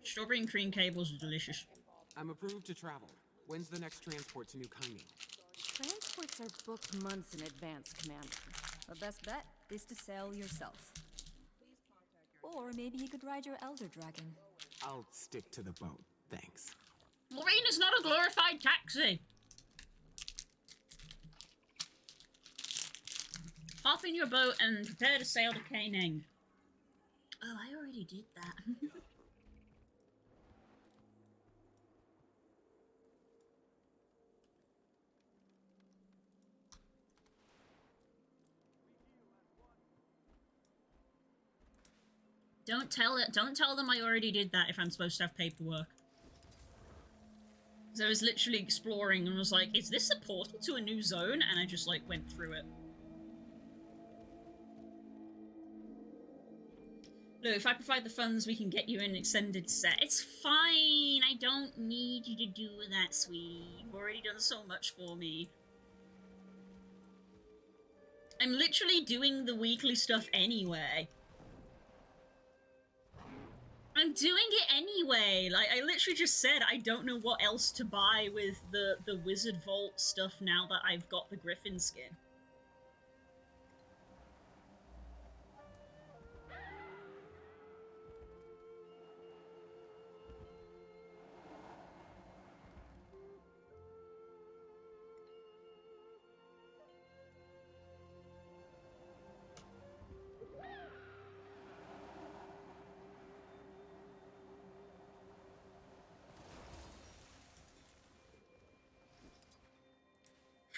Strawberry and cream cables are delicious. I'm approved to travel. When's the next transport to New Kaimi? Transports are booked months in advance, Commander. the best bet is to sail yourself. Or maybe you could ride your Elder Dragon. I'll stick to the boat, thanks. Lorraine is not a glorified taxi! Hop in your boat and prepare to sail to Kaineng. Oh, I already did that. Don't tell them I already did that if I'm supposed to have paperwork. Because I was literally exploring and was like, is this a portal to a new zone? And I just like went through it. Look, if I provide the funds, we can get you an extended set. It's fine. I don't need you to do that, sweet. You've already done so much for me. I'm literally doing the weekly stuff anyway. I'm doing it anyway. Like, I literally just said I don't know what else to buy with the Wizard Vault stuff now that I've got the Griffin skin.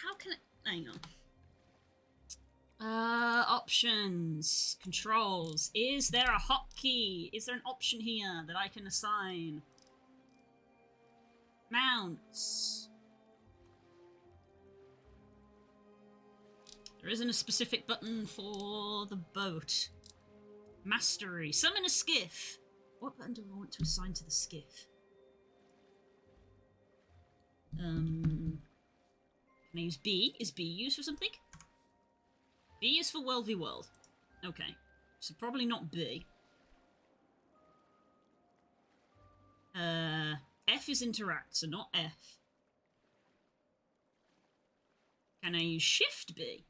How can I... Hang on. Options. Controls. Is there a hotkey? Is there an option here that I can assign? Mounts. There isn't a specific button for the boat. Mastery. Summon a skiff. What button do I want to assign to the skiff? Can I use B? Is B used for something? B is for World v World. Okay. So probably not B. F is interact, so not F. Can I use Shift B?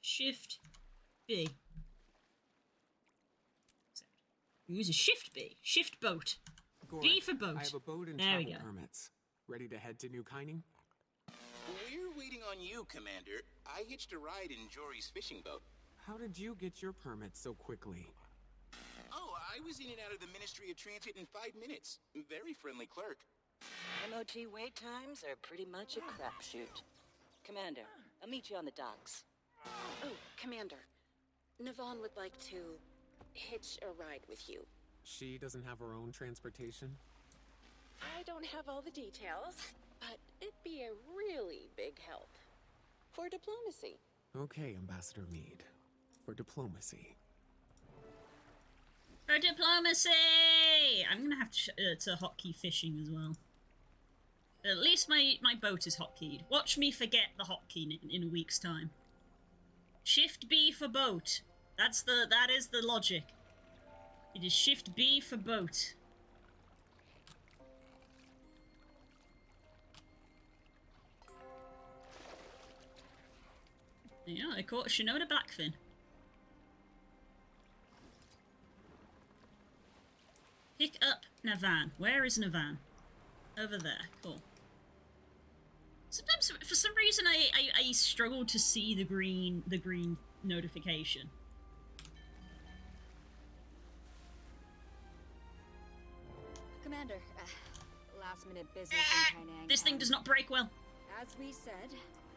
Shift B. Use a Shift B. Shift boat. Gorak, B for boat. I have a boat and there travel permits. Ready to head to New Kining? We're waiting on you, Commander. I hitched a ride in Jory's fishing boat. How did you get your permit so quickly? Oh, I was in and out of the Ministry of Transit in 5 minutes. Very friendly clerk. MOT wait times are pretty much a crapshoot. Commander, I'll meet you on the docks. Oh, Commander. Navon would like to hitch a ride with you. She doesn't have her own transportation? I don't have all the details, but it'd be a really big help. For diplomacy. Okay, Ambassador Meade. For diplomacy. For diplomacy! I'm gonna have to hotkey fishing as well. At least my boat is hotkeyed. Watch me forget the hotkey in a week's time. Shift B for boat. That is the logic. It is Shift B for boat. Yeah, I caught Shinoda Blackfin. Pick up Navan. Where is Navan? Over there. Cool. Sometimes, for some reason, I struggle to see the green notification. Commander, last-minute business in Kaineng. This thing does not break well. As we said,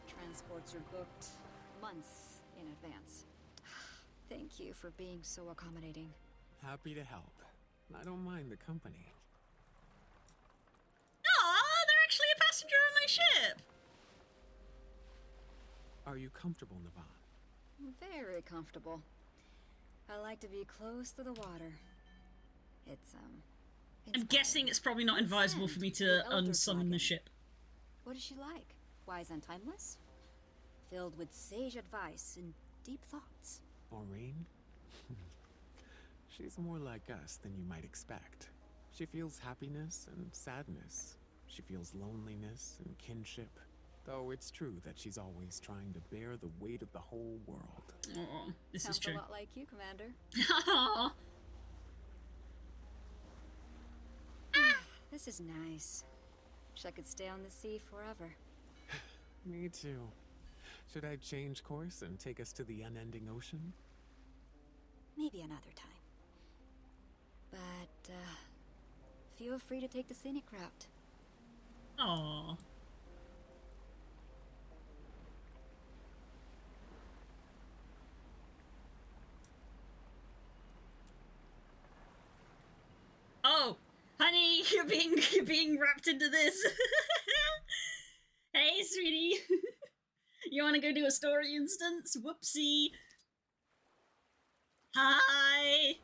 transports are booked months in advance. Thank you for being so accommodating. Happy to help. I don't mind the company. Aw, they're actually a passenger on my ship! Are you comfortable, Navon? Very comfortable. I like to be close to the water. It's I'm guessing it's probably not advisable for me to unsummon the ship. What is she like? Wise and timeless? Filled with sage advice and deep thoughts. Maureen? She's more like us than you might expect. She feels happiness and sadness. She feels loneliness and kinship. Though it's true that she's always trying to bear the weight of the whole world. Oh, this Sounds is true. a lot like you, Commander. This is nice. Wish I could stay on the sea forever. Me too. Should I change course and take us to the unending ocean? Maybe another time. But, feel free to take the scenic route. Aww. Oh, honey, you're being wrapped into this. Hey, sweetie. You want to go do a story instance? Whoopsie. Hi.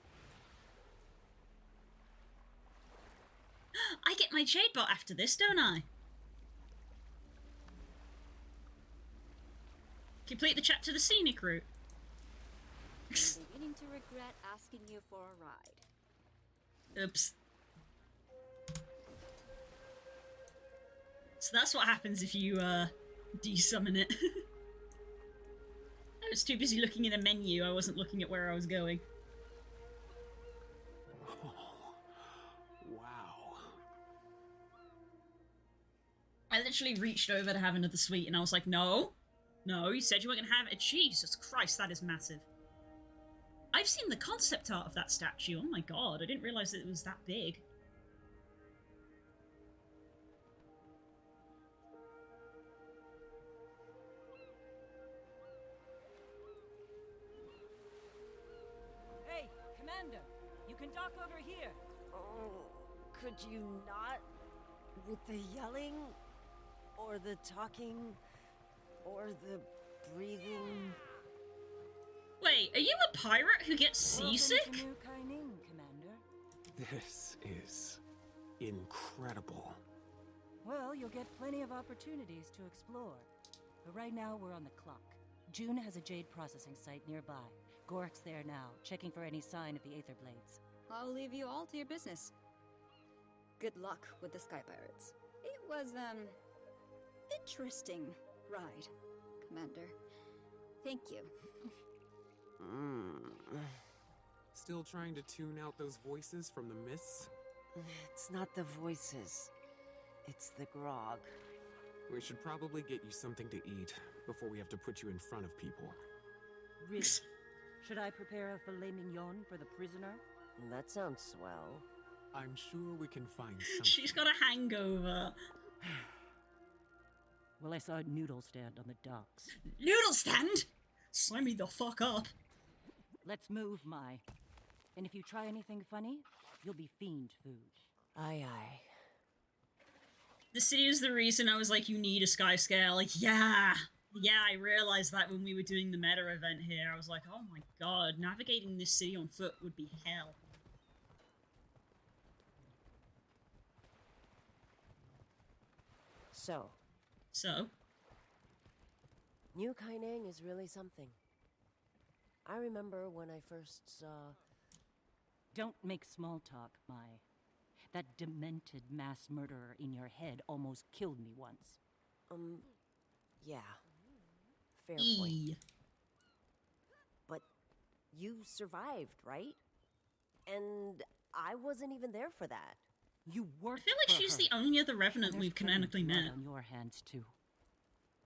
I get my jade bot after this, don't I? Complete the chapter, the scenic route. I'm beginning to regret asking you for a ride. Oops. So that's what happens if you, de-summon it. I was too busy looking at a menu, I wasn't looking at where I was going. Oh, wow. I literally reached over to have another sweet and I was like, no. No, you said you weren't gonna have it. Jesus Christ, that is massive. I've seen the concept art of that statue. Oh my god, I didn't realize that it was that big. Hey, Commander, you can dock over here. Oh, could you not? With the yelling, or the talking, or the breathing? Wait, are you a pirate who gets seasick? Welcome to New Kaining, Commander. This is incredible. Well, you'll get plenty of opportunities to explore. But right now, we're on the clock. June has a jade processing site nearby. Gork's there now, checking for any sign of the Aether Blades. I'll leave you all to your business. Good luck with the Sky Pirates. It was, interesting ride, Commander. Thank you. Still trying to tune out those voices from the mists? It's not the voices. It's the grog. We should probably get you something to eat before we have to put you in front of people. Really? Should I prepare a filet mignon for the prisoner? That sounds swell. I'm sure we can find something. She's got a hangover. Well, I saw a noodle stand on the docks. Noodle stand? Sign me the fuck up. Let's move, Mai. And if you try anything funny, you'll be fiend food. Aye, aye. The city was the reason I was like, you need a sky scale. Like, yeah. Yeah, I realized that when we were doing the meta event here. I was like, oh my god, navigating this city on foot would be hell. So? New Kaining is really something. I remember when I first saw... Don't make small talk, Mai. That demented mass murderer in your head almost killed me once. Yeah. Fair point. But you survived, right? And I wasn't even there for that. You worked I feel like she's the only other Revenant we've canonically met. On your hands, too.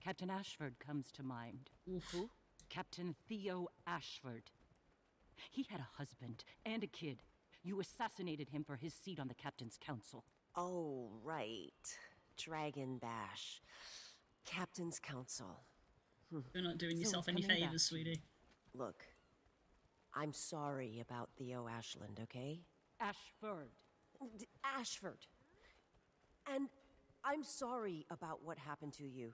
Captain Ashford comes to mind. Who? Captain Theo Ashford. He had a husband and a kid. You assassinated him for his seat on the Captain's Council. Oh, right. Dragon Bash. Captain's Council. You're not doing yourself any favors, sweetie. Look, I'm sorry about Theo Ashland, okay? Ashford. Ashford. And I'm sorry about what happened to you.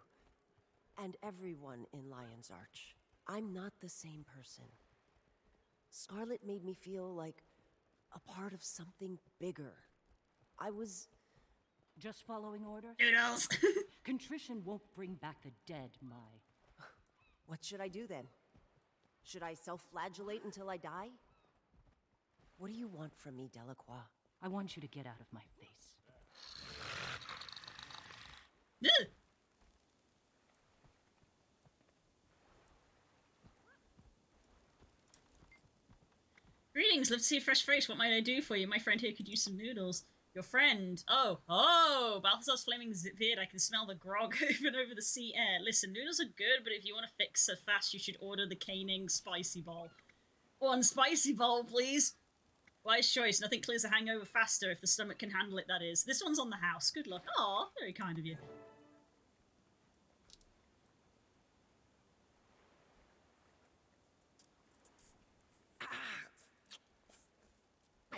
And everyone in Lion's Arch. I'm not the same person. Scarlet made me feel like a part of something bigger. I was... Just following orders? Noodles! Contrition won't bring back the dead, Mai. What should I do then? Should I self-flagellate until I die? What do you want from me, Delacroix? I want you to get out of my face. Greetings, love to see a fresh face. What might I do for you? My friend here could use some noodles. Your friend. Oh, Balthazar's flaming beard. I can smell the grog even over the sea air. Listen, noodles are good, but if you want to fix her fast, you should order the caning spicy bowl. One spicy bowl, please. Wise choice. Nothing clears a hangover faster if the stomach can handle it, that is. This one's on the house. Good luck. Aw, very kind of you.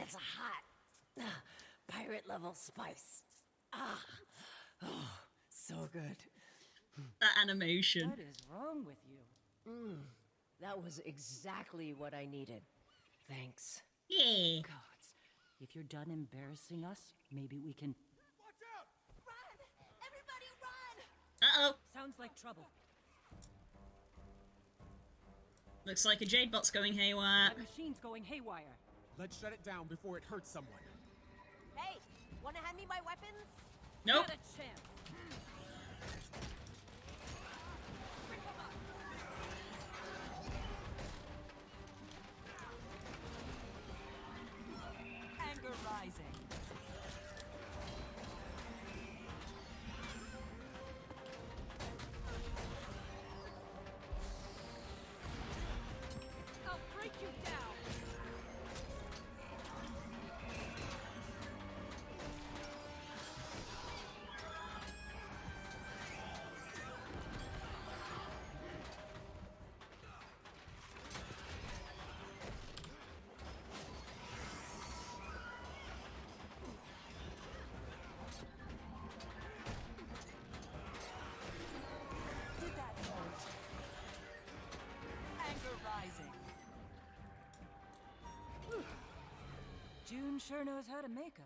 It's a hot, pirate level spice. Oh, so good. That animation. What is wrong with you? That was exactly what I needed. Thanks. Yeah. Gods, if you're done embarrassing us, maybe we can... Watch out! Run! Everybody run! Uh-oh. Sounds like trouble. Looks like a jade bot's going haywire. That machine's going haywire. Let's shut it down before it hurts someone. Hey, wanna hand me my weapons? Nope. Not a chance. Anger rising. I'll break you down. Did that hurt? Anger rising. June sure knows how to make 'em.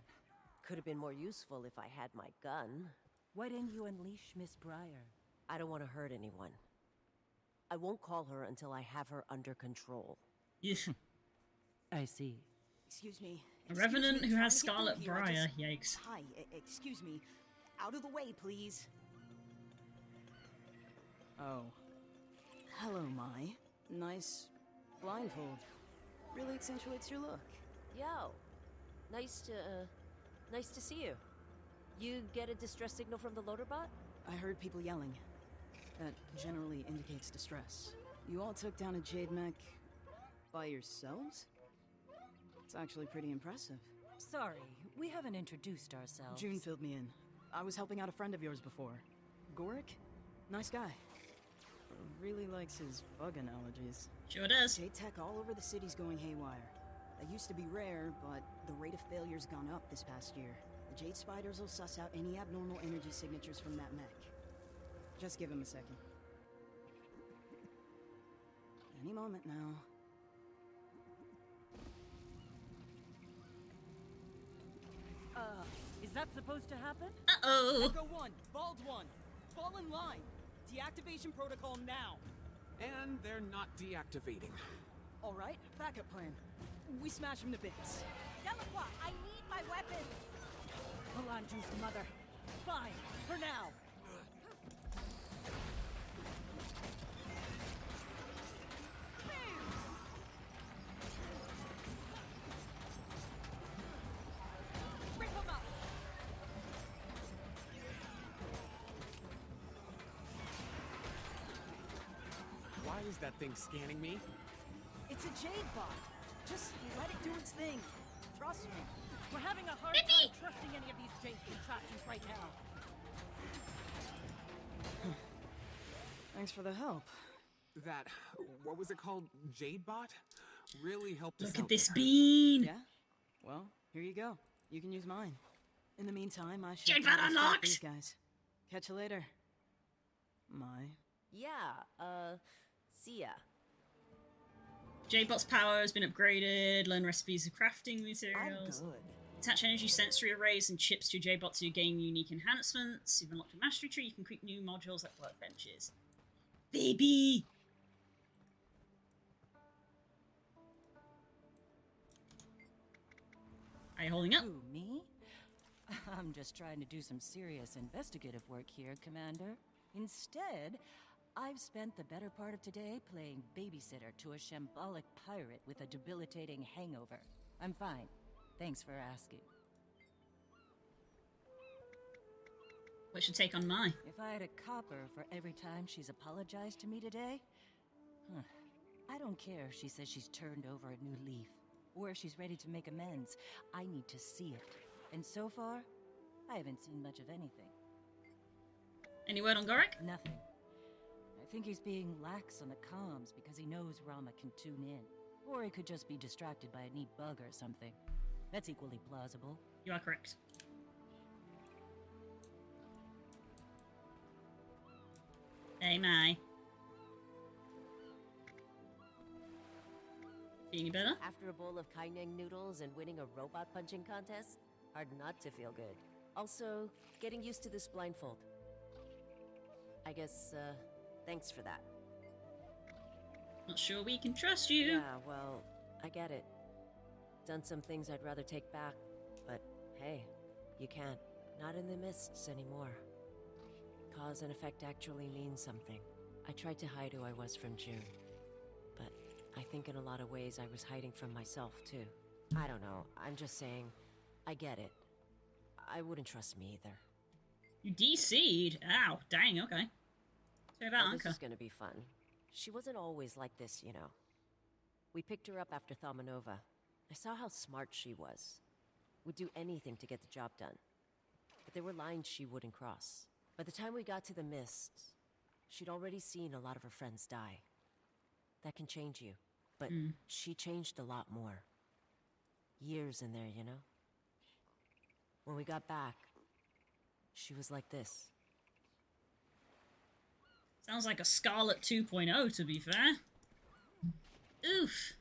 Could have been more useful if I had my gun. Why didn't you unleash Miss Breyer? I don't want to hurt anyone. I won't call her until I have her under control. I see. Excuse me. A revenant who Trying has to get through Scarlet here, I Briar. just- Yikes. Hi, excuse me. Out of the way, please. Oh. Hello, Mai. Nice blindfold. Really accentuates your look. Yo, nice to see you. You get a distress signal from the loader bot? I heard people yelling. That generally indicates distress. You all took down a Jade mech by yourselves? It's actually pretty impressive. Sorry, we haven't introduced ourselves. June filled me in. I was helping out a friend of yours before. Gorik? Nice guy. Really likes his bug analogies. Sure does. Jade tech all over the city's going haywire. That used to be rare, but the rate of failure's gone up this past year. The Jade Spiders will suss out any abnormal energy signatures from that mech. Just give him a second. Any moment now. Is that supposed to happen? Uh-oh. Echo 1, Bald 1, fall in line. Deactivation protocol now. And they're not deactivating. All right, backup plan. We smash him to bits. Delacroix, I need my weapon! Hold on, Juice Mother. Fine, for now. Rip him up! Why is that thing scanning me? It's a Jade bot. Just let it do its thing. Trust me. We're having a hard time trusting any of these Jade contraptions right now. Thanks for the help. That, what was it called? Jadebot? Really helped us Look out at this there. bean. Yeah? Well, here you go. You can use mine. In the meantime, I should Jade probably bot stop unlocked! these guys. Catch you later. Mai. Yeah, see ya. J-Bot's power has been upgraded. Learn recipes of crafting materials. I'm good. Attach energy sensory arrays and chips to J-Bot to gain unique enhancements. You've unlocked a mastery tree. You can create new modules like workbenches. Baby! Are you holding up? Who, me? I'm just trying to do some serious investigative work here, Commander. Instead, I've spent the better part of today playing babysitter to a shambolic pirate with a debilitating hangover. I'm fine. Thanks for asking. What's your take on Mai? If I had a copper for every time she's apologized to me today... Huh. I don't care if she says she's turned over a new leaf, or if she's ready to make amends. I need to see it. And so far, I haven't seen much of anything. Any word on Gorik? Nothing. I think he's being lax on the comms because he knows Rama can tune in. Or he could just be distracted by a neat bug or something. That's equally plausible. You are correct. Hey, Mai. Feeling better? After a bowl of Kaineng noodles and winning a robot punching contest, hard not to feel good. Also, getting used to this blindfold. I guess, thanks for that. Not sure we can trust you. Yeah, well, I get it. Done some things I'd rather take back, but hey, you can't. Not in the mists anymore. Cause and effect actually means something. I tried to hide who I was from June, but I think in a lot of ways I was hiding from myself, too. I don't know, I'm just saying, I get it. I wouldn't trust me either. You DC'd? Ow, dang, okay. So about This is gonna be fun. She wasn't always like this, you know. We picked her up after Thalmanova. I saw how smart she was. Would do anything to get the job done. But there were lines she wouldn't cross. By the time we got to the Mists, she'd already seen a lot of her friends die. That can change you. But she changed a lot more. Years in there, you know? When we got back, she was like this. Sounds like a Scarlet 2.0, to be fair. Oof.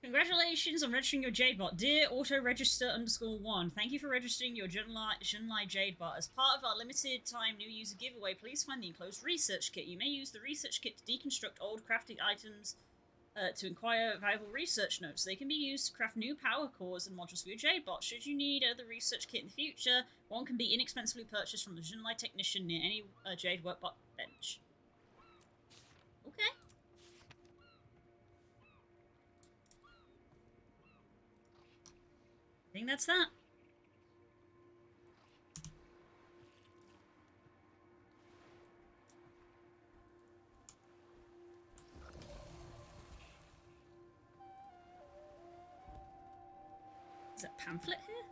Congratulations on registering your Jadebot. Dear Auto-Register_1, thank you for registering your Junlai Jadebot. As part of our limited time new user giveaway, please find the enclosed research kit. You may use the research kit to deconstruct old crafting items to acquire valuable research notes. They can be used to craft new power cores and modules for your Jadebot. Should you need the research kit in the future, one can be inexpensively purchased from the Junlai technician near any Jade Workbot bench. Okay. I think that's that. Is that pamphlet here?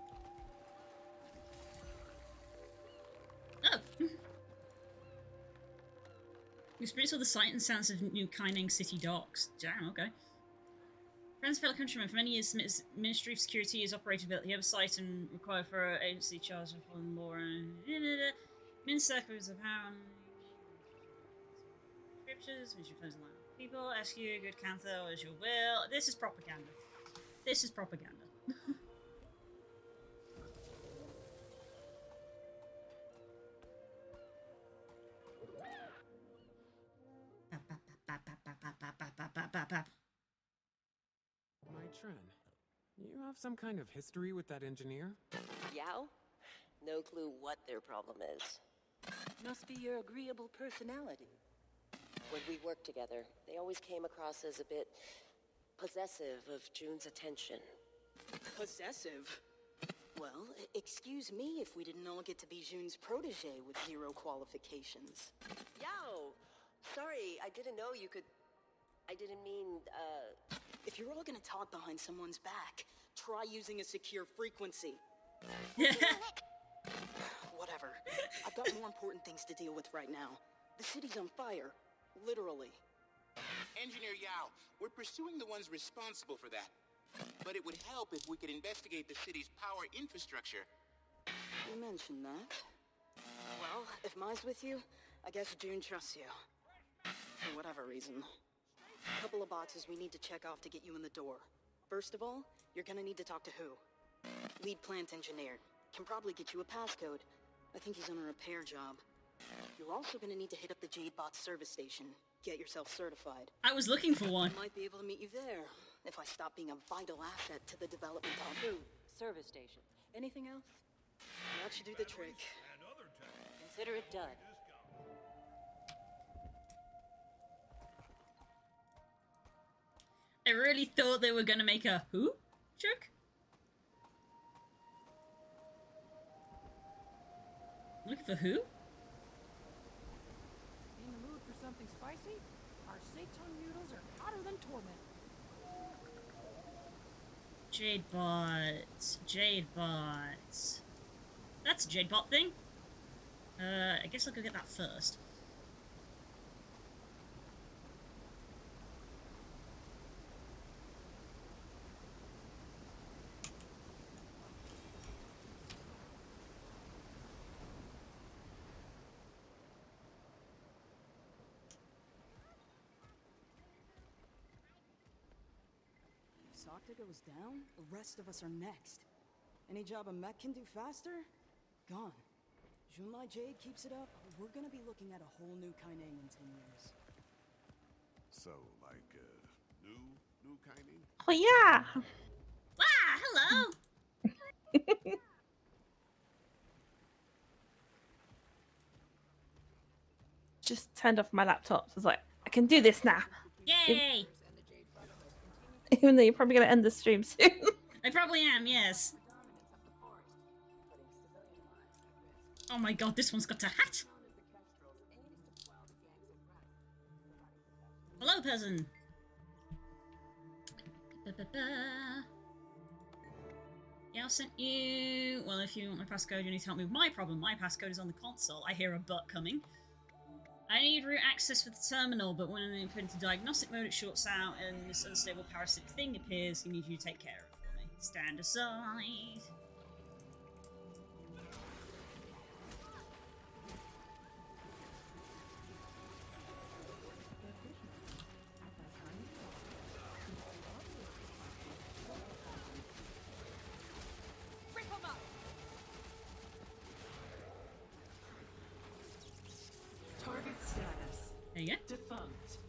Oh! We experience all the sight and sounds of New Kaineng City docks. Damn, okay. Friends, fellow countrymen, for many years, the Ministry of Security is operated at the oversight and required for agency charge of following law and... MinSec is apparently... Scriptures, Ministry of Line of People, ask you, good Cantho, as your will. This is propaganda. This is propaganda. My Trin, you have some kind of history with that engineer? Yao? No clue what their problem is. Must be your agreeable personality. When we worked together, they always came across as a bit possessive of June's attention. Possessive? Well, excuse me if we didn't all get to be June's protege with 0 qualifications. Yao! Sorry, I didn't know you could... I didn't mean, If you're all gonna talk behind someone's back, try using a secure frequency. Whatever. I've got more important things to deal with right now. The city's on fire. Literally. Engineer Yao, we're pursuing the ones responsible for that. But it would help if we could investigate the city's power infrastructure. You mentioned that. Well, if Mai's with you, I guess June trusts you. For whatever reason. A couple of boxes we need to check off to get you in the door. First of all, you're gonna need to talk to who? Lead plant engineer. Can probably get you a passcode. I think he's on a repair job. You're also gonna need to hit up the Jadebot service station. Get yourself certified. I was looking for one. I might be able to meet you there, if I stop being a vital asset to the development of... Service station. Anything else? That should do the trick. Consider it done. I really thought they were gonna make a who joke. Looking for who? In the mood for something spicy? Our seitan noodles are hotter than torment. Jade bots. Jade bots. That's a Jade bot thing. I guess I'll go get that first. If Sakta goes down, the rest of us are next. Any job a mech can do faster? Gone. Junlai Jade keeps it up, we're gonna be looking at a whole new Kaineng in 10 years. So, like, new Kaineng? Oh yeah. Wow, hello. Just turned off my laptop. So I was like, I can do this now. Yay! Even though you're probably gonna end the stream soon. I probably am, yes. Oh my god, this one's got a hat. Hello, person. Yeah, I sent you... Well, if you want my passcode, you need to help me with my problem. My passcode is on the console. I hear a butt coming. I need root access for the terminal, but when I put into diagnostic mode, it shorts out and this unstable parasitic thing appears. You need you to take care of it for me. Stand aside. Target status. There you go. Defunct.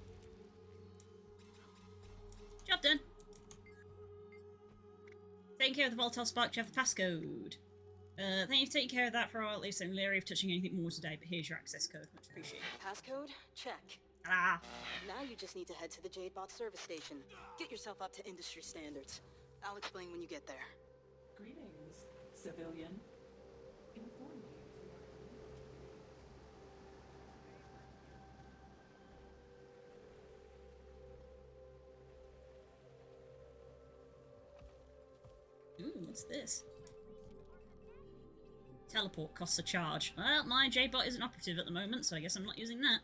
Job done. Taking care of the volatile spark, do you have the passcode? Thank you for taking care of that for at least I'm leery of touching anything more today, but here's your access code. Much appreciated. Passcode? Check. Ah. Now you just need to head to the Jadebot service station. Get yourself up to industry standards. I'll explain when you get there. Greetings, civilian. Inform me. Ooh, what's this? Teleport costs a charge. Well, my J-bot isn't operative at the moment, so I guess I'm not using that.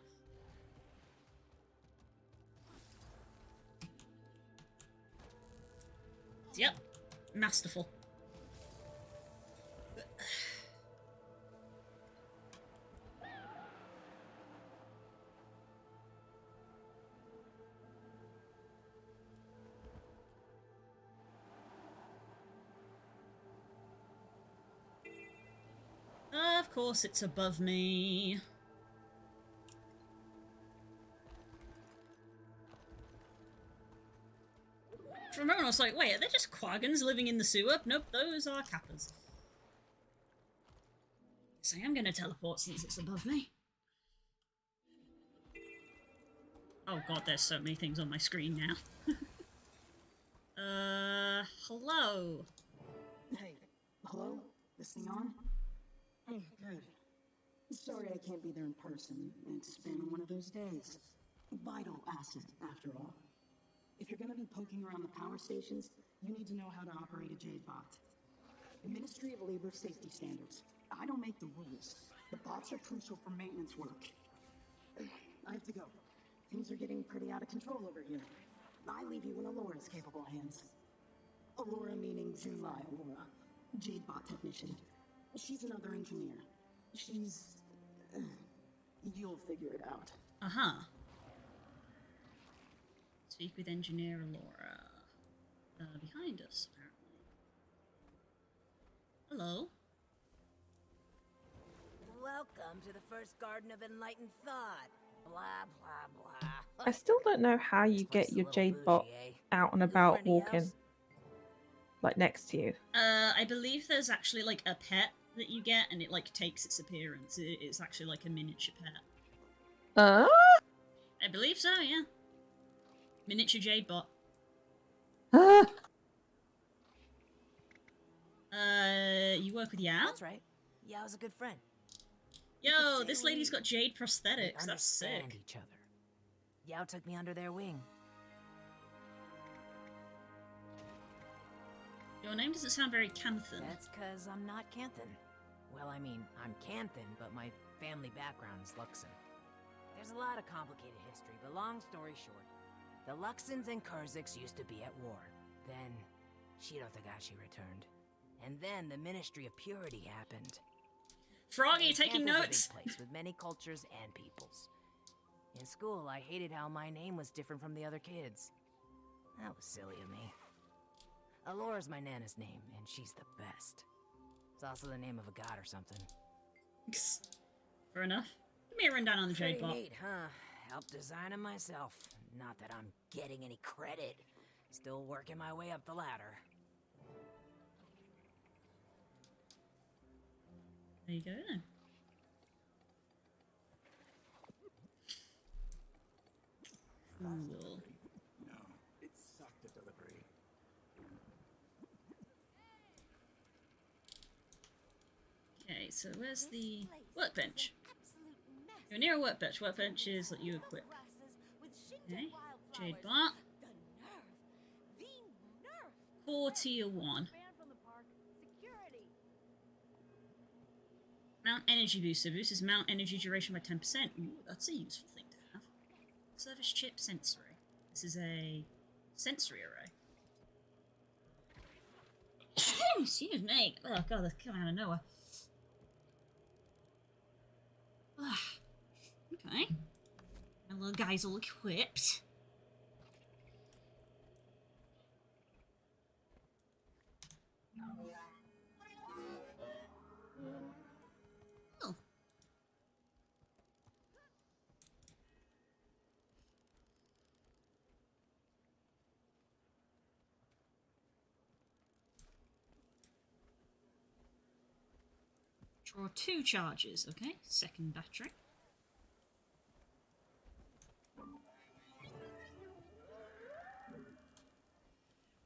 Yep. Masterful. Of course it's above me. For a moment I was like, wait, are they just quaggons living in the sewer? Nope, those are Kappas. So I'm gonna teleport since it's above me. Oh god, there's so many things on my screen now. Hello? Hey, hello? This thing on? Oh, good. Sorry I can't be there in person. It's been one of those days. Vital asset, after all. If you're gonna be poking around the power stations, you need to know how to operate a Jadebot. Ministry of Labor Safety Standards. I don't make the rules. The bots are crucial for maintenance work. I have to go. Things are getting pretty out of control over here. I leave you in Alora's capable hands. Alora meaning Junlai Alora. Jadebot technician. She's another engineer. She's... you'll figure it out. Uh-huh. Speak with Engineer Alora. Behind us, apparently. Hello? Welcome to the first Garden of Enlightened Thought. Blah, blah, blah. I still don't know how you get your Jade bot out and about walking. Like next to you. I believe there's actually like a pet that you get, and it like takes its appearance. It's actually like a miniature pet. I believe so, yeah. Miniature jade bot. You work with Yao? That's right. Yao's a good friend. Yo, this lady's got jade prosthetics. That's sick. Understand each other. Yao took me under their wing. Your name doesn't sound very Canthan. That's because I'm not Canthan. Well, I mean, I'm Canthan, but my family background is Luxon. There's a lot of complicated history, but long story short, the Luxons and Kurziks used to be at war. Then, Shiro Tagashi returned. And then the Ministry of Purity happened. Froggy, taking notes! A big place with many cultures and peoples. In school, I hated how my name was different from the other kids. That was silly of me. Alora's my Nana's name, and she's the best. It's also the name of a god or something. Fair enough. Give me a rundown on the jade bot. Pretty neat, huh? Helped design it myself. Not that I'm getting any credit. Still working my way up the ladder. There you go then. Cool. No, it sucked at delivery. Okay, so where's the workbench? You're near a workbench. Workbench is what you equip. Okay, jade bot. Core tier 1. Mount energy booster. Boosts mount energy duration by 10%. Ooh, that's a useful thing to have. Service chip sensory. This is a sensory array. Excuse me. Oh god, that's coming out of nowhere. Okay. My little guy's all equipped. Oh. Draw 2 charges, okay? Second battery.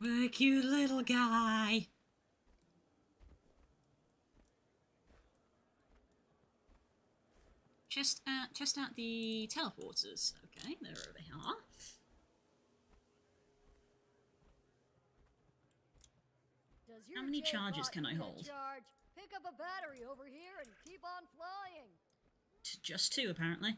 Work, you little guy! Test out the teleporters. Okay, there they are. How many charges can I hold? Pick up a battery over here and keep on flying. Just 2, apparently.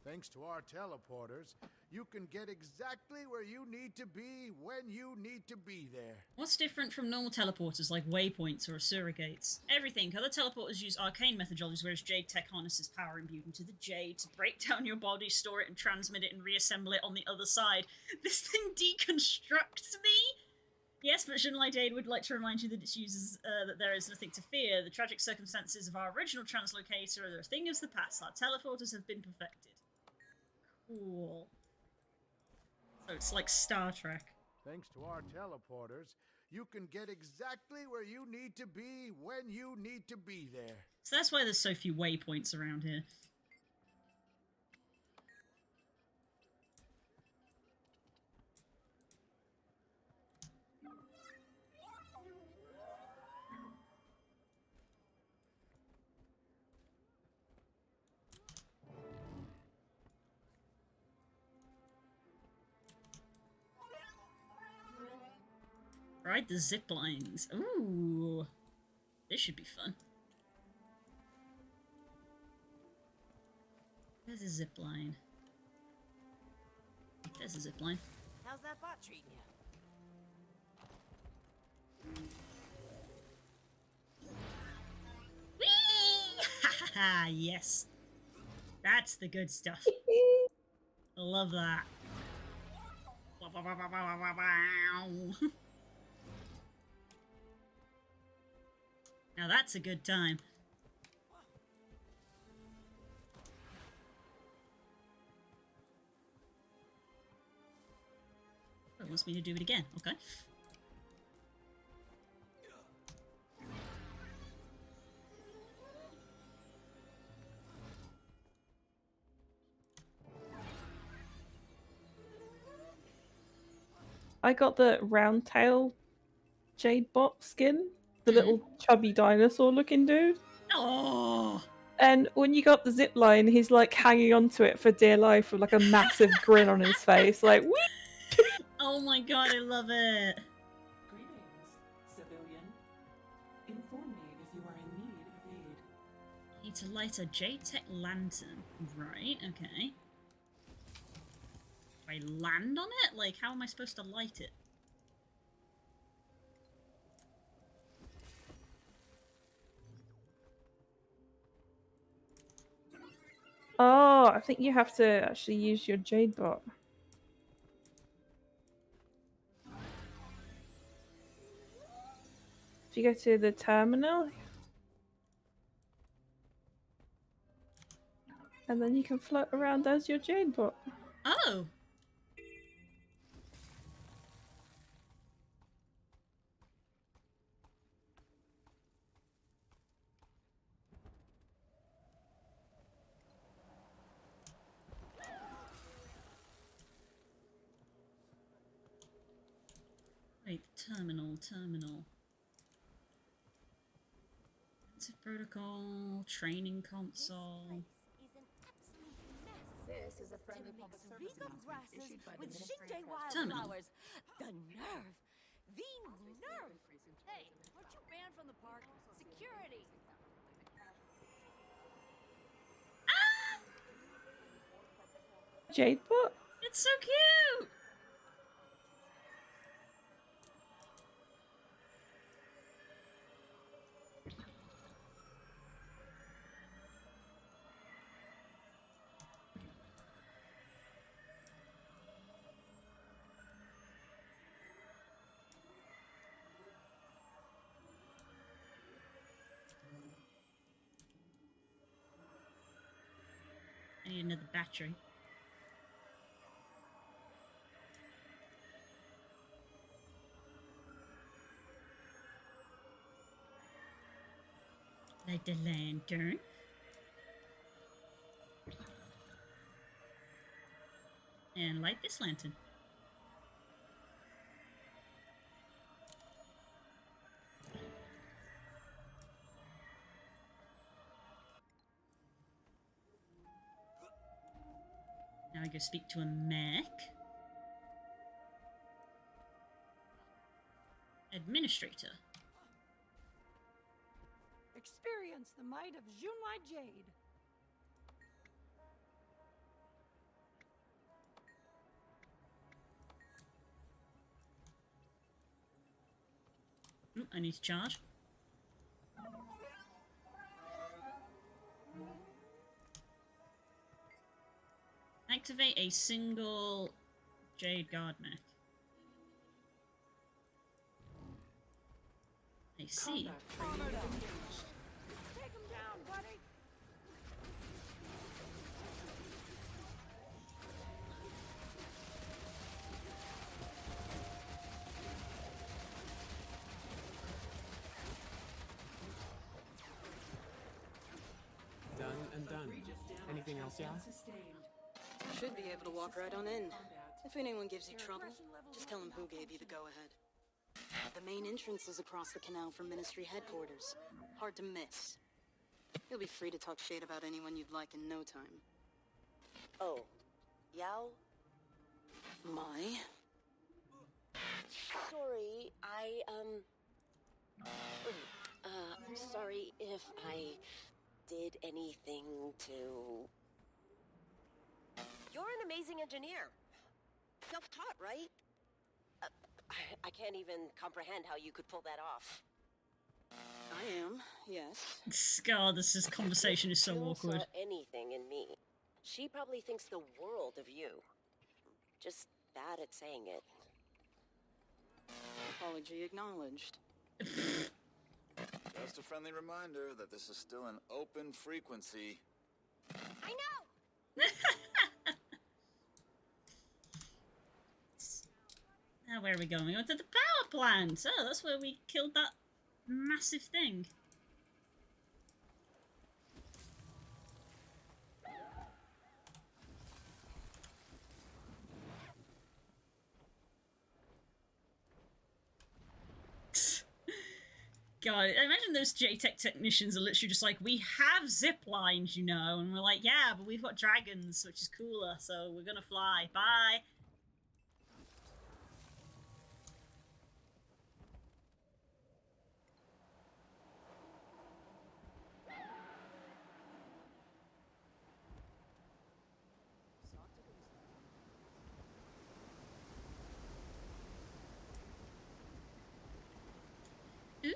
Thanks to our teleporters, you can get exactly where you need to be when you need to be there. What's different from normal teleporters like waypoints or surrogates? Everything. Other teleporters use arcane methodologies, whereas Jade tech harnesses power imbued into the Jade to break down your body, store it, and transmit it and reassemble it on the other side. This thing deconstructs me? Yes, but Xunlai Jade would like to remind you that it uses that there is nothing to fear. The tragic circumstances of our original translocator are a thing of the past. Our teleporters have been perfected. Cool. So it's like Star Trek. Thanks to our teleporters, you can get exactly where you need to be when you need to be there. So that's why there's so few waypoints around here. Ride the zip lines. Ooh. This should be fun. There's a zip line. There's a zip line. How's that bot treating you? Whee! Ha ha ha! Yes. That's the good stuff. I love that. Now that's a good time. Oh, it wants me to do it again. Okay. I got the round tail jade bot skin, the little chubby dinosaur looking dude. Oh. And when you got the zip line, he's like hanging onto it for dear life with like a massive grin on his face, like whee! Oh my god, I love it. Greetings, civilian. Inform me if you are in need of aid. Need to light a jade tech lantern. Right, okay. Do I land on it? Like, how am I supposed to light it? Oh, I think you have to actually use your jade bot. If you go to the terminal, and then you can float around as your jade bot. Oh! Wait, terminal. Offensive protocol, training console. This is a friendly public service announcement issued by the Ministry of Terminal. The nerve! The nerve! Hey, weren't you banned from the park? Security! Jade bot? It's so cute! I need another battery. Light the lantern. And light this lantern. Now I go speak to a mech. Administrator. Experience the might of Junwai Jade. Ooh, I need to charge. Activate a single Jade Guard mech. I see. Take him down, buddy. Done and done. Anything else, y'all? Should be able to walk right on in. If anyone gives you trouble, just tell them who gave you the go-ahead. The main entrance is across the canal from Ministry headquarters. Hard to miss. You'll be free to talk shade about anyone you'd like in no time. Oh, Yao? My? Sorry, sorry if I did anything to... You're an amazing engineer. Self-taught, right? I can't even comprehend how you could pull that off. I am, yes. God, this conversation is so awkward. Saw anything in me. She probably thinks the world of you. Just bad at saying it. Apology acknowledged. Just a friendly reminder that this is still an open frequency. I know! Now where are we going? We went to the power plant! Oh, that's where we killed that massive thing. God, I imagine those JTech technicians are literally just like, we have zip lines, you know, and we're like, yeah, but we've got dragons, which is cooler, so we're gonna fly. Bye.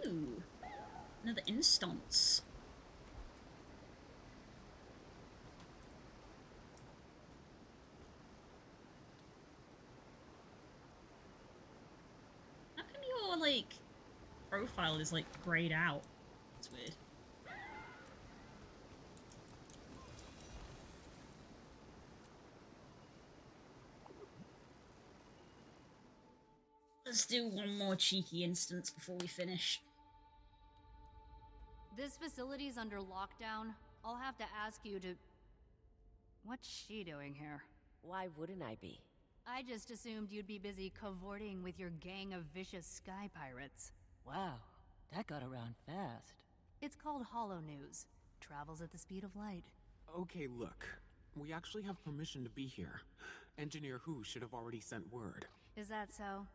Ooh, another instance. How come your, like, profile is, like, grayed out? That's weird. Let's do one more cheeky instance before we finish. This facility's under lockdown. I'll have to ask you to... What's she doing here? Why wouldn't I be? I just assumed you'd be busy cavorting with your gang of vicious sky pirates. Wow, that got around fast. It's called Hollow News. Travels at the speed of light. Okay, look. We actually have permission to be here. Engineer Who should have already sent word. Is that so?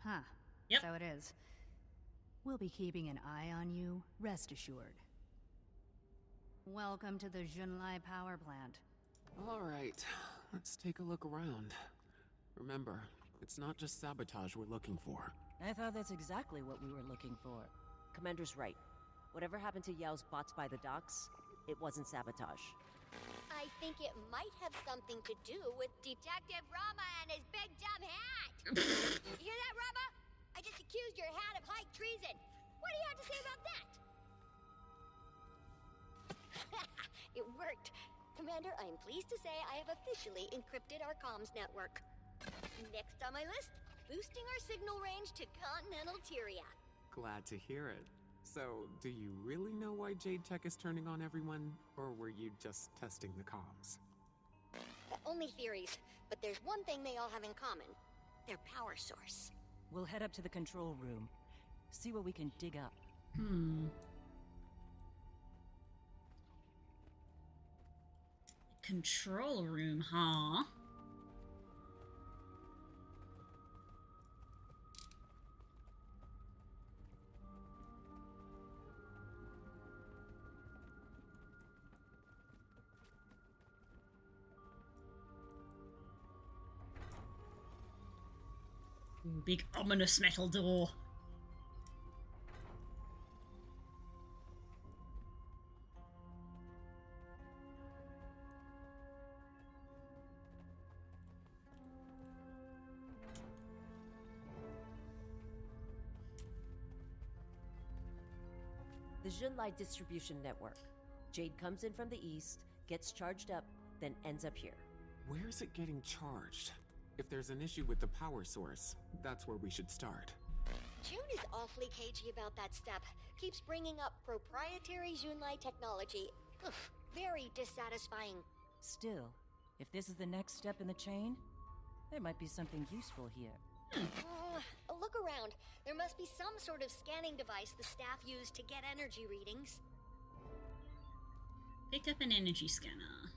Huh. Yep. So it is. We'll be keeping an eye on you, rest assured. Welcome to the Junlai power plant. Alright, let's take a look around. Remember, it's not just sabotage we're looking for. I thought that's exactly what we were looking for. Commander's right. Whatever happened to Yao's bots by the docks, it wasn't sabotage. I think it might have something to do with Detective Rama and his big dumb hat. You hear that, Rama? I just accused your hat of high treason. What do you have to say about that? It worked. Commander, I am pleased to say I have officially encrypted our comms network. Next on my list, boosting our signal range to continental Tyria. Glad to hear it. So, do you really know why Jade Tech is turning on everyone, or were you just testing the comms? Only theories, but there's one thing they all have in common. Their power source. We'll head up to the control room. See what we can dig up. Control room, huh? Ooh, big ominous metal door. The Junlai distribution network. Jade comes in from the east, gets charged up, then ends up here. Where's it getting charged? If there's an issue with the power source, that's where we should start. June is awfully cagey about that step. Keeps bringing up proprietary Junlai technology. Ugh, very dissatisfying. Still, if this is the next step in the chain, there might be something useful here. Look around. There must be some sort of scanning device the staff use to get energy readings. Pick up an energy scanner.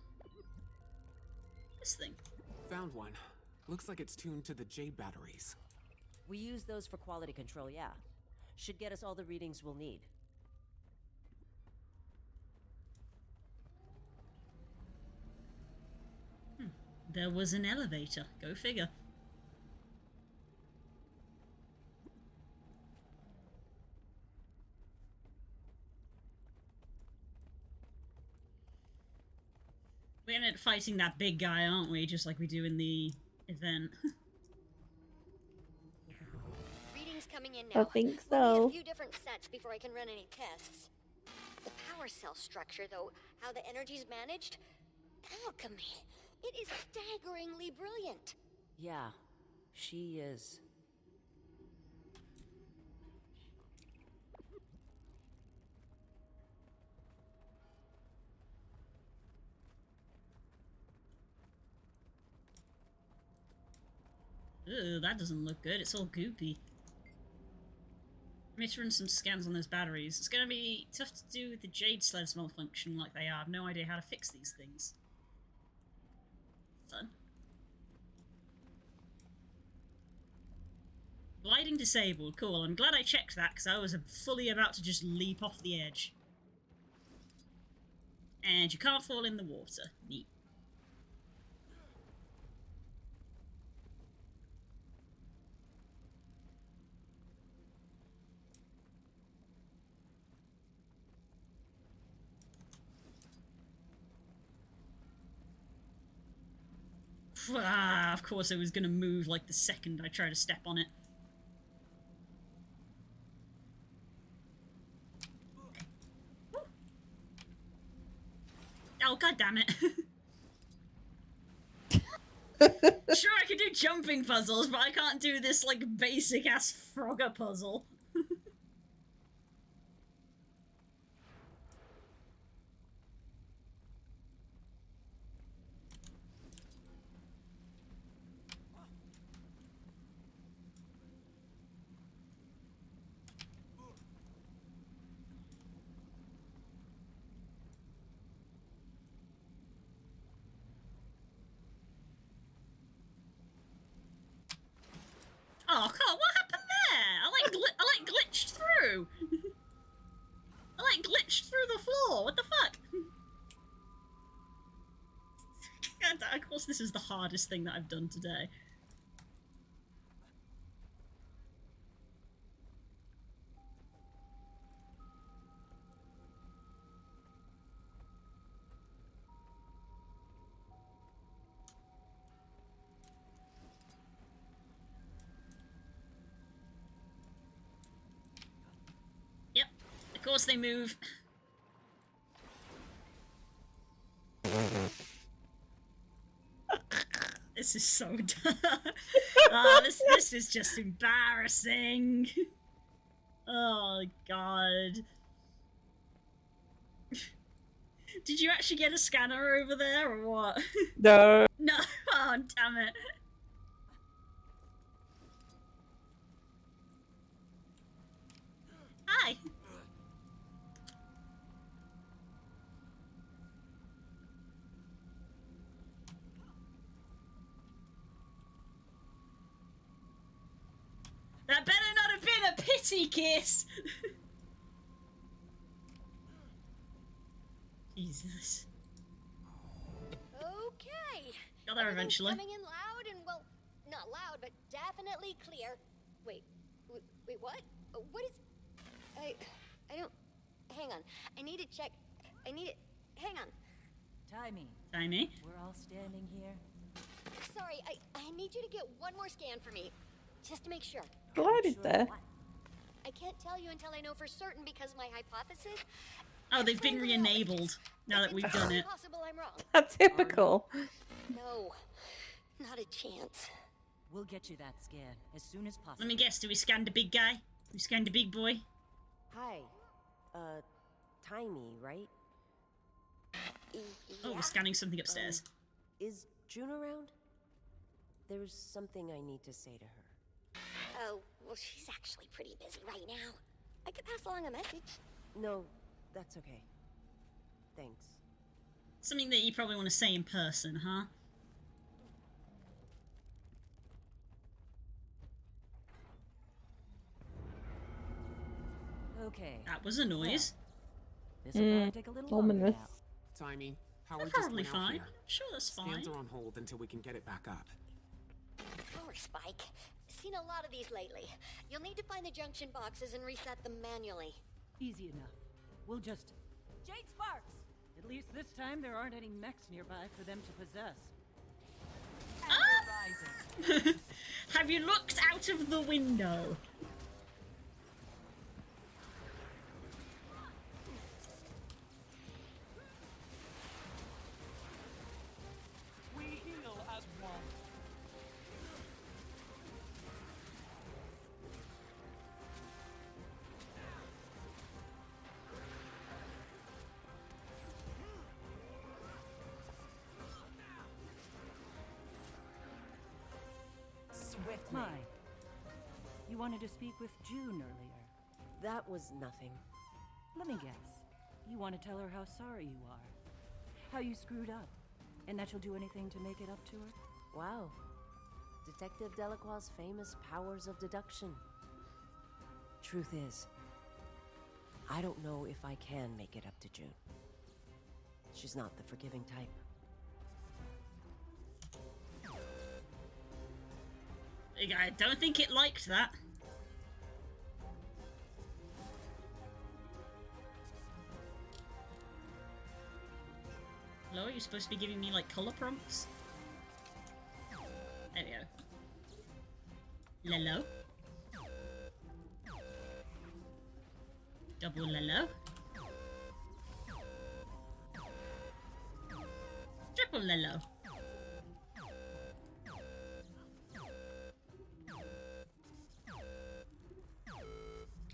This thing. Found one. Looks like it's tuned to the Jade batteries. We use those for quality control, yeah. Should get us all the readings we'll need. There was an elevator. Go figure. We're gonna end up fighting that big guy, aren't we? Just like we do in the event. Readings coming in now. I think We'll need so. a few different sets before I can run any tests. The power cell structure, though, how the energy's managed? Alchemy. It is staggeringly brilliant. Yeah, she is. Ew, that doesn't look good. It's all goopy. I need to run some scans on those batteries. It's gonna be tough to do with the Jade sleds malfunction like they are. I have no idea how to fix these things. Fun. Gliding disabled. Cool. I'm glad I checked that because I was fully about to just leap off the edge. And you can't fall in the water. Neat. Ah, of course it was going to move like the second I try to step on it. Oh, god damn it. Sure, I can do jumping puzzles, but I can't do this, like, basic-ass Frogger puzzle. Oh, God, what happened there? I glitched through. I, glitched through the floor. What the fuck? God, of course, this is the hardest thing that I've done today. Yep, of course they move. This is so dumb. Oh, this is just embarrassing. Oh, God. Did you actually get a scanner over there, or what? No. No. Oh, damn it. Hi. That better not have been a pity kiss! Jesus. Okay. Got there eventually. Coming in loud and, well, not loud, but definitely clear. Wait, what? What is... I don't... Hang on. I need to check... Hang on. Timey. Timey? We're all standing here. Sorry, I need you to get one more scan for me. Just to make sure. Glided there. I can't tell you until I know for certain because my hypothesis... Oh, they've been re-enabled now that we've done it. Possible I'm wrong. That's typical. No, not a chance. We'll get you that scan as soon as possible. Let me guess, do we scan the big guy? We scan the big boy? Hi. Timey, right? Oh, we're scanning something upstairs. Is June around? There's something I need to say to her. Oh, well, she's actually pretty busy right now. I could pass along a message. No, that's okay. Thanks. Something that you probably want to say in person, huh? Okay. That was a noise. This will probably take a little ominous. longer now. Timey, Howard They're just probably went out fine. here. Sure, that's fine. Scans are on hold until we can get it back up. Poor Spike. Seen a lot of these lately. You'll need to find the junction boxes and reset them manually. Easy enough. We'll just... Jade Sparks! At least this time there aren't any mechs nearby for them to possess. And Have you looked out of the window? We heal as one. With my. You wanted to speak with June earlier. That was nothing. Let me guess. You want to tell her how sorry you are. How you screwed up. And that you'll do anything to make it up to her? Wow. Detective Delacroix's famous powers of deduction. Truth is, I don't know if I can make it up to June. She's not the forgiving type. I don't think it liked that. Hello, are you supposed to be giving me, like, colour prompts? There we go. Lello. Double Lello. Triple Lello.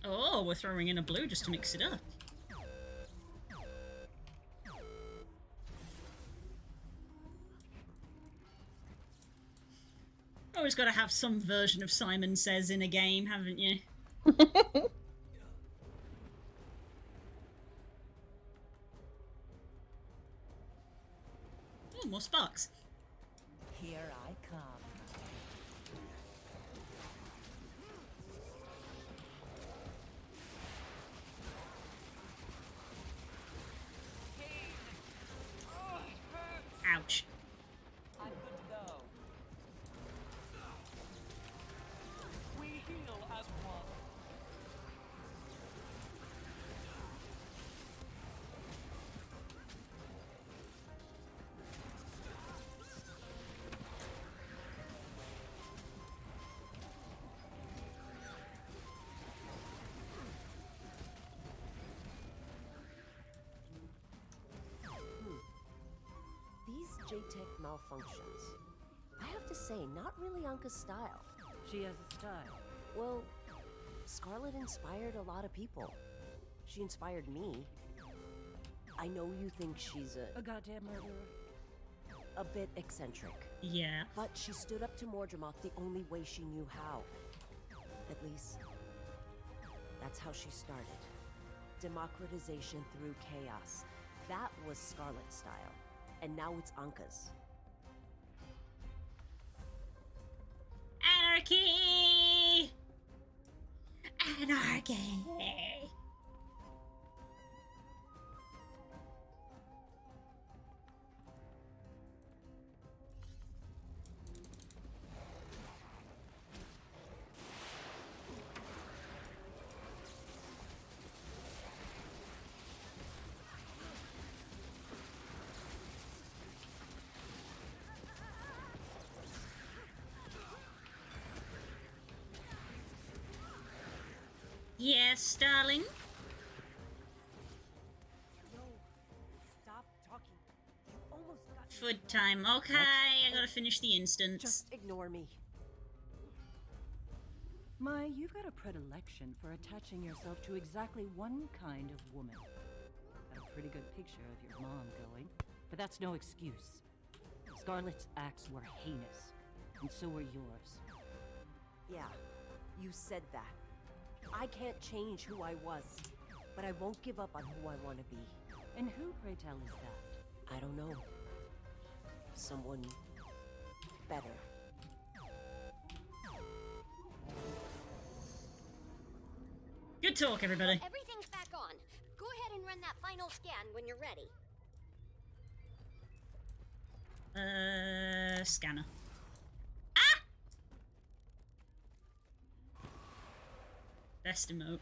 Oh, we're throwing in a blue just to mix it up. Always got to have some version of Simon Says in a game, haven't you? Oh, more sparks. Here I come. Ouch. I'm good to go. We heal as one. These JTech malfunctions. I have to say, not really Anka's style. She has a style. Well, Scarlet inspired a lot of people. She inspired me. I know you think she's a goddamn murderer. A bit eccentric. Yeah. But she stood up to Mordremock the only way she knew how. At least, that's how she started. Democratization through chaos. That was Scarlet's style. And now it's Anka's. Anarchy! Anarchy! Yes, darling? No, stop talking. You almost got Food time. Okay, I gotta finish the instance. Just ignore me. Mai, you've got a predilection for attaching yourself to exactly one kind of woman. Got a pretty good picture of your mom going, but that's no excuse. Scarlet's acts were heinous, and so were yours. Yeah, you said that. I can't change who I was, but I won't give up on who I want to be. And who, pray tell, is that? I don't know. Someone better. Good talk, everybody. Everything's back on. Go ahead and run that final scan when you're ready. Scanner. Best emote.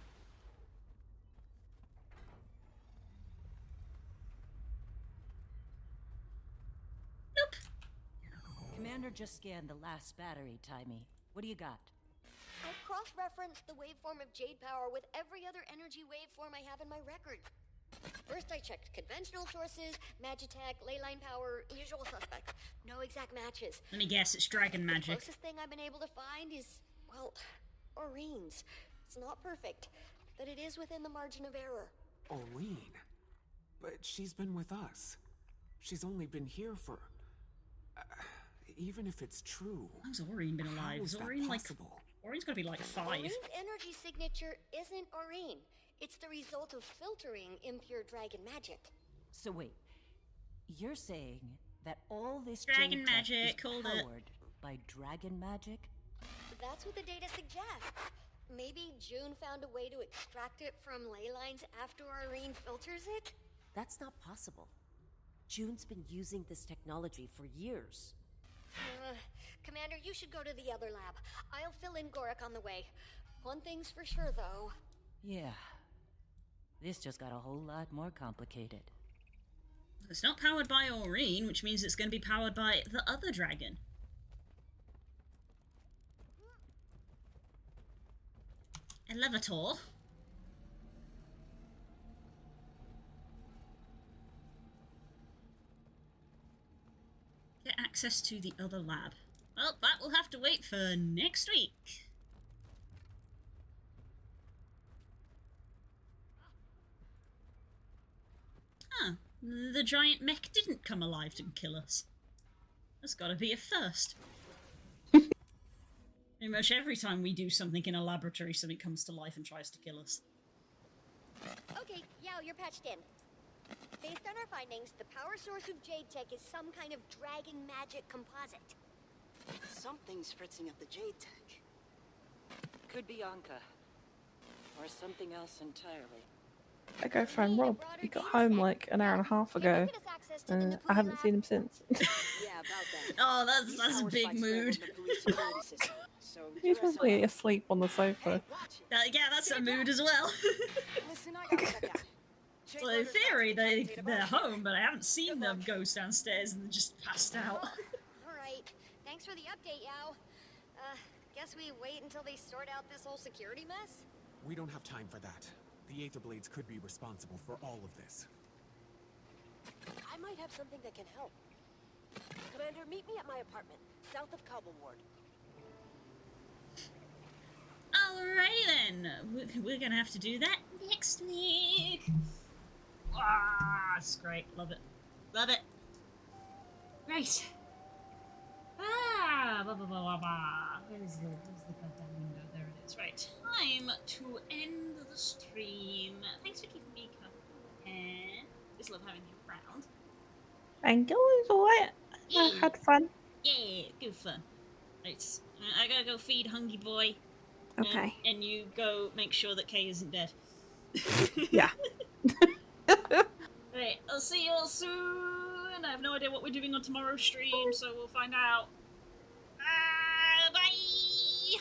Nope. Commander just scanned the last battery, Timey. What do you got? I've cross-referenced the waveform of Jade Power with every other energy waveform I have in my record. First I checked conventional sources, Magitech, Leyline Power, usual suspects. No exact matches. Let me guess, it's dragon The magic. closest thing I've been able to find is, well, Oreen's. It's not perfect, but it is within the margin of error. Oreen? But she's been with us. She's only been here for... even if it's true, how's Aurene been alive? how Is is that Aurene possible? Aurene's gotta be like 5. Aurene's energy signature isn't Aurene. It's the result of filtering impure dragon magic. So wait, you're saying that all this Dragon jade tech magic, is called it. powered by dragon magic? That's what the data suggests. Maybe June found a way to extract it from ley lines after Aurene filters it? That's not possible. June's been using this technology for years. Commander, you should go to the other lab. I'll fill in Gorik on the way. One thing's for sure, though. Yeah. This just got a whole lot more complicated. It's not powered by Aurene, which means it's going to be powered by the other dragon. Elevator. Get access to the other lab. Well, that will have to wait for next week. Huh. The giant mech didn't come alive to kill us. That's gotta be a first. Pretty much every time we do something in a laboratory, something comes to life and tries to kill us. Okay, Yao, you're patched in. Based on our findings, the power source of Jade Tech is some kind of dragon magic composite. Something's fritzing up the Jade Tech. Could be Anka. Or something else entirely. I go find Rob. He got home like an hour and a half ago. I haven't seen him since. Yeah, about that. Oh, that's a big mood. He's probably asleep on the sofa. Yeah, that's a mood as well. Listen, I gotta check out. Well, in theory, they're home, but I haven't seen them go downstairs and just passed out. Alright, thanks for the update, Yao. Guess we wait until they sort out this whole security mess? We don't have time for that. The Aether Blades could be responsible for all of this. I might have something that can help. Commander, meet me at my apartment, south of Cobble Ward. Alrighty then, we're gonna have to do that next week. Ah, it's great. Love it. Love it. Great. Ah, blah, blah, blah, blah, blah. Where's the goddamn window? There it is. Right. Time to end the stream. Thanks for keeping me company. Just love having you around. Thank you, it's alright. I had fun. Yeah, good fun. Right. I gotta go feed Hungry Boy. Okay. And you go make sure that Kay isn't dead. Yeah. Right, I'll see you all soon. I have no idea what we're doing on tomorrow's stream, so we'll find out. Bye! Bye!